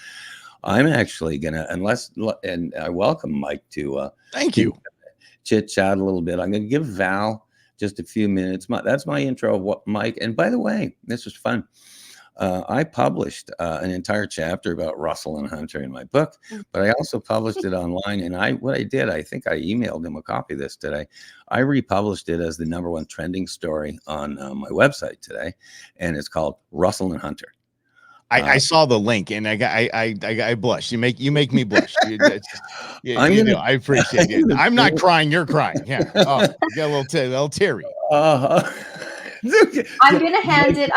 I'm actually gonna, and I welcome Mike to
thank you,
chit chat a little bit. I'm gonna give Val just a few minutes. That's my intro of what Mike. And by the way, this was fun. I published an entire chapter about Russell and Hunter in my book, but I also published it online. And I think I emailed him a copy of this today. I republished it as the #1 trending story on my website today, and it's called Russell and Hunter.
I saw the link and I blush. You make me blush. I appreciate it. I'm not crying. You're crying. Yeah. Oh, you got a little teary.
I'm gonna hand it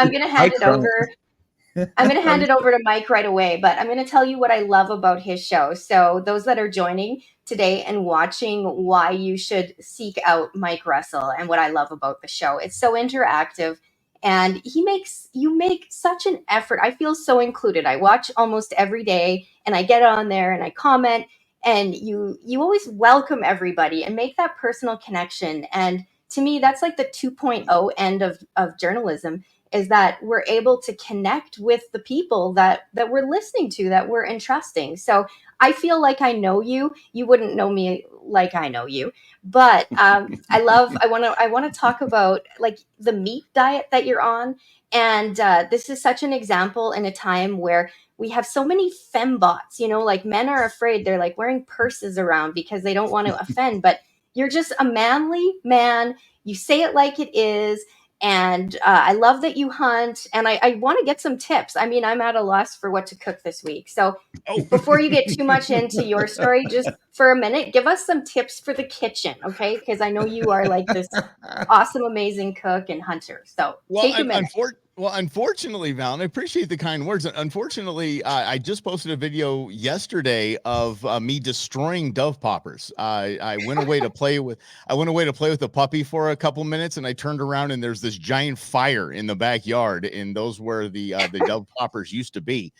over. I'm going to hand it over to Mike right away, but I'm going to tell you what I love about his show. So those that are joining today and watching, why you should seek out Mike Russell and what I love about the show. It's so interactive, and you make such an effort. I feel so included. I watch almost every day, and I get on there and I comment, and you always welcome everybody and make that personal connection. And to me, that's like the 2.0 end of journalism, is that we're able to connect with the people that we're listening to, that we're entrusting. So I feel like I know you. You wouldn't know me like I know you, but I want to talk about like the meat diet that you're on. And this is such an example in a time where we have so many fembots, like men are afraid. They're like wearing purses around because they don't want to offend, but you're just a manly man. You say it like it is. And I love that you hunt, and I want to get some tips. I mean, I'm at a loss for what to cook this week. So before you get too much into your story, just for a minute, give us some tips for the kitchen, okay? Because I know you are like this awesome, amazing cook and hunter. So take a minute.
Unfortunately, Val, and I appreciate the kind words. Unfortunately, I just posted a video yesterday of me destroying dove poppers. I went away to play with the puppy for a couple minutes, and I turned around and there's this giant fire in the backyard, and those were the dove poppers used to be.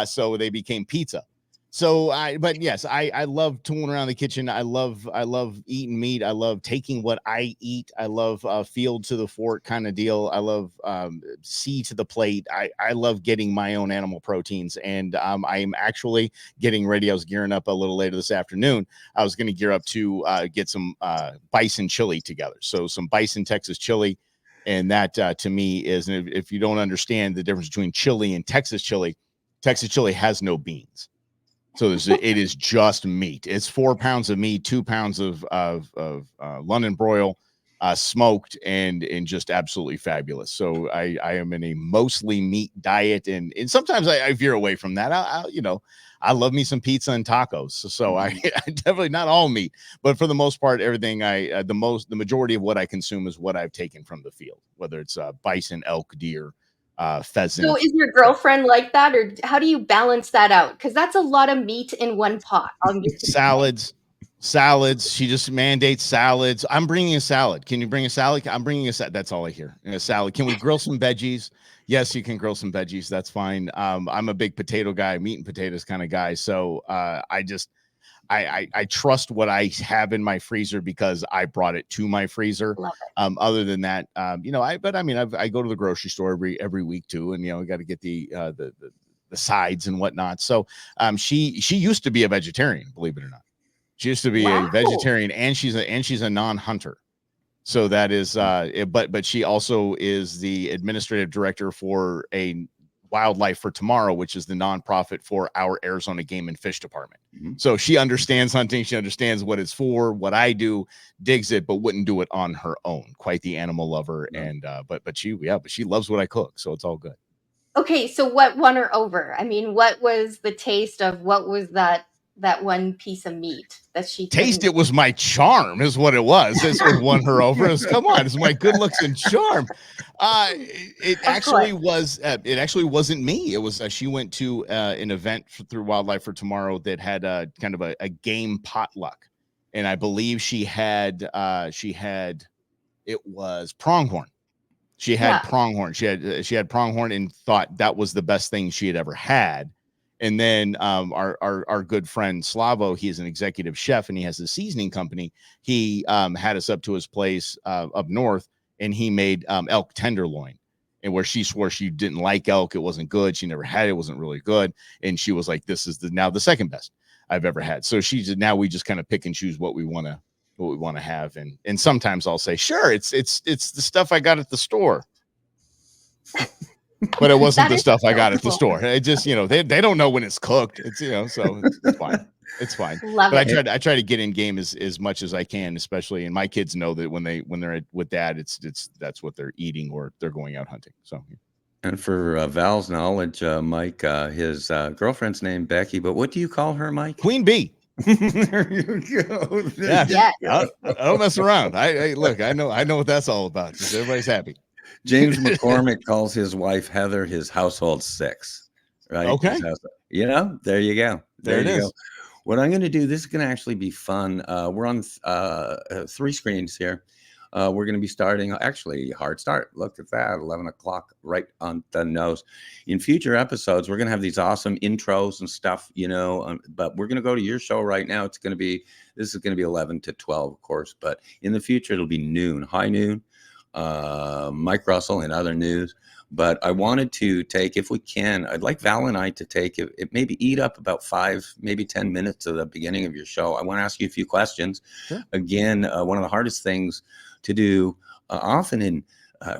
So they became pizza. So but yes, I love tooling around the kitchen. I love eating meat. I love taking what I eat. I love field to the fork kind of deal. I love sea to the plate. I love getting my own animal proteins, and I'm actually getting ready. I was gearing up a little later this afternoon. I was going to gear up to get some bison chili together. So some bison Texas chili, and that to me is, and if you don't understand the difference between chili and Texas chili has no beans. So it is just meat. It's 4 pounds of meat, 2 pounds of London broil, smoked, and just absolutely fabulous. So I am in a mostly meat diet, and sometimes I veer away from that. I love me some pizza and tacos. So I definitely not all meat, but for the most part, everything the majority of what I consume is what I've taken from the field, whether it's bison, elk, deer, pheasant.
So is your girlfriend like that, or how do you balance that out? Because that's a lot of meat in one pot.
Salads. She just mandates salads. I'm bringing a salad. Can you bring a salad? I'm bringing a salad. That's all I hear. A salad. Can we grill some veggies? Yes, you can grill some veggies. That's fine. I'm a big potato guy, meat and potatoes kind of guy. So I trust what I have in my freezer because I brought it to my freezer.
Love
Other than that, you know, I go to the grocery store every week too, and you know, I got to get the sides and whatnot. So she used to be a vegetarian, believe it or not. She used to be a
Wow.
vegetarian, and she's a non-hunter. So that is but she also is the administrative director for a Wildlife for Tomorrow, which is the nonprofit for our Arizona Game and Fish Department. So she understands hunting. She understands what it's for, what I do, digs it, but wouldn't do it on her own. Quite the animal lover.
No.
And but she loves what I cook. So it's all good.
Okay, so what won her over? I mean, what was the taste of what was that one piece of meat that she
Taste
couldn't-
it was my charm is what it was. That's what won her over. It was, come on, it's my good looks and charm. It actually wasn't me. It was she went to an event through Wildlife for Tomorrow that had kind of a game potluck, and I believe she had it was pronghorn. She had pronghorn. She had pronghorn and thought that was the best thing she had ever had. And then our good friend Slavo, he's an executive chef and he has a seasoning company. He had us up to his place up north, and he made elk tenderloin. And where she swore she didn't like elk, it wasn't good. She never had it, wasn't really good. And she was like, "This is now the second best I've ever had." So now we just kind of pick and choose what we want to have. And sometimes I'll say, "Sure, it's the stuff I got at the store." But it wasn't the stuff I got at the store. It just, you know, they don't know when it's cooked. It's, you know, so it's fine. It's fine.
Love
but
it.
I try to get in game as much as I can, especially, and my kids know that when they're with dad, that's what they're eating or they're going out hunting. So.
And for Val's knowledge, Mike, his girlfriend's named Becky, but what do you call her, Mike?
Queen Bee.
There you go.
Yeah. I don't mess around. I look, I know what that's all about. Just everybody's happy.
James McCormick calls his wife Heather his household six, right?
Okay.
You know, there you go.
There it is.
Go. What I'm going to do, this is going to actually be fun. We're on 3 screens here. We're going to be starting, actually, hard start. Look at that, 11 o'clock, right on the nose. In future episodes, we're going to have these awesome intros and stuff, you know, but we're going to go to your show right now. This is going to be 11 to 12, of course, but in the future, it'll be noon, high noon. Mike Russell and other news. But I wanted to take, if we can, I'd like Val and I to take it, maybe eat up about 5, maybe 10 minutes of the beginning of your show. I want to ask you a few questions. Sure. Again, one of the hardest things to do often in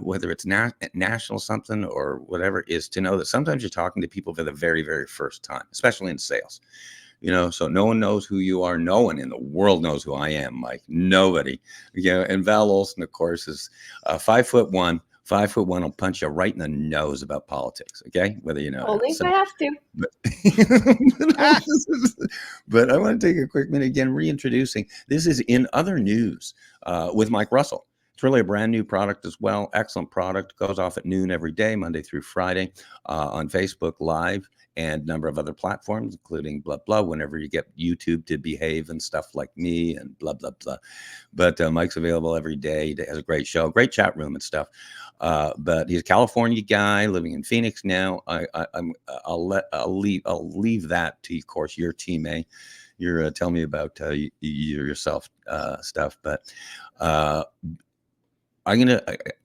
whether it's national something or whatever, is to know that sometimes you're talking to people for the very, very first time, especially in sales. You know, so no one knows who you are. No one in the world knows who I am, Mike. Nobody. You know, and Val Olson, of course, is 5'1". 5'1" will punch you right in the nose about politics. Okay, whether you know.
Only if I have to.
But I want to take a quick minute again, reintroducing. This is In Other News with Mike Russell. It's really a brand new product as well. Excellent product. Goes off at noon every day, Monday through Friday, on Facebook Live and a number of other platforms, including blah, blah, whenever you get YouTube to behave and stuff like me and blah, blah, blah. But Mike's available every day. He has a great show, great chat room and stuff. But he's a California guy living in Phoenix now. I'll leave that to, of course, your team, eh? You're tell me about yourself stuff. But I'm gonna,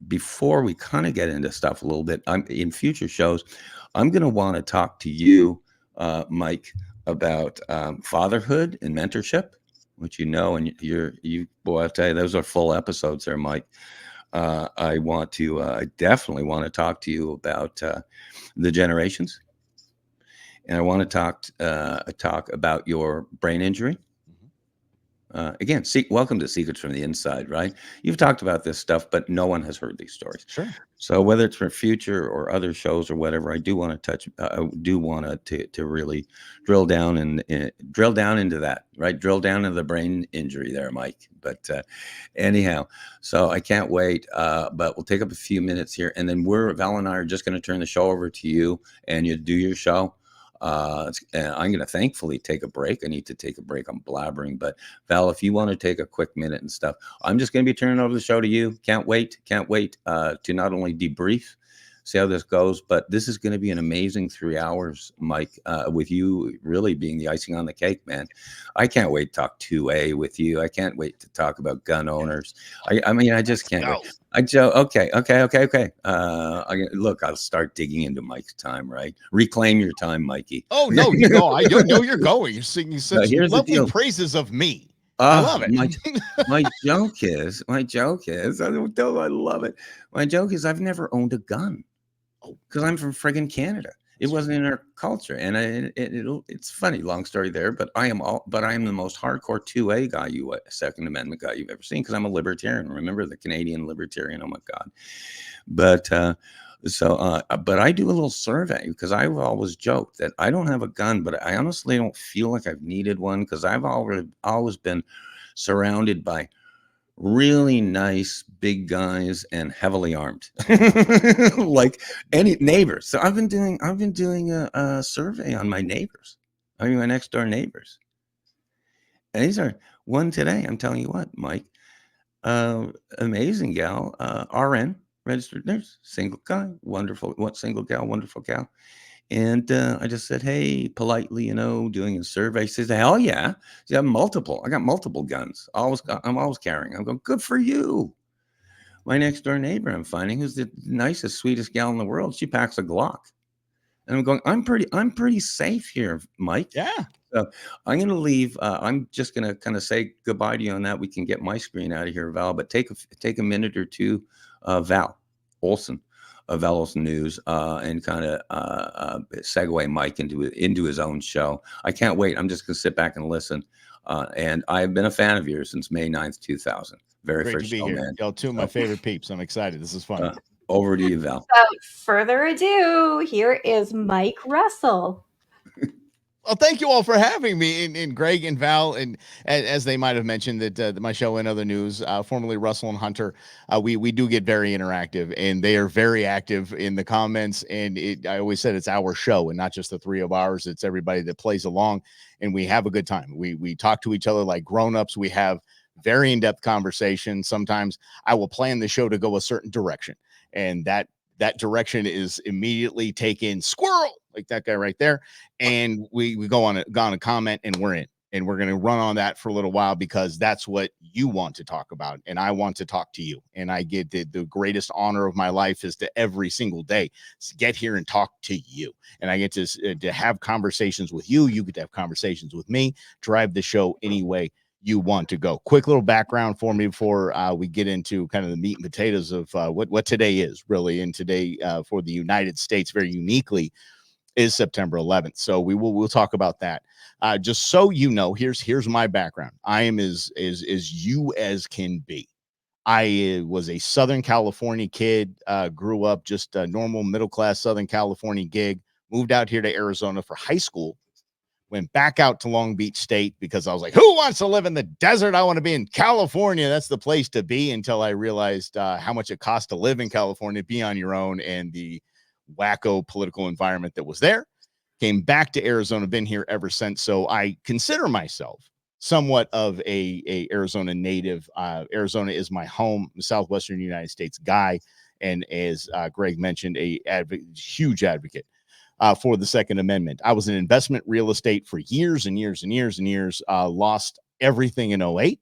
before we kind of get into stuff a little bit, in future shows, I'm gonna want to talk to you, Mike, about fatherhood and mentorship, which you know, and boy, I tell you, those are full episodes there, Mike. I definitely want to talk to you about the generations, and I want to talk about your brain injury. Again, welcome to Secrets from the Inside, right? You've talked about this stuff, but no one has heard these stories.
Sure.
So whether it's for future or other shows or whatever, I do want to touch. I do want to really drill down into that, right? Drill down into the brain injury there, Mike. But anyhow, so I can't wait. But we'll take up a few minutes here, and then Val and I are just going to turn the show over to you, and you do your show. And I'm going to thankfully take a break. I need to take a break. I'm blabbering, but Val, if you want to take a quick minute and stuff, I'm just going to be turning over the show to you. Can't wait to not only debrief see how this goes. But this is going to be an amazing 3 hours, Mike, with you really being the icing on the cake, man. I can't wait to talk 2A with you. I can't wait to talk about gun owners. I mean, I just can't wait. Okay. Look, I'll start digging into Mike's time, right? Reclaim your time, Mikey.
Oh, no, you go. I know you're going. You're singing such lovely praises of me. I love it.
My joke is, I love it. My joke is I've never owned a gun because I'm from friggin' Canada. It wasn't in our culture, and it's funny. Long story there, but I am the most hardcore 2A guy, Second Amendment guy you've ever seen, because I'm a libertarian. Remember the Canadian libertarian? Oh my God! But but I do a little survey because I've always joked that I don't have a gun, but I honestly don't feel like I've needed one because I've always been surrounded by really nice big guys and heavily armed like any neighbors. So I've been doing a survey on my neighbors. I mean, my next door neighbors, and these are one today. I'm telling you what, Mike, amazing gal, RN, registered nurse, single guy, wonderful, single gal, wonderful gal. And I just said, hey, politely, doing a survey. She says, hell yeah. I got multiple guns. I'm always carrying. I'm going, good for you. My next door neighbor, I'm finding, who's the nicest, sweetest gal in the world. She packs a Glock. And I'm going, I'm pretty safe here, Mike.
Yeah.
So I'm going to leave. I'm just going to kind of say goodbye to you on that. We can get my screen out of here, Val, but take a minute or two, Val Olson. Velos News, and kind of segue Mike into his own show. I can't wait. I'm just going to sit back and listen. And I've been a fan of yours since May 9th, 2000. Very
Great
first
to be
show,
here.
man.
Y'all two of my favorite peeps. I'm excited. This is fun.
Over to you, Val.
Without further ado, here is Mike Russell.
Well, thank you all for having me, and Greg and Val, and as they might have mentioned that my show and other news, formerly Russell and Hunter, we do get very interactive, and they are very active in the comments. And I always said it's our show, and not just the three of ours. It's everybody that plays along, and we have a good time. We talk to each other like grown-ups. We have very in-depth conversations. Sometimes I will plan the show to go a certain direction, and that direction is immediately taken squirrel, like that guy right there. And we go on a comment, and we're in, and we're going to run on that for a little while because that's what you want to talk about. And I want to talk to you. And I get the greatest honor of my life is to every single day get here and talk to you. And I get to have conversations with you. You get to have conversations with me, drive the show any way you want to go. Quick little background for me before we get into kind of the meat and potatoes of what today is really. And today for the United States, very uniquely, is September 11th. So we'll talk about that. Just so you know, here's my background. I am as you as can be. I was a Southern California kid, grew up just a normal middle-class Southern California gig, moved out here to Arizona for high school, went back out to Long Beach State because I was like, who wants to live in the desert? I want to be in California. That's the place to be, until I realized how much it costs to live in California, be on your own, and the wacko political environment that was there. Came back to Arizona, been here ever since. So I consider myself somewhat of a Arizona native. Arizona is my home, Southwestern United States guy. And as Greg mentioned, huge advocate for the Second Amendment. I was in investment real estate for years and years and years and years. Lost everything in 2008.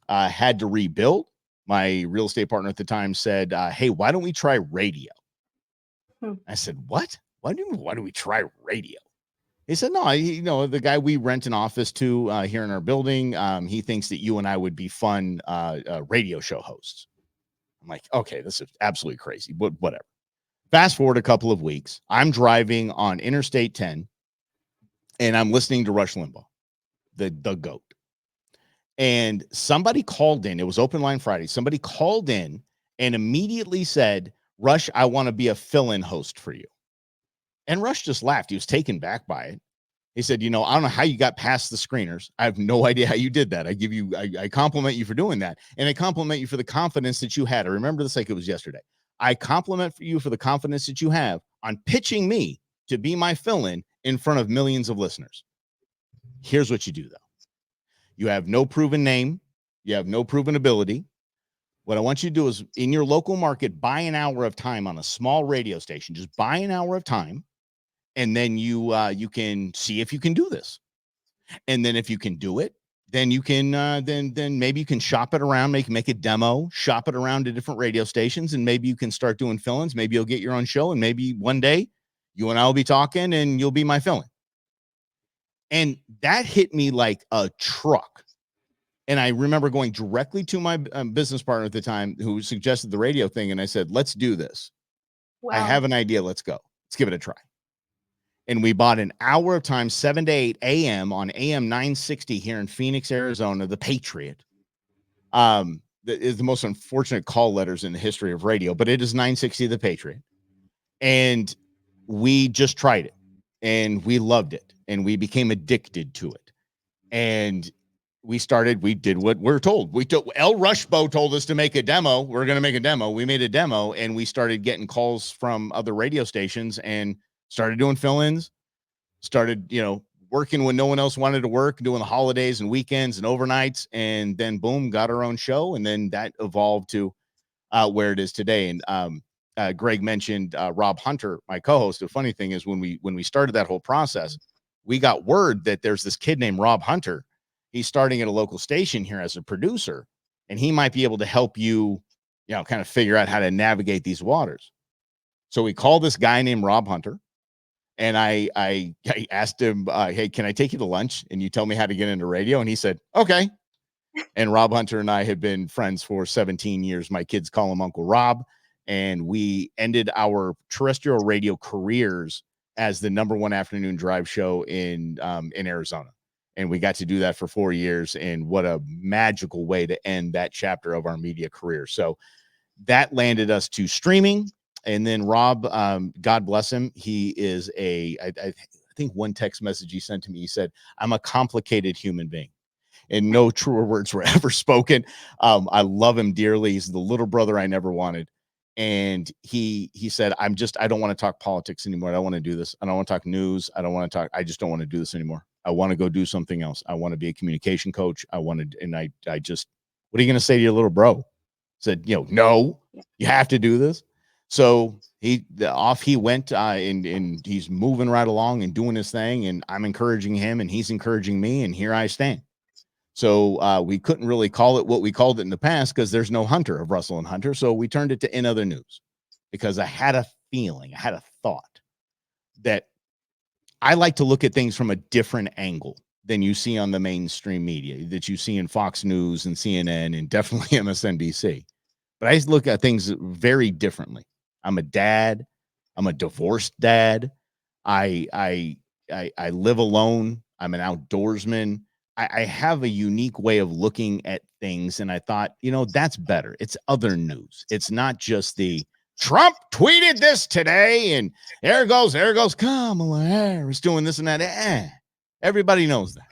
Had to rebuild. My real estate partner at the time said, hey, why don't we try radio? I said, what? Why do we try radio? He said, no, the guy we rent an office to here in our building, he thinks that you and I would be fun radio show hosts. I'm like, okay, this is absolutely crazy, but whatever. Fast forward a couple of weeks, I'm driving on Interstate 10, and I'm listening to Rush Limbaugh, the GOAT. And somebody called in. It was Open Line Friday. Somebody called in and immediately said, Rush, I want to be a fill-in host for you. And Rush just laughed. He was taken back by it. He said, I don't know how you got past the screeners. I have no idea how you did that. I compliment you for doing that. And I compliment you for the confidence that you had. I remember this like it was yesterday. I compliment you for the confidence that you have on pitching me to be my fill-in in front of millions of listeners. Here's what you do, though. You have no proven name. You have no proven ability. What I want you to do is in your local market, buy an hour of time on a small radio station. Just buy an hour of time, and then you can see if you can do this. And then if you can do it, then you can then maybe you can shop it around, make a demo, shop it around to different radio stations, and maybe you can start doing fill-ins. Maybe you'll get your own show, and maybe one day you and I will be talking, and you'll be my fill-in. And that hit me like a truck. And I remember going directly to my business partner at the time who suggested the radio thing. And I said, let's do this. Wow. I have an idea. Let's go. Let's give it a try. And we bought an hour of time, 7 to 8 a.m. on AM 960 here in Phoenix, Arizona, the Patriot. That is the most unfortunate call letters in the history of radio, but it is 960 the Patriot. And we just tried it, and we loved it, and we became addicted to it. And we did what we're told. El Rushbo told us to make a demo. We're going to make a demo. We made a demo, and we started getting calls from other radio stations and started doing fill-ins, started, working when no one else wanted to work, doing the holidays and weekends and overnights. And then boom, got our own show. And then that evolved to where it is today. And Greg mentioned Rob Hunter, my co-host. The funny thing is when we started that whole process, we got word that there's this kid named Rob Hunter. He's starting at a local station here as a producer, and he might be able to help you, kind of figure out how to navigate these waters. So we called this guy named Rob Hunter, and I asked him, hey, can I take you to lunch and you tell me how to get into radio? And he said, okay. And Rob Hunter and I had been friends for 17 years. My kids call him Uncle Rob. And we ended our terrestrial radio careers as the #1 afternoon drive show in Arizona. And we got to do that for 4 years. And what a magical way to end that chapter of our media career. So that landed us to streaming. And then Rob, God bless him, he is I think one text message he sent to me, he said, I'm a complicated human being. And no truer words were ever spoken. I love him dearly. He's the little brother I never wanted. And he said, I don't want to talk politics anymore. I don't want to do this. I don't want to talk news. I just don't want to do this anymore. I want to go do something else. I want to be a communication coach. What are you going to say to your little bro? Said, no, you have to do this. So off he went, and he's moving right along and doing his thing. And I'm encouraging him, and he's encouraging me. And here I stand. So we couldn't really call it what we called it in the past because there's no Hunter of Russell and Hunter. So we turned it to In Other News because I had a feeling, I had a thought that I like to look at things from a different angle than you see on the mainstream media, that you see in Fox News and CNN and definitely MSNBC. But I look at things very differently. I'm a dad. I'm a divorced dad. I live alone. I'm an outdoorsman. I have a unique way of looking at things. And I thought, that's better. It's other news. It's not just the Trump tweeted this today and there goes Kamala Harris doing this and that. Everybody knows that.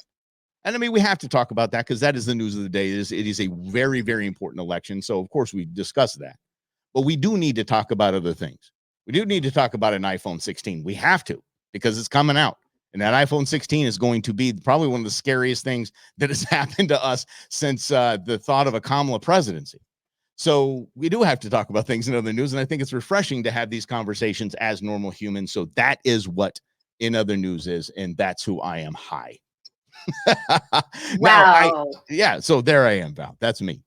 And I mean, we have to talk about that because that is the news of the day. It is a very, very important election. So of course we discuss that, but we do need to talk about other things. We do need to talk about an iPhone 16. We have to, because it's coming out. And that iPhone 16 is going to be probably one of the scariest things that has happened to us since the thought of a Kamala presidency. So we do have to talk about things in other news. And I think it's refreshing to have these conversations as normal humans. So that is what In Other News is. And that's who I am. Hi.
Wow.
So there I am, Val. That's me.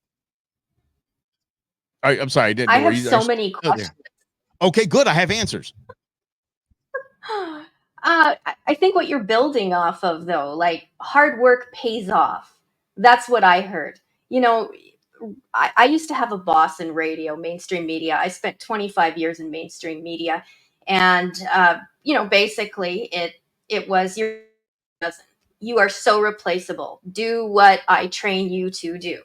I'm sorry.
I have so many questions.
Okay, good. I have answers.
I think what you're building off of, though, like hard work pays off. That's what I heard. I used to have a boss in radio, mainstream media. I spent 25 years in mainstream media. And, basically it was you are so replaceable. Do what I train you to do.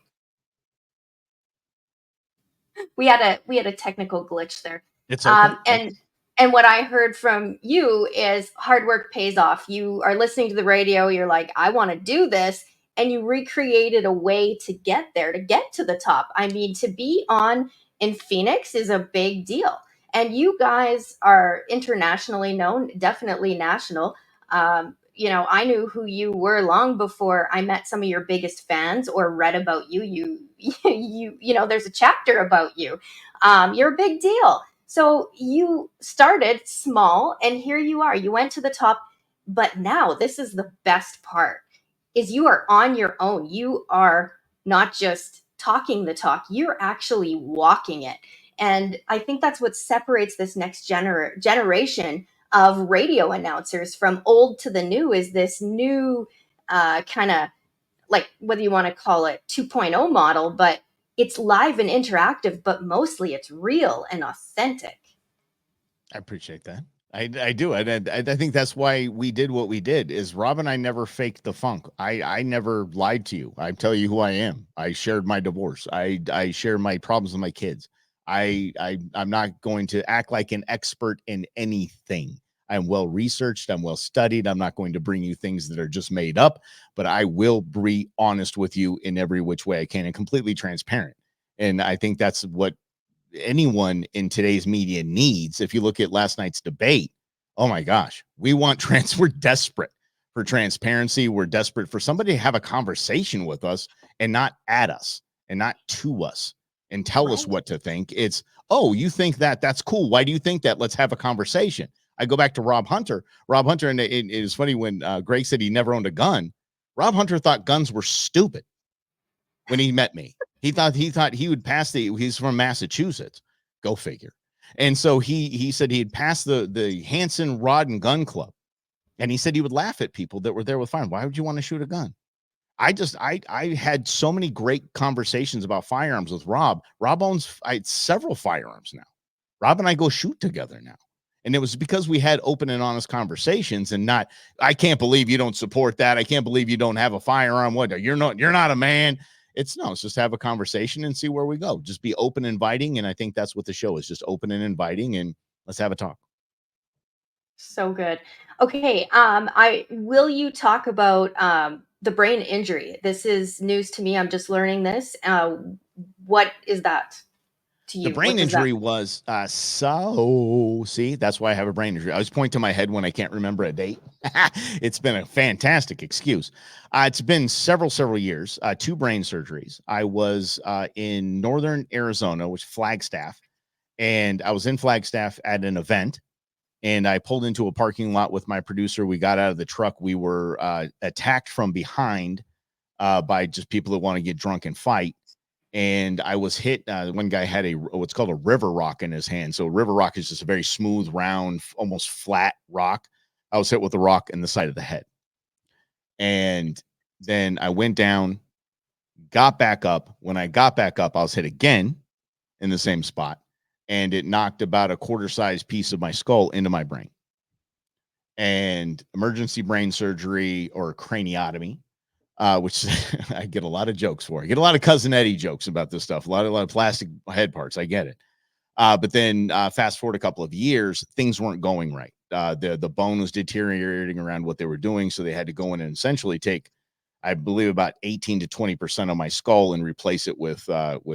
We had a technical glitch there.
It's okay.
And what I heard from you is hard work pays off. You are listening to the radio. You're like, I want to do this. And you recreated a way to get there, to get to the top. I mean, to be on in Phoenix is a big deal. And you guys are internationally known, definitely national. I knew who you were long before I met some of your biggest fans or read about you. There's a chapter about you. You're a big deal. So you started small and here you are. You went to the top, but now this is the best part is you are on your own. You are not just talking the talk, you're actually walking it. And I think that's what separates this next generation of radio announcers from old to the new is this new kind of like whether you want to call it 2.0 model, but it's live and interactive, but mostly it's real and authentic.
I appreciate that. I do. I think that's why we did what we did is Rob and I never faked the funk. I never lied to you. I tell you who I am. I shared my divorce. I share my problems with my kids. I'm not going to act like an expert in anything. I'm well researched. I'm well studied. I'm not going to bring you things that are just made up, but I will be honest with you in every which way I can and completely transparent. And I think that's what anyone in today's media needs. If you look at last night's debate, oh my gosh, we're desperate for transparency. We're desperate for somebody to have a conversation with us and not at us and not to us and tell us what to think. It's, oh, you think that? That's cool. Why do you think that? Let's have a conversation. I go back to Rob Hunter. And it is funny when Greg said he never owned a gun. Rob Hunter thought guns were stupid when he met me. He thought he would pass he's from Massachusetts. Go figure. And so he said he'd pass the Hanson Rod and Gun Club. And he said he would laugh at people that were there with firearms. Why would you want to shoot a gun? I had so many great conversations about firearms with Rob. Rob owns several firearms now. Rob and I go shoot together now. And it was because we had open and honest conversations and not, I can't believe you don't support that. I can't believe you don't have a firearm. What? You're not a man. It's just have a conversation and see where we go. Just be open, inviting. And I think that's what the show is, just open and inviting, and let's have a talk.
So good. Okay. Will you talk about the brain injury? This is news to me. I'm just learning this. What is that to you?
The brain injury was see, that's why I have a brain injury. I was pointing to my head when I can't remember a date. It's been a fantastic excuse. It's been several years, 2 brain surgeries. I was in northern Arizona, which Flagstaff, and I was in Flagstaff at an event, and I pulled into a parking lot with my producer. We got out of the truck. We were attacked from behind by just people that want to get drunk and fight. And I was hit. One guy had what's called a river rock in his hand. So river rock is just a very smooth, round, almost flat rock. I was hit with a rock in the side of the head. And then I went down, got back up. When I got back up, I was hit again in the same spot. And it knocked about a quarter-sized piece of my skull into my brain. And emergency brain surgery or craniotomy. Which I get a lot of jokes for. I get a lot of Cousin Eddie jokes about this stuff. A lot of plastic head parts. I get it. But then fast forward a couple of years, things weren't going right. The bone was deteriorating around what they were doing. So they had to go in and essentially take, I believe, about 18 to 20% of my skull and replace it with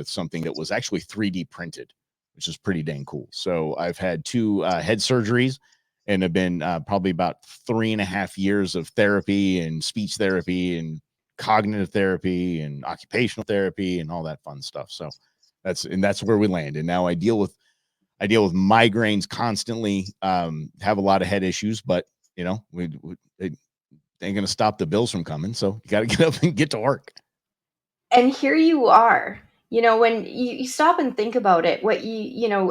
something that was actually 3D printed, which is pretty dang cool. So I've had 2 head surgeries and have been probably about 3.5 years of therapy and speech therapy and cognitive therapy and occupational therapy and all that fun stuff. So that's where we land. And now I deal with migraines constantly, have a lot of head issues, but it ain't going to stop the bills from coming. So you got to get up and get to work.
And here you are, when you stop and think about it, what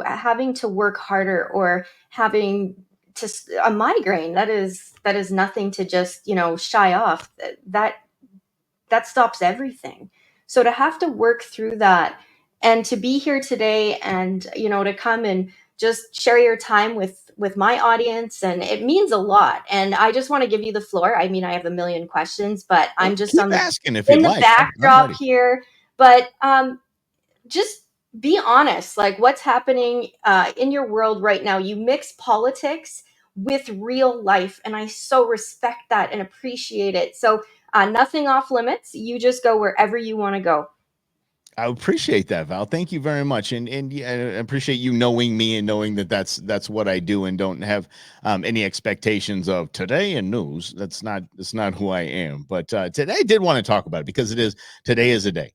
having to work harder or having to a migraine, that is nothing to just, shy off. That stops everything. So to have to work through that and to be here today and, to come and just share your time with my audience, and it means a lot. And I just want to give you the floor. I mean, I have a million questions, but I'm just
on asking if
in
you'd
the
like.
backdrop here. But just be honest, like what's happening in your world right now. You mix politics with real life, and I so respect that and appreciate it. So nothing off limits. You just go wherever you want to go.
I appreciate that, Val. Thank you very much, and yeah, I appreciate you knowing me and knowing that that's what I do, and don't have any expectations of today in news. That's not who I am. But today I did want to talk about it because today is a day.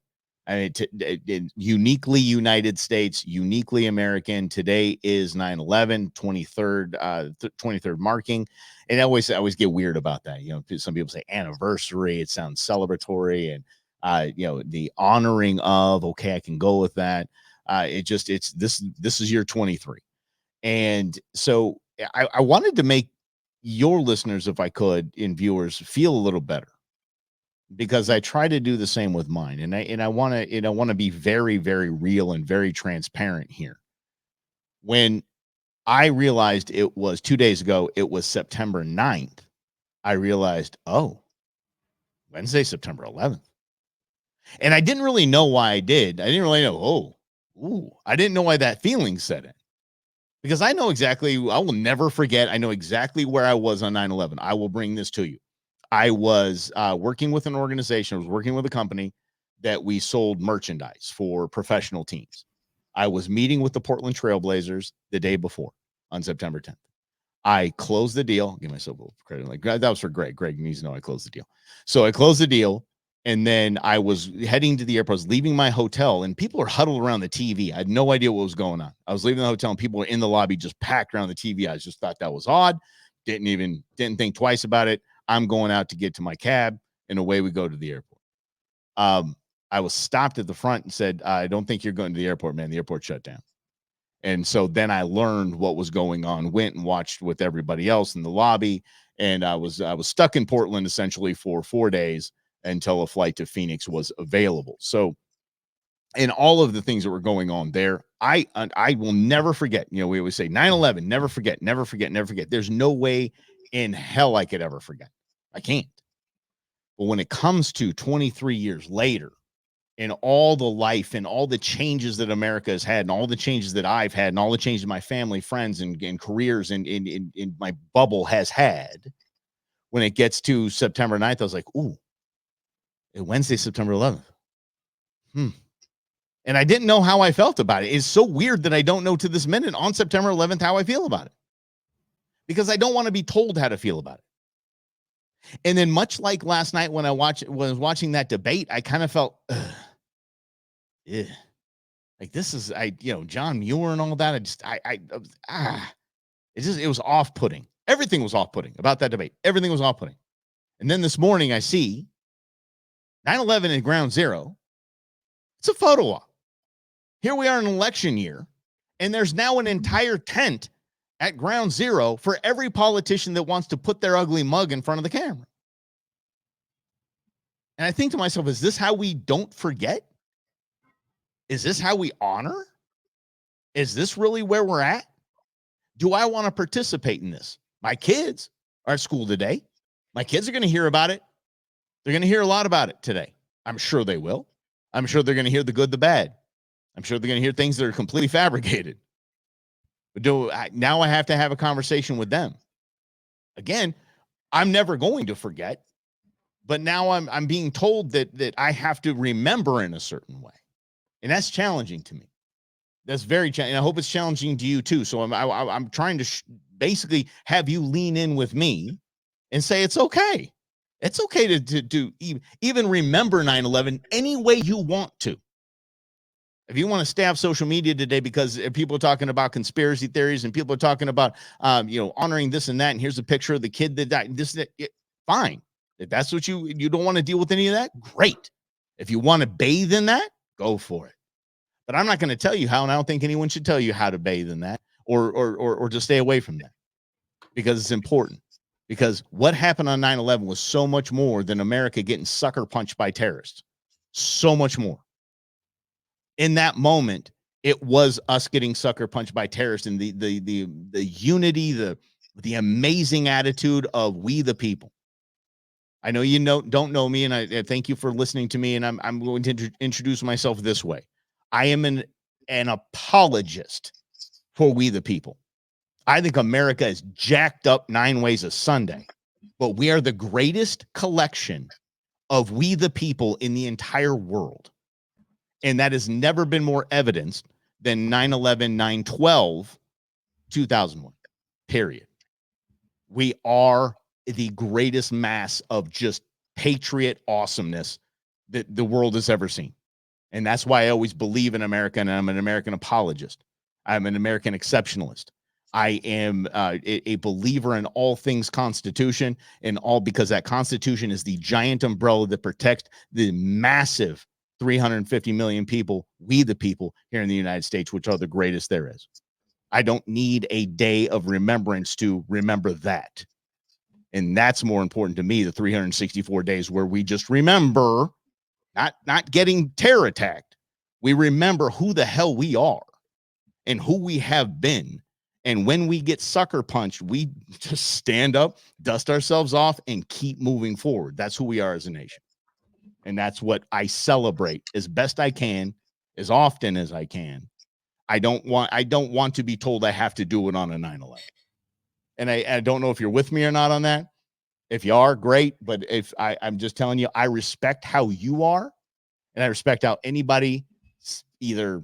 I mean, uniquely United States, uniquely American. Today is 9/11, 23rd marking, and I always get weird about that. Some people say anniversary. It sounds celebratory, and the honoring of, okay, I can go with that. It's this is year 23. And so I wanted to make your listeners, if I could, and viewers feel a little better, because I try to do the same with mine. And I want to be very, very real and very transparent here. When I realized it was 2 days ago, it was September 9th, I realized, oh, Wednesday, September 11th. And I didn't really know why I did. I didn't really know. I didn't know why that feeling set in, because I know exactly. I will never forget. I know exactly where I was on 9/11. I will bring this to you. I was working with an organization. I was working with a company that we sold merchandise for professional teams. I was meeting with the Portland Trailblazers the day before on September 10th. I closed the deal. Give myself a little credit. Like, that was for Greg. Greg needs to know I closed the deal. So I closed the deal, and then I was heading to the airport. I was leaving my hotel, and people are huddled around the TV. I had no idea what was going on. I was leaving the hotel, and people were in the lobby just packed around the TV. I just thought that was odd. Didn't think twice about it. I'm going out to get to my cab, and away we go to the airport. I was stopped at the front and said, I don't think you're going to the airport, man. The airport shut down. And so then I learned what was going on, went and watched with everybody else in the lobby. And I was stuck in Portland essentially for 4 days until a flight to Phoenix was available. So, and all of the things that were going on there, I will never forget. We always say 9/11, never forget, never forget, never forget. There's no way in hell I could ever forget. I can't. But when it comes to 23 years later, and all the life and all the changes that America has had, and all the changes that I've had, and all the changes my family, friends, and careers and in my bubble has had, when it gets to September 9th, I was like, ooh, Wednesday, September 11th. And I didn't know how I felt about it. It's so weird that I don't know to this minute on September 11th how I feel about it, because I don't want to be told how to feel about it. And then, much like last night when I was watching that debate, I kind of felt, yeah, like this is, John Muir and all that. It was off-putting. Everything was off-putting about that debate. Everything was off-putting. And then this morning I see 9/11 at Ground Zero. It's a photo op. Here we are in an election year, and there's now an entire tent at Ground Zero for every politician that wants to put their ugly mug in front of the camera. And I think to myself, is this how we don't forget? Is this how we honor? Is this really where we're at? Do I want to participate in this? My kids are at school today. My kids are going to hear about it. They're going to hear a lot about it today. I'm sure they will. I'm sure they're going to hear the good, the bad. I'm sure they're going to hear things that are completely fabricated. But now I have to have a conversation with them. Again, I'm never going to forget, but now I'm being told that I have to remember in a certain way. And that's challenging to me. That's very challenging. I hope it's challenging to you too. So I'm trying to basically have you lean in with me and say it's okay. It's okay to even remember 9/11 any way you want to. If you want to stay off social media today because people are talking about conspiracy theories and people are talking about honoring this and that, and here's a picture of the kid that died, fine. If that's what you don't want to deal with any of that, great. If you want to bathe in that, go for it. But I'm not going to tell you how, and I don't think anyone should tell you how to bathe in that or to stay away from that, because it's important. Because what happened on 9/11 was so much more than America getting sucker punched by terrorists. So much more. In that moment, it was us getting sucker punched by terrorists, and the unity, the amazing attitude of we the people. I know you don't know me, and I thank you for listening to me, and I'm going to introduce myself this way. I am an apologist for we the people. I think America is jacked up 9 ways a Sunday, but we are the greatest collection of we the people in the entire world. And that has never been more evidenced than 9/11, 9/12, 2001, period. We are the greatest mass of just patriot awesomeness that the world has ever seen. And that's why I always believe in America, and I'm an American apologist. I'm an American exceptionalist. I am a believer in all things Constitution, and all because that Constitution is the giant umbrella that protects the massive 350 million people, we the people here in the United States, which are the greatest there is. I don't need a day of remembrance to remember that. And that's more important to me, the 364 days where we just remember not getting terror attacked. We remember who the hell we are and who we have been. And when we get sucker punched, we just stand up, dust ourselves off, and keep moving forward. That's who we are as a nation. And that's what I celebrate as best I can, as often as I can. I don't want to be told I have to do it on a 9/11. And I don't know if you're with me or not on that. If you are, great. But if I'm just telling you, I respect how you are, and I respect how anybody either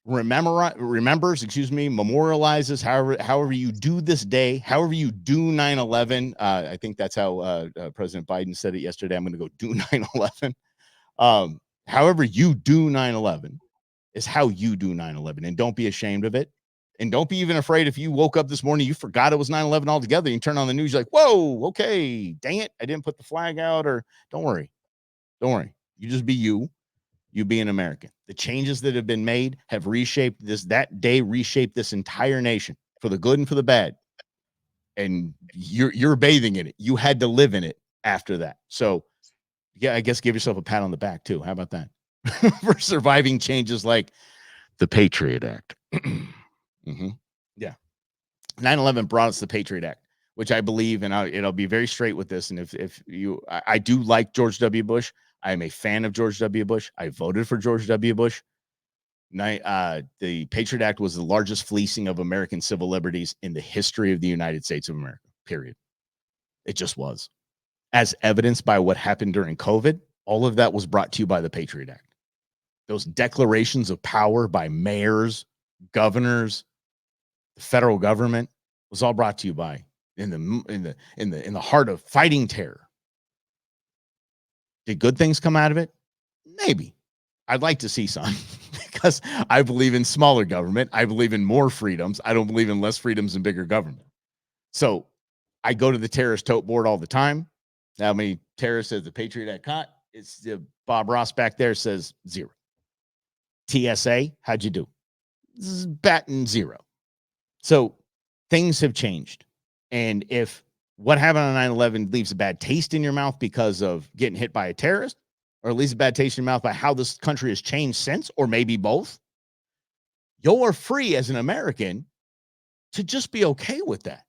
remembers, memorializes, however you do this day, however you do 9/11. I think that's how President Biden said it yesterday. I'm going to go do 9/11. However you do 9/11 is how you do 9/11, and don't be ashamed of it. And don't be even afraid if you woke up this morning, you forgot it was 9/11 altogether. You turn on the news, you're like, whoa, okay, dang it, I didn't put the flag out. Or don't worry. You just be you. You be an American. The changes that have been made have reshaped this. That day reshaped this entire nation for the good and for the bad. And you're bathing in it. You had to live in it after that. So yeah, I guess give yourself a pat on the back too. How about that? For surviving changes like the Patriot Act. Mm-hmm. Yeah. 9/11 brought us the Patriot Act, which I believe, and I'll be very straight with this. And if you, I do like George W. Bush. I am a fan of George W. Bush. I voted for George W. Bush. The Patriot Act was the largest fleecing of American civil liberties in the history of the United States of America, period. It just was. As evidenced by what happened during COVID, all of that was brought to you by the Patriot Act. Those declarations of power by mayors, governors, the federal government was all brought to you by in the heart of fighting terror. Did good things come out of it? Maybe. I'd like to see some because I believe in smaller government. I believe in more freedoms. I don't believe in less freedoms and bigger government. So I go to the terrorist tote board all the time. How many terrorists has the Patriot Act caught? It's Bob Ross back there says 0. TSA, how'd you do? This is batting 0. So things have changed. And if what happened on 9/11 leaves a bad taste in your mouth because of getting hit by a terrorist, or at least a bad taste in your mouth by how this country has changed since, or maybe both, you're free as an American to just be okay with that.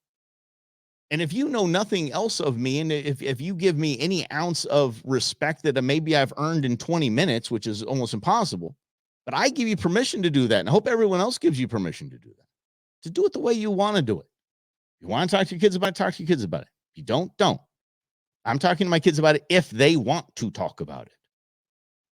And if you know nothing else of me, and if you give me any ounce of respect that maybe I've earned in 20 minutes, which is almost impossible, but I give you permission to do that. And I hope everyone else gives you permission to do that, to do it the way you want to do it. You want to talk to your kids about it, talk to your kids about it. If you don't. I'm talking to my kids about it if they want to talk about it.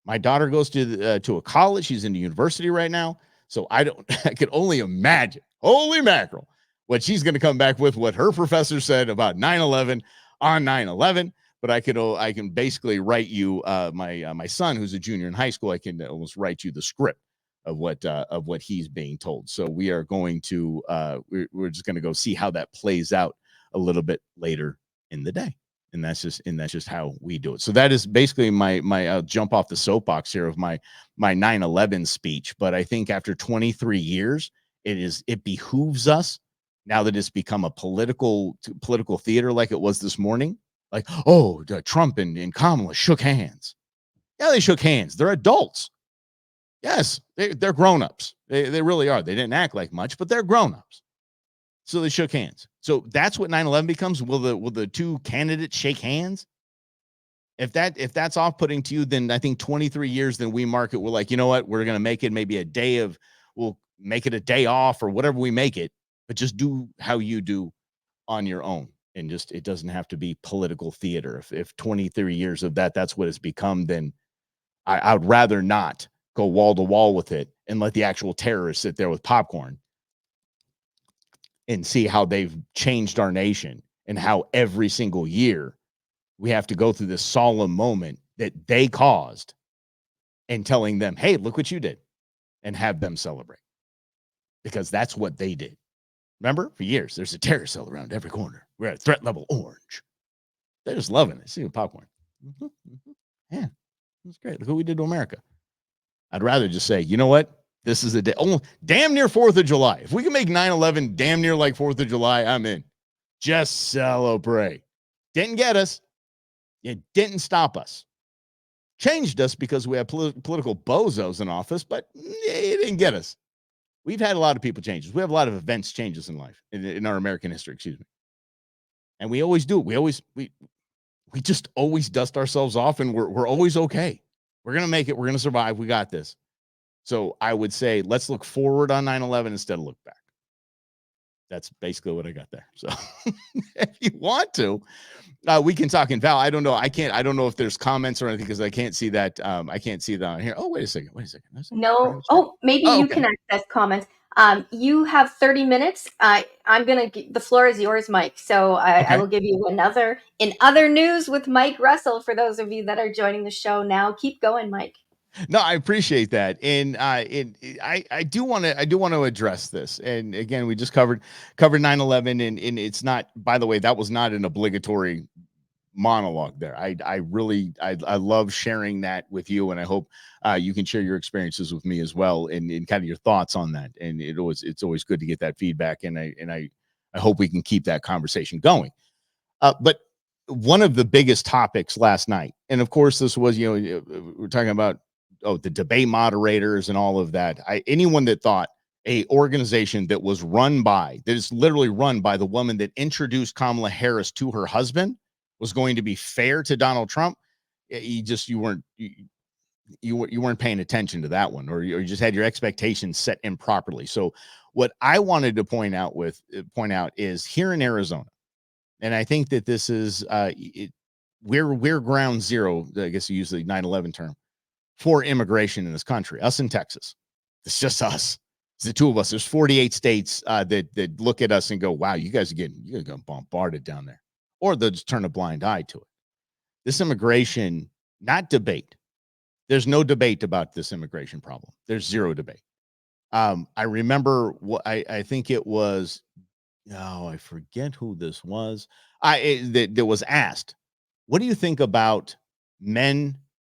My daughter goes to a college. She's in the university right now. So I can only imagine, holy mackerel, what she's going to come back with, what her professor said about 9/11 on 9/11. But I can basically write you, my son, who's a junior in high school, I can almost write you the script of what he's being told. So we are going to, we're just going to go see how that plays out a little bit later in the day. And that's just how we do it. So that is basically my I'll jump off the soapbox here of my 9/11 speech. But I think after 23 years, it behooves us, now that it's become a political theater like it was this morning. Like, oh, Trump and Kamala shook hands. Yeah, they shook hands. They're adults. Yes, they're grown-ups. They really are. They didn't act like much, but they're grown-ups. So they shook hands. So that's what 9/11 becomes. Will the two candidates shake hands? If that's off-putting to you, then I think 23 years, then we mark it. We're like, you know what? We're going to make it maybe we'll make it a day off or whatever we make it, but just do how you do on your own. And just, it doesn't have to be political theater. If 23 years of that's what it's become, then I would rather not go wall to wall with it and let the actual terrorists sit there with popcorn and see how they've changed our nation and how every single year we have to go through this solemn moment that they caused and telling them, hey, look what you did, and have them celebrate, because that's what they did. Remember, for years, there's a terror cell around every corner. We're at threat level orange. They're just loving it. See the popcorn. Yeah, that's great. Look what we did to America. I'd rather just say, you know what? This is a day, damn near 4th of July. If we can make 9/11 damn near like 4th of July, I'm in. Just celebrate. Didn't get us. It didn't stop us. Changed us because we have political bozos in office, but it didn't get us. We've had a lot of people changes. We have a lot of events changes in life, in our American history, excuse me. And we always do. We just always dust ourselves off, and we're always okay. We're going to make it. We're going to survive. We got this. So I would say, let's look forward on 9/11 instead of look back. That's basically what I got there. So if you want to, we can talk in Val. I don't know. I don't know if there's comments or anything because I can't see that. I can't see that on here. Oh, wait a second.
No. Oh, maybe you can access comments. You have 30 minutes. I'm going to, the floor is yours, Mike. So I will give you another, in other news with Mike Russell, for those of you that are joining the show now. Keep going, Mike.
No, I appreciate that. And I do want to address this. And again, we just covered 9/11, and it's not, by the way, that was not an obligatory monologue there. I love sharing that with you, and I hope you can share your experiences with me as well, and kind of your thoughts on that. And it's always good to get that feedback, and I hope we can keep that conversation going. But one of the biggest topics last night, and of course this was, we're talking about the debate moderators and all of that. Anyone that thought a organization that was that is literally run by the woman that introduced Kamala Harris to her husband was going to be fair to Donald Trump, you weren't paying attention to that one, or you just had your expectations set improperly. So what I wanted to point out is here in Arizona, and I think that this is we're ground zero, I guess you use the 9/11 term, for immigration in this country. Us in Texas, it's just us. It's the two of us. There's 48 states that look at us and go, "Wow, you guys are getting bombarded down there," or they'll just turn a blind eye to it. This immigration, not debate. There's no debate about this immigration problem. There's zero debate. I remember what I think it was. Oh, I forget who this was. That was asked, what do you think about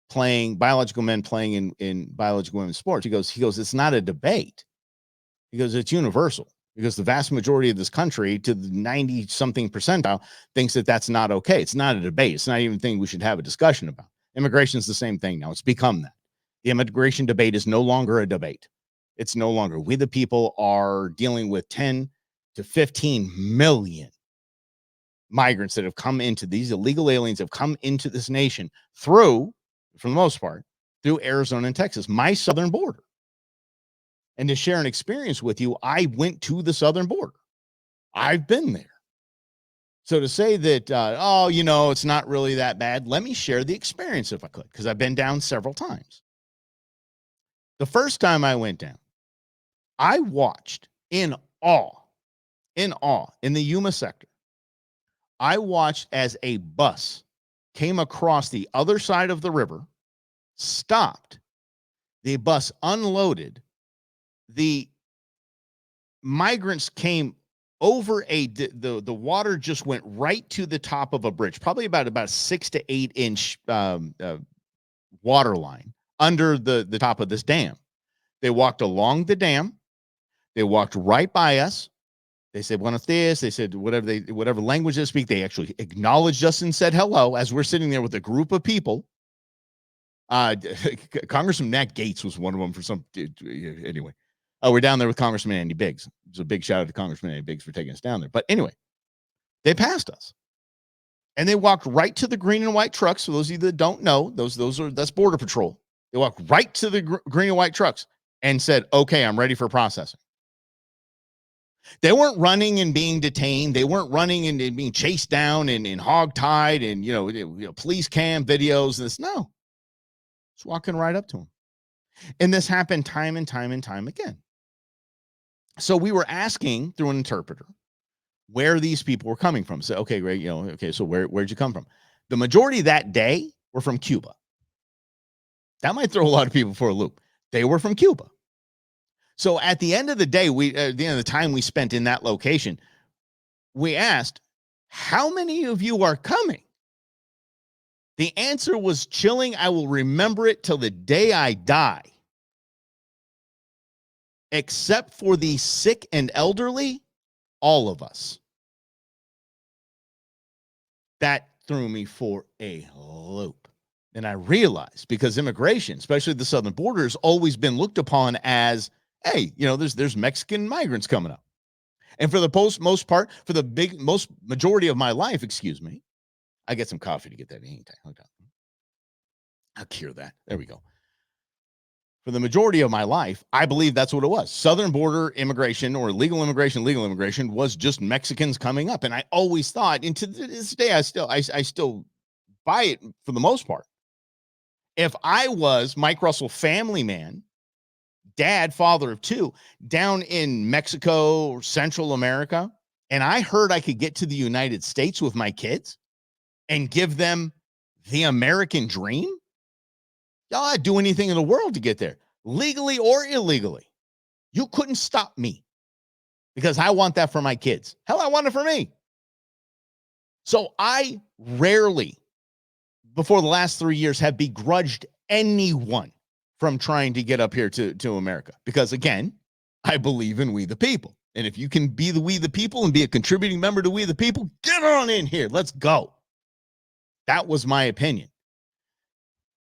biological men playing in biological women's sports? He goes, it's not a debate. He goes, it's universal, because the vast majority of this country, to the 90 something percentile, thinks that that's not okay. It's not a debate. It's not even a thing we should have a discussion about. Immigration is the same thing now. It's become that. The immigration debate is no longer a debate. It's no longer. We, the people, are dealing with 10 to 15 million migrants that have come into, these illegal aliens have come into this nation through, for the most part, through Arizona and Texas, my southern border. And to share an experience with you, I went to the southern border. I've been there. So to say that, it's not really that bad, let me share the experience if I could, because I've been down several times. The first time I went down, I watched in awe, in the Yuma sector. I watched as a bus came across the other side of the river, stopped, the bus unloaded, the migrants came over the water just went right to the top of a bridge, probably about 6 to 8 inch water line under the top of this dam. They walked along the dam. They walked right by us. They said, "Buenos dias." They said whatever language they speak. They actually acknowledged us and said hello as we're sitting there with a group of people. Congressman Matt Gaetz was one of them for some. Anyway, we're down there with Congressman Andy Biggs. It's a big shout out to Congressman Andy Biggs for taking us down there. But anyway, they passed us, and they walked right to the green and white trucks. For those of you that don't know, that's Border Patrol. They walked right to the green and white trucks and said, "Okay, I'm ready for processing." They weren't running and being detained. They weren't running and being chased down and hogtied and police cam videos and this. No, Just walking right up to him. And this happened time and time and time again. So we were asking through an interpreter where these people were coming from. So, okay, great. Okay, so where'd you come from? The majority that day were from Cuba. That might throw a lot of people for a loop. They were from Cuba. So at the end of the day, at the end of the time we spent in that location, we asked, how many of you are coming? The answer was chilling. I will remember it till the day I die. Except for the sick and elderly, all of us. That threw me for a loop. And I realized, because immigration, especially the southern border, has always been looked upon as, hey, there's Mexican migrants coming up. And for the most part, for the most majority of my life, I get some coffee to get that in. I'll cure that. There we go. For the majority of my life, I believe that's what it was. Southern border immigration, or legal immigration was just Mexicans coming up. And I always thought, and to this day, I still buy it for the most part. If I was Mike Russell, family man, dad, father of two, down in Mexico or Central America, and I heard I could get to the United States with my kids and give them the American dream, I'd do anything in the world to get there, legally or illegally. You couldn't stop me, because I want that for my kids. Hell, I want it for me. So I rarely, before the last 3 years, have begrudged anyone from trying to get up here to America. Because again, I believe in we the people. And if you can be the we the people and be a contributing member to we the people, get on in here. Let's go. That was my opinion.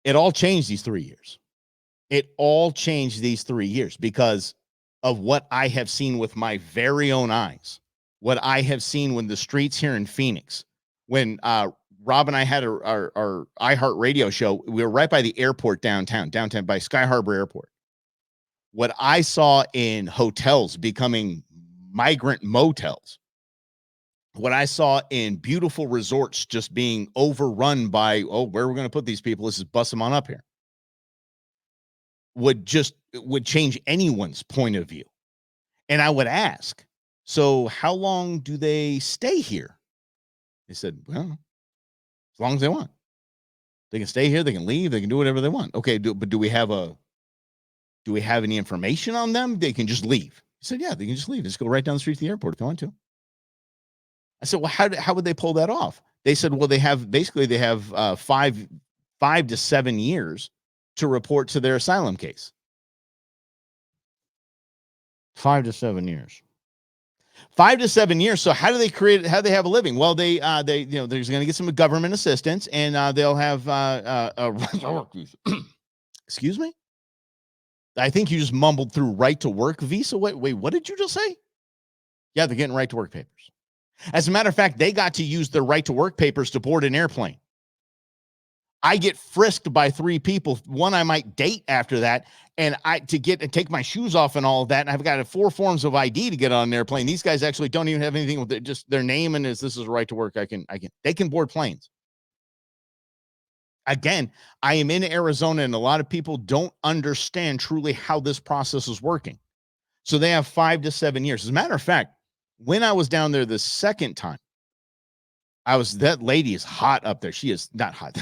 It all changed these 3 years. It all changed these 3 years because of what I have seen with my very own eyes, what I have seen when the streets here in Phoenix, when Rob and I had our iHeart radio show, we were right by the airport downtown by Sky Harbor Airport. What I saw in hotels becoming migrant motels, what I saw in beautiful resorts just being overrun by, where are we going to put these people? Let's just bust them on up here, would change anyone's point of view. And I would ask, so how long do they stay here? They said, well, as long as they want. They can stay here, they can leave, they can do whatever they want. Okay, but do we have any information on them? They can just leave. He said, yeah, they can just leave. Just go right down the street to the airport if they want to. I said, well, how would they pull that off? They said, well, they have 5 to 7 years to report to their asylum case. 5 to 7 years. 5 to 7 years. So how do they have a living? Well, they're going to get some government assistance, and they'll have excuse me. I think you just mumbled through right to work visa. Wait, what did you just say? Yeah, they're getting right to work papers. As a matter of fact, they got to use their right to work papers to board an airplane. I get frisked by 3 people. One I might date after that. And take my shoes off and all of that. And I've got 4 forms of ID to get on an airplane. These guys actually don't even have anything with it, just their name. And this is right to work. They can board planes. Again, I am in Arizona, and a lot of people don't understand truly how this process is working. So they have 5 to 7 years. As a matter of fact, when I was down there the second time, that lady is hot up there. She is not hot.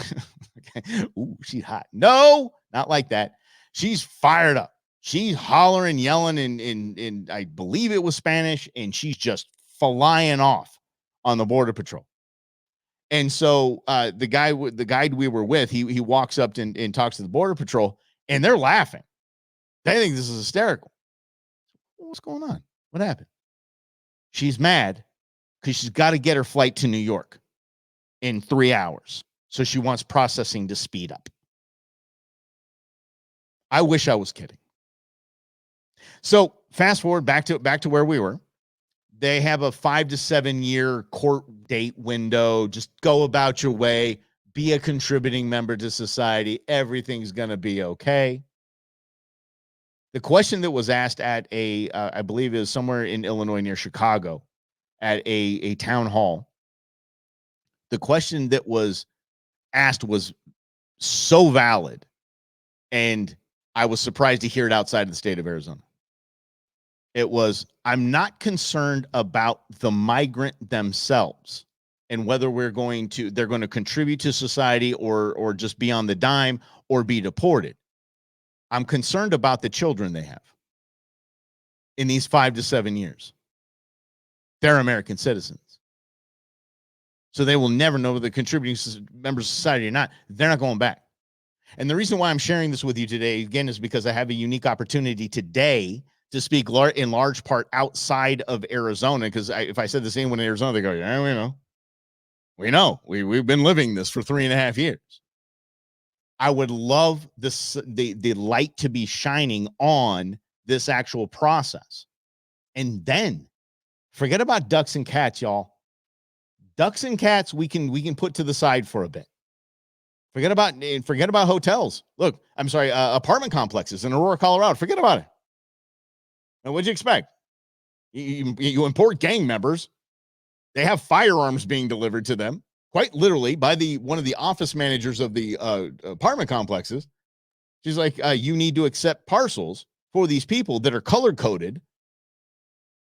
Okay. Ooh, she's hot. No, not like that. She's fired up. She's hollering, yelling, and I believe it was Spanish, and she's just flying off on the Border Patrol. And so the guide we were with, he walks up and talks to the Border Patrol, and they're laughing. They think this is hysterical. What's going on? What happened? She's mad because she's got to get her flight to New York in 3 hours. So she wants processing to speed up. I wish I was kidding. So fast forward back to where we were. They have a 5 to 7 year court date window. Just go about your way. Be a contributing member to society. Everything's going to be okay. The question that was asked at I believe it was somewhere in Illinois near Chicago, at a town hall. The question that was asked was so valid And I was surprised to hear it outside of the state of Arizona. It was, I'm not concerned about the migrant themselves and whether they're going to contribute to society or just be on the dime or be deported. I'm concerned about the children they have in these 5 to 7 years. They're American citizens. So they will never know whether they're contributing members of society or not. They're not going back. And the reason why I'm sharing this with you today, again, is because I have a unique opportunity today to speak in large part outside of Arizona. Because if I said the same one in Arizona, they go, yeah, we know. We know. We've been living this for 3.5 years. I would love the light to be shining on this actual process. And then forget about ducks and cats, y'all. Ducks and cats we can put to the side for a bit. Forget about hotels. Look, I'm sorry, apartment complexes in Aurora, Colorado. Forget about it. Now, what'd you expect? You import gang members. They have firearms being delivered to them, quite literally, by one of the office managers of the apartment complexes. She's like, you need to accept parcels for these people that are color-coded,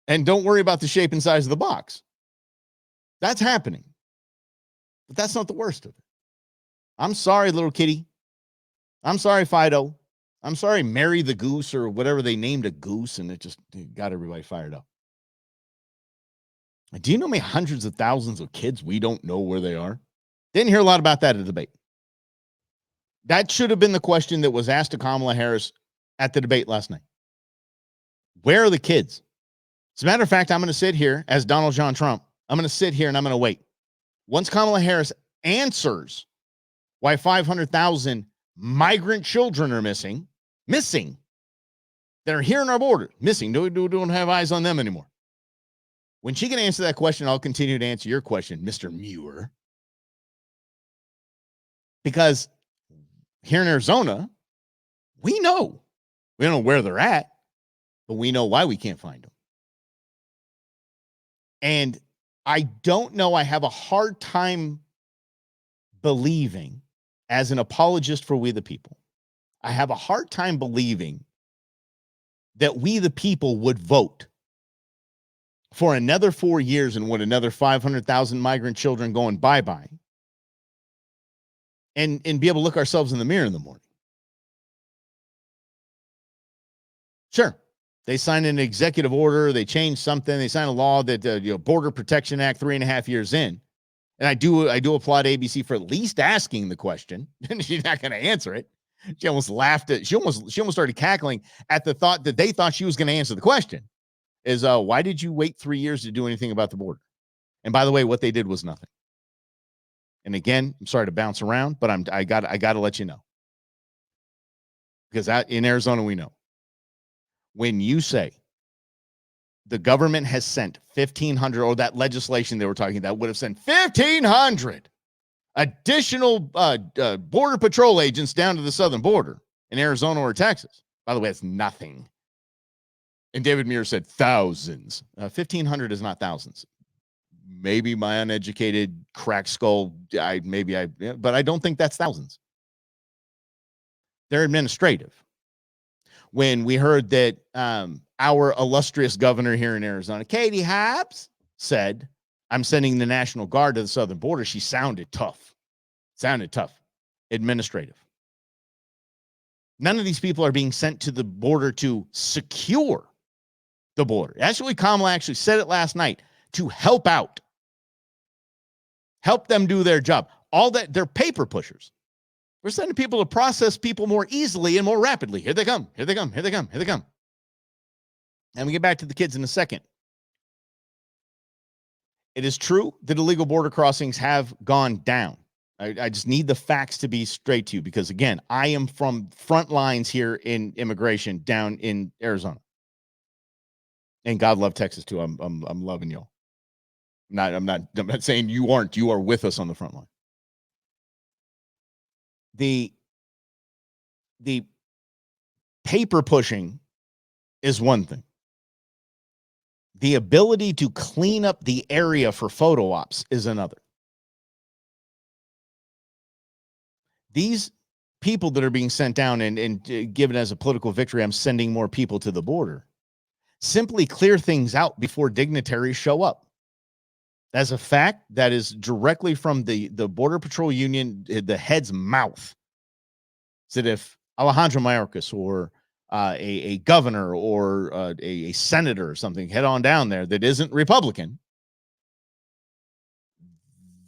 and don't worry about the shape and size of the box. That's happening. But that's not the worst of it. I'm sorry, little kitty. I'm sorry, Fido. I'm sorry, Mary the Goose, or whatever they named a goose, and it just got everybody fired up. Do you know how many hundreds of thousands of kids we don't know where they are? Didn't hear a lot about that at the debate. That should have been the question that was asked to Kamala Harris at the debate last night. Where are the kids? As a matter of fact, I'm going to sit here as Donald John Trump. I'm going to sit here and I'm going to wait. Once Kamala Harris answers why 500,000 migrant children are missing, that are here in our border, missing, don't have eyes on them anymore. When she can answer that question, I'll continue to answer your question, Mr. Muir. Because here in Arizona, we don't know where they're at, but we know why we can't find them. And I don't know, I have a hard time believing, as an apologist for we the people, I have a hard time believing that we the people would vote for another 4 years and want another 500,000 migrant children going bye-bye and be able to look ourselves in the mirror in the morning. Sure. They signed an executive order. They changed something. They signed a law that, Border Protection Act 3.5 years in. And I do applaud ABC for at least asking the question. And she's not going to answer it. She almost laughed at, she almost started cackling at the thought that they thought she was going to answer the question. Is why did you wait 3 years to do anything about the border? And by the way, what they did was nothing. And again, I'm sorry to bounce around, but I got to let you know. Because in Arizona, we know. When you say the government has sent 1,500, or that legislation they were talking about would have sent 1,500 additional border patrol agents down to the southern border in Arizona or Texas. By the way, it's nothing. And David Muir said thousands. 1,500 is not thousands. Maybe my uneducated crack skull, but I don't think that's thousands. They're administrative. When we heard that our illustrious governor here in Arizona, Katie Hobbs, said, I'm sending the National Guard to the southern border, she sounded tough. Administrative. None of these people are being sent to the border to secure the border. Actually, Kamala actually said it last night, to help out. Help them do their job. All that, they're paper pushers. We're sending people to process people more easily and more rapidly. Here they come. And we get back to the kids in a second. It is true that illegal border crossings have gone down. I just need the facts to be straight to you because, again, I am from front lines here in immigration down in Arizona. And God love Texas too. I'm loving y'all. I'm not saying you aren't. You are with us on the front line. The paper pushing is one thing. The ability to clean up the area for photo ops is another. These people that are being sent down and given as a political victory, I'm sending more people to the border. Simply clear things out before dignitaries show up. As a fact, that is directly from the Border Patrol Union, the head's mouth. So that if Alejandro Mayorkas or a governor or a senator or something head on down there that isn't Republican,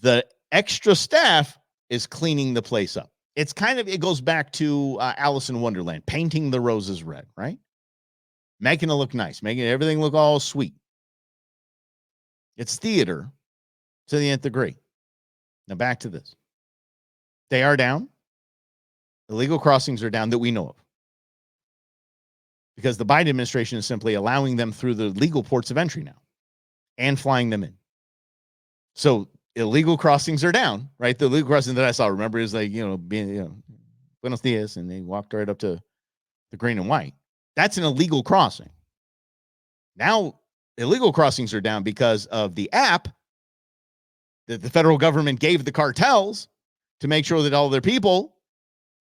the extra staff is cleaning the place up. It's kind of, it goes back to Alice in Wonderland, painting the roses red, right? Making it look nice, making everything look all sweet. It's theater to the nth degree. Now back to this. They are down. Illegal crossings are down that we know of. Because the Biden administration is simply allowing them through the legal ports of entry now and flying them in. So illegal crossings are down, right? The illegal crossing that I saw, remember, is like, being, Buenos dias, and they walked right up to the green and white. That's an illegal crossing. Now, illegal crossings are down because of the app that the federal government gave the cartels to make sure that all their people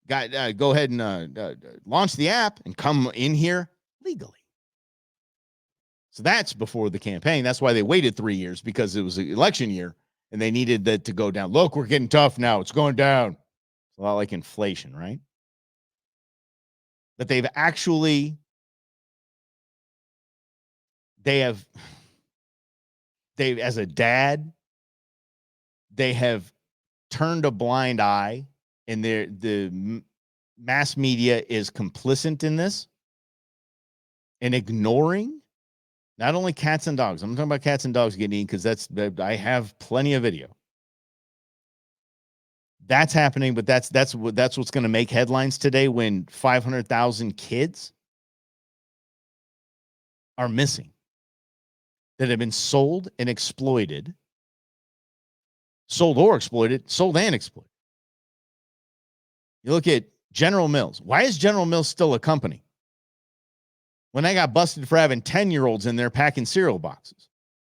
go ahead and launch the app and come in here legally. So that's before the campaign. That's why they waited 3 years, because it was an election year and they needed that to go down. Look, we're getting tough now. It's going down. It's a lot like inflation, right? But they've as a dad, they have turned a blind eye, and the mass media is complicit in this and ignoring not only cats and dogs. I'm talking about cats and dogs getting eaten, because I have plenty of video. That's happening, but that's what's going to make headlines today, when 500,000 kids are missing that have been sold and exploited. Sold and exploited. You look at General Mills. Why is General Mills still a company when I got busted for having 10-year-olds in there packing cereal boxes?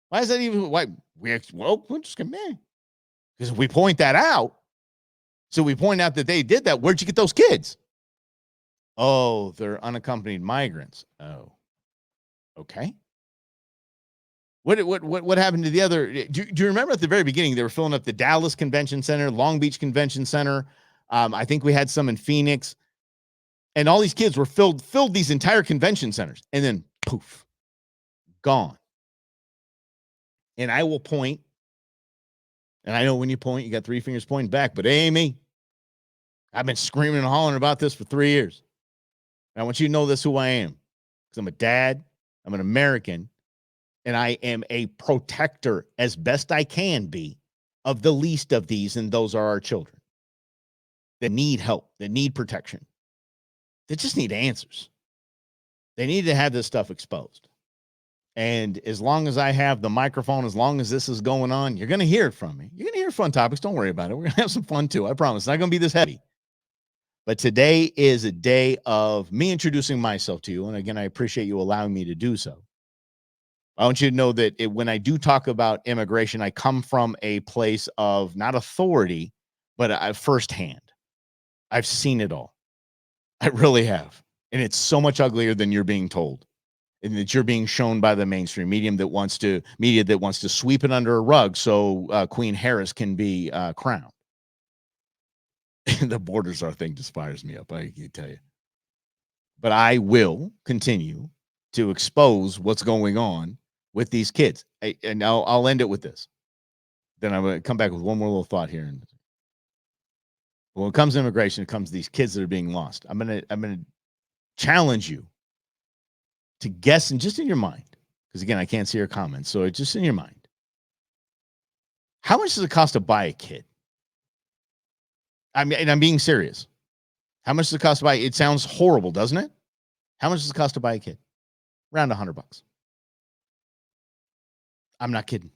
Why is that even? Why we're just going to, because if we point that out, so we point out that they did that. Where'd you get those kids? Oh, they're unaccompanied migrants. Oh, okay. What happened to the other? Do you remember at the very beginning, they were filling up the Dallas Convention Center, Long Beach Convention Center. I think we had some in Phoenix, and all these kids were filled these entire convention centers, and then poof, gone. And I will point, and I know when you point, you got 3 fingers pointing back, but Amy, I've been screaming and hollering about this for 3 years. And I want you to know this, who I am, because I'm a dad, I'm an American, and I am a protector as best I can be of the least of these, and those are our children that need help, that need protection. They just need answers. They need to have this stuff exposed. And as long as I have the microphone, as long as this is going on, you're going to hear it from me. You're going to hear fun topics. Don't worry about it. We're going to have some fun too. I promise. It's not going to be this heavy. But today is a day of me introducing myself to you. And again, I appreciate you allowing me to do so. I want you to know that when I do talk about immigration, I come from a place of not authority, but firsthand. I've seen it all. I really have. And it's so much uglier than you're being told, and that you're being shown by the mainstream media that wants to sweep it under a rug so Queen Harris can be crowned. The borders are thing just fires me up, I can tell you. But I will continue to expose what's going on with these kids. And I'll end it with this. Then I'm going to come back with one more little thought here. And when it comes to immigration, it comes to these kids that are being lost. I'm going to challenge you to guess, and just in your mind, because again, I can't see your comments, so it's just in your mind. How much does it cost to buy a kid? And I'm being serious. How much does it cost to buy? It sounds horrible, doesn't it? How much does it cost to buy a kid? Around $100. I'm not kidding.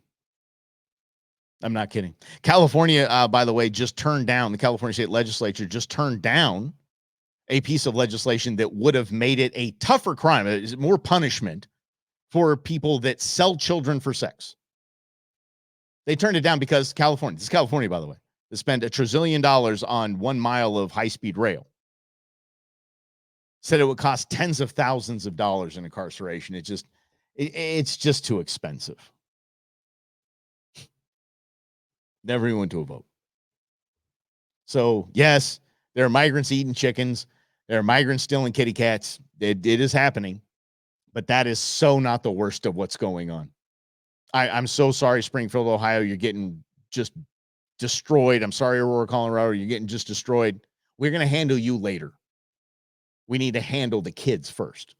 I'm not kidding. California, by the way, the California State Legislature just turned down a piece of legislation that would have made it a tougher crime, more punishment for people that sell children for sex. They turned it down because this is California, by the way, they spent $1 trillion on 1 mile of high-speed rail. said it would cost tens of thousands of dollars in incarceration. It's just too expensive. Never even went to a vote. So, yes, there are migrants eating chickens. There are migrants stealing kitty cats. It is happening. But that is so not the worst of what's going on. I'm so sorry, Springfield, Ohio. You're getting just destroyed. I'm sorry, Aurora, Colorado. You're getting just destroyed. We're going to handle you later. We need to handle the kids first.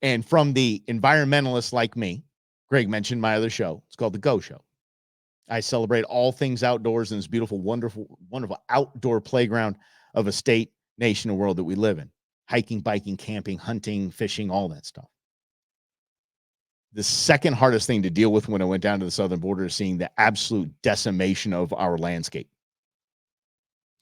And from the environmentalists like me, Greg mentioned my other show. It's called The Go Show. I celebrate all things outdoors in this beautiful, wonderful, wonderful outdoor playground of a state, nation, and world that we live in. Hiking, biking, camping, hunting, fishing, all that stuff. The second hardest thing to deal with when I went down to the southern border is seeing the absolute decimation of our landscape.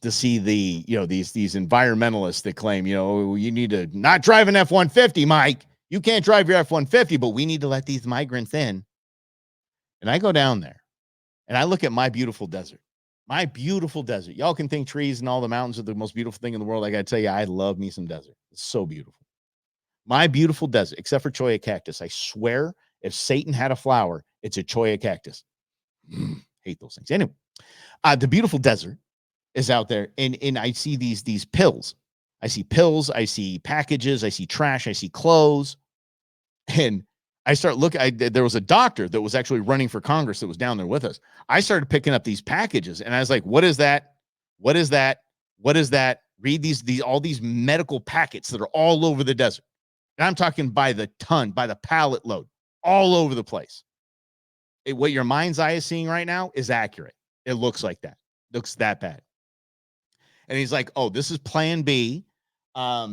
To see the, these environmentalists that claim, you need to not drive an F-150, Mike. You can't drive your F-150, but we need to let these migrants in. And I go down there and I look at my beautiful desert. My beautiful desert. Y'all can think trees and all the mountains are the most beautiful thing in the world. I got to tell you, I love me some desert. It's so beautiful. My beautiful desert, except for cholla cactus. I swear, if Satan had a flower, it's a cholla cactus. Hate those things. Anyway, the beautiful desert is out there, and I see these pills. I see pills. I see packages. I see trash. I see clothes. And I start looking. There was a doctor that was actually running for Congress that was down there with us. I started picking up these packages, and I was like, "What is that? What is that? What is that?" Read these all these medical packets that are all over the desert. And I'm talking by the ton, by the pallet load, all over the place. What your mind's eye is seeing right now is accurate. It looks like that. It looks that bad. And he's like, "Oh, this is Plan B.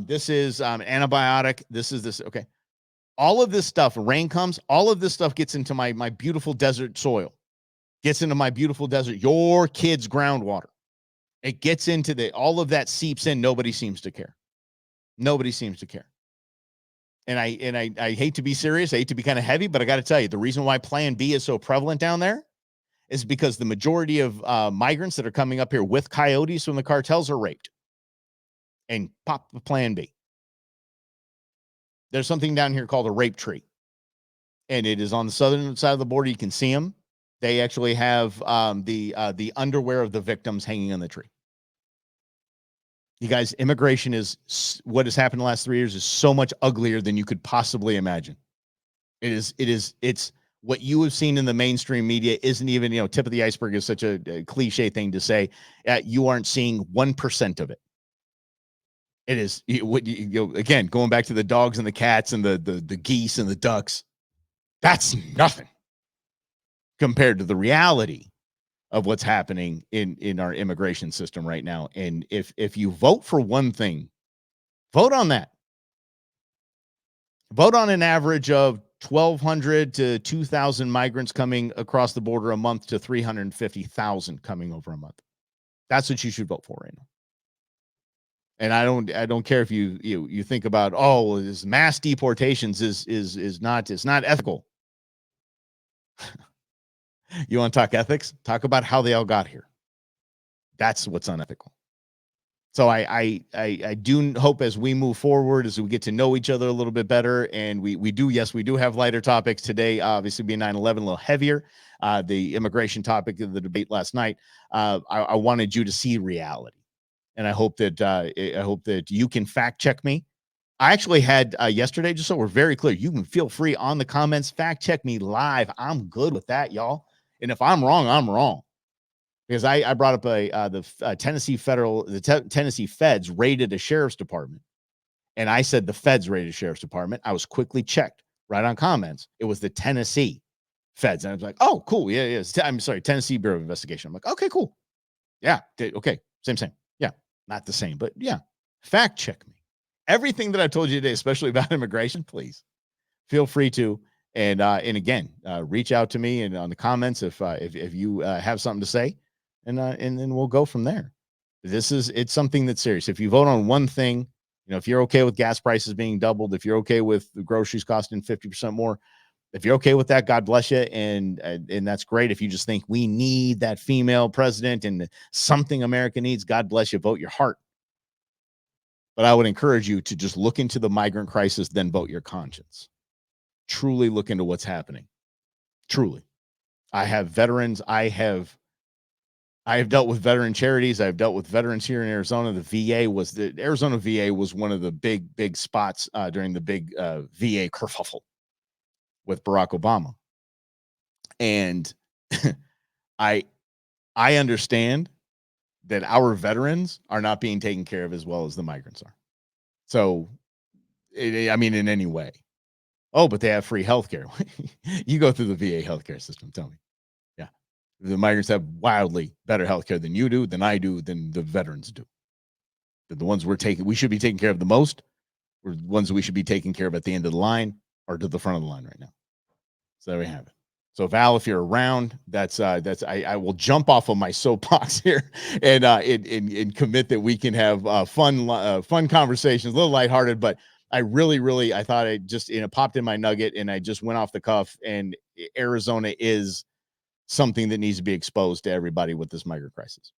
This is antibiotic. This is this." Okay. All of this stuff, rain comes, all of this stuff gets into my beautiful desert soil, gets into my beautiful desert, your kids' groundwater. It gets into all of that seeps in. Nobody seems to care. Nobody seems to care. And I hate to be serious. I hate to be kind of heavy, but I got to tell you, the reason why Plan B is so prevalent down there is because the majority of migrants that are coming up here with coyotes from the cartels are raped and pop the Plan B. There's something down here called a rape tree, and it is on the southern side of the border. You can see them. They actually have the underwear of the victims hanging on the tree. You guys, immigration is what has happened in the last 3 years is so much uglier than you could possibly imagine. It's what you have seen in the mainstream media isn't even, tip of the iceberg is such a cliche thing to say. You aren't seeing 1% of it. It is again, going back to the dogs and the cats and the geese and the ducks. That's nothing compared to the reality of what's happening in our immigration system right now. And if you vote for one thing, vote on that. Vote on an average of 1,200 to 2,000 migrants coming across the border a month to 350,000 coming over a month. That's what you should vote for right now. And I don't care if you think about, oh, this mass deportations is not ethical. You want to talk ethics? Talk about how they all got here. That's what's unethical. So I do hope as we move forward, as we get to know each other a little bit better, and we do have lighter topics today, obviously being 9/11, a little heavier. The immigration topic of the debate last night, I wanted you to see reality. And I hope that you can fact check me. I actually had yesterday, just so we're very clear, you can feel free on the comments, fact check me live. I'm good with that, y'all. And if I'm wrong, I'm wrong. Because I brought up the Tennessee feds raided a sheriff's department. And I said the feds raided a sheriff's department. I was quickly checked right on comments. It was the Tennessee feds. And I was like, oh, cool. Yeah. I'm sorry, Tennessee Bureau of Investigation. I'm like, okay, cool. Yeah. Okay. Same. Yeah. Not the same, but yeah. Fact check me. Everything that I told you today, especially about immigration, please feel free to. And again, reach out to me and on the comments if you have something to say, and then we'll go from there. It's something that's serious. If you vote on one thing, if you're okay with gas prices being doubled, if you're okay with the groceries costing 50% more, if you're okay with that, God bless you, and that's great. If you just think we need that female president and something America needs, God bless you. Vote your heart. But I would encourage you to just look into the migrant crisis, then vote your conscience. Truly look into what's happening. Truly. I have veterans. I have dealt with veteran charities. I've dealt with veterans here in Arizona. The Arizona VA was one of the big spots during the big VA kerfuffle with Barack Obama. And I understand that our veterans are not being taken care of as well as the migrants are. So, I mean, in any way. Oh, but they have free healthcare. You go through the VA healthcare system. Tell me. Yeah. The migrants have wildly better healthcare than you do, than I do, than the veterans do. The ones we should be taking care of the most, or the ones we should be taking care of at the end of the line, or to the front of the line right now. So there we have it. So Val, if you're around, I will jump off of my soapbox here and commit that we can have fun conversations, a little lighthearted, but I really I thought it popped in my nugget and I just went off the cuff, and Arizona is something that needs to be exposed to everybody with this migrant crisis.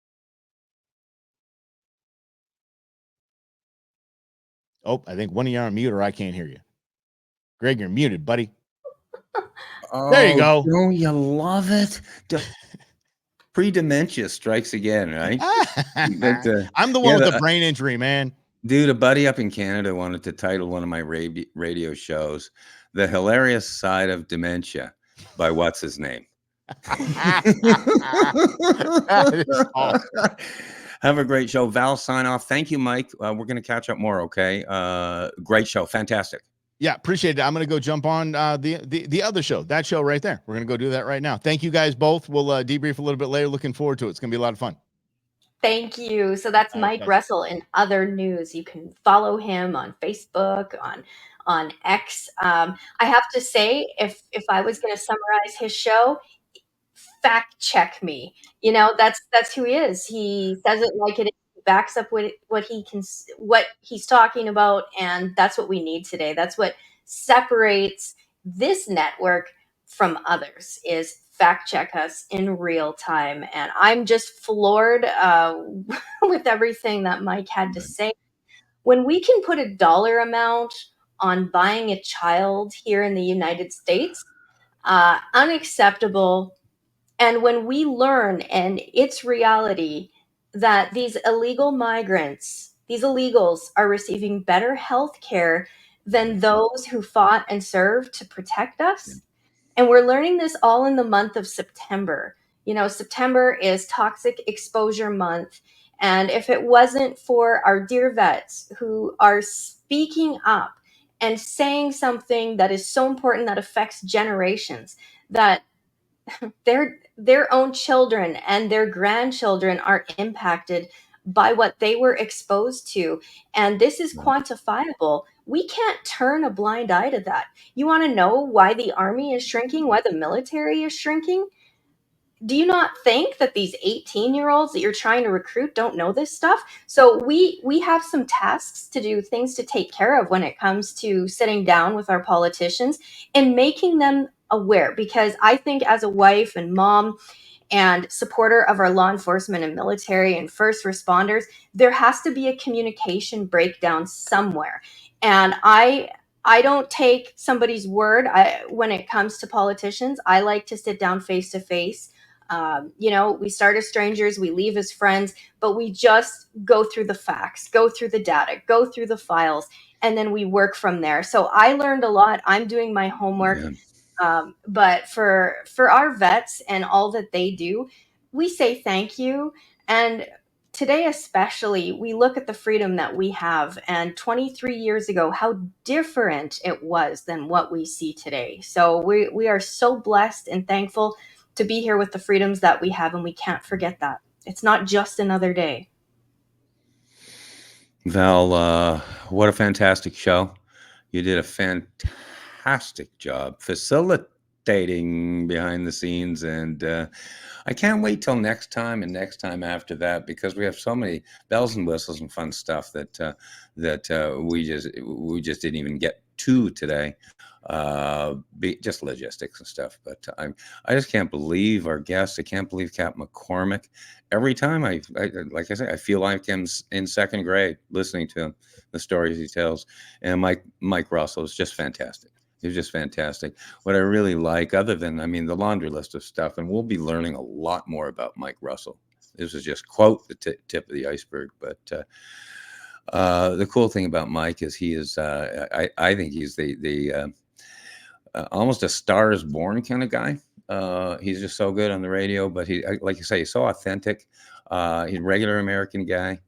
Oh, I think one of you are on mute or I can't hear you. Greg, you're muted, buddy.
Oh,
there you go.
Don't you love it? Pre-dementia strikes again, right?
I'm the one with the brain injury, man.
Dude, a buddy up in Canada wanted to title one of my radio shows "The Hilarious Side of Dementia" by what's his name.
That is awesome.
Have a great show. Val, sign off. Thank you, Mike. We're going to catch up more, okay? Great show. Fantastic.
Yeah, appreciate it. I'm going to go jump on the other show, that show right there. We're going to go do that right now. Thank you guys both. We'll debrief a little bit later. Looking forward to it. It's going to be a lot of fun.
Thank you. So that's Mike Russell in other news. You can follow him on Facebook, on X. I have to say, if I was going to summarize his show, fact check me. That's who he is. He says it like it is. He backs up what he's talking about, and that's what we need today. That's what separates this network from others, is fact check us in real time. And I'm just floored with everything that Mike had to say. When we can put a dollar amount on buying a child here in the United States, unacceptable. And when we learn, and it's reality, that these illegal migrants, these illegals, are receiving better health care than those who fought and served to protect us. And we're learning this all in the month of September. September is Toxic Exposure Month. And if it wasn't for our dear vets who are speaking up and saying something that is so important that affects generations, that their own children and their grandchildren are impacted by what they were exposed to. And this is quantifiable. We can't turn a blind eye to that. You want to know why the army is shrinking, why the military is shrinking? Do you not think that these 18-year-olds that you're trying to recruit don't know this stuff? So we have some tasks to do, things to take care of when it comes to sitting down with our politicians and making them aware. Because I think, as a wife and mom and supporter of our law enforcement and military and first responders, there has to be a communication breakdown somewhere. And I don't take somebody's word when it comes to politicians. I like to sit down face to face. We start as strangers, we leave as friends, but we just go through the facts, go through the data, go through the files, and then we work from there. So I learned a lot. I'm doing my homework. Yeah. But for our vets and all that they do, we say thank you. And today especially, we look at the freedom that we have, and 23 years ago, how different it was than what we see today. So we are so blessed and thankful to be here with the freedoms that we have, and we can't forget that. It's not just another day.
Val, what a fantastic show. You did a fantastic job facilitating behind the scenes, and I can't wait till next time and next time after that, because we have so many bells and whistles and fun stuff that we just didn't even get 2 today. Just logistics and stuff. But I just can't believe our guests. I can't believe Cap McCormick. Every time I like I say, I feel like I'm in second grade listening to him, the stories he tells. And Mike Russell is just fantastic. He's just fantastic. What I really like, other than, I mean, the laundry list of stuff, and we'll be learning a lot more about Mike Russell. This is just quote the tip of the iceberg. But the cool thing about Mike is he is, I think he's the almost a Star is Born kind of guy. He's just so good on the radio, but like you say, he's so authentic. He's a regular American guy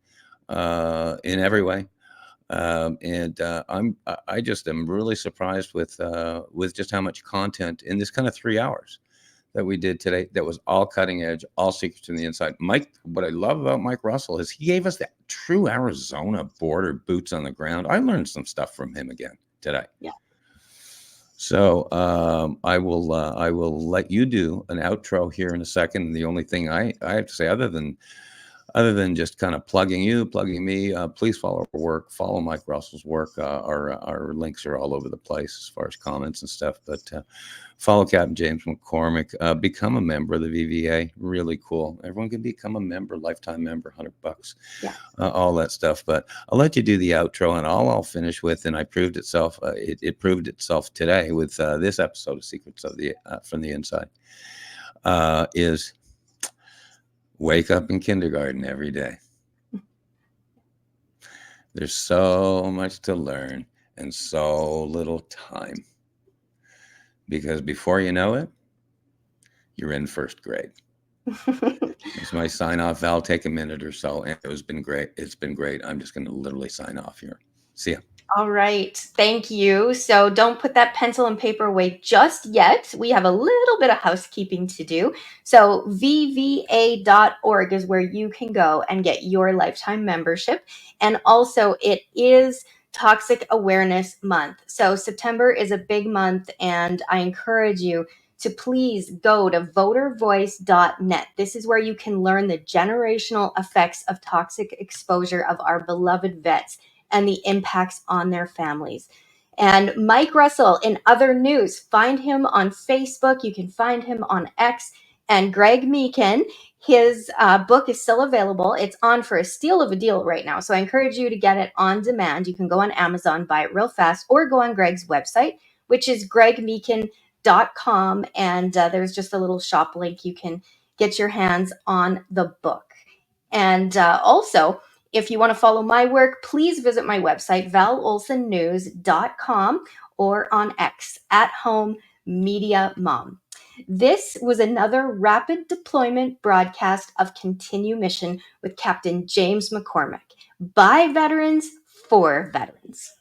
in every way. I just am really surprised with just how much content in this kind of 3 hours that we did today. That was all cutting edge, all secrets from the inside. Mike, what I love about Mike Russell is he gave us that true Arizona border boots on the ground. I learned some stuff from him again today.
Yeah.
So I will let you do an outro here in a second. And the only thing I have to say, other than just kind of plugging me, please follow our work, follow Mike Russell's work. Our links are all over the place as far as comments and stuff, but follow Captain James McCormick, become a member of the VVA. Really cool. Everyone can become a member, lifetime member, $100,
yeah.
All that stuff. But I'll let you do the outro, and I'll finish with, and it proved itself today with this episode of Secrets of the from the Inside, is wake up in kindergarten every day. There's so much to learn and so little time. Because before you know it, you're in first grade. It's my sign off, Val. Take a minute or so. And it's been great. It's been great. I'm just going to literally sign off here. See ya.
All right. Thank you. So don't put that pencil and paper away just yet. We have a little bit of housekeeping to do. So vva.org is where you can go and get your lifetime membership. And also it is Toxic Awareness Month. So September is a big month, and I encourage you to please go to votervoice.net. This is where you can learn the generational effects of toxic exposure of our beloved vets and the impacts on their families. And Mike Russell, in other news, find him on Facebook. You can find him on X. And Greg Meakin, his book is still available. It's on for a steal of a deal right now. So I encourage you to get it on demand. You can go on Amazon, buy it real fast, or go on Greg's website, which is gregmeakin.com. And there's just a little shop link. You can get your hands on the book. And also, if you want to follow my work, please visit my website, valolsonnews.com, or on X, @HomeMediaMom. This was another rapid deployment broadcast of Continue Mission with Captain James McCormick. By veterans, for veterans.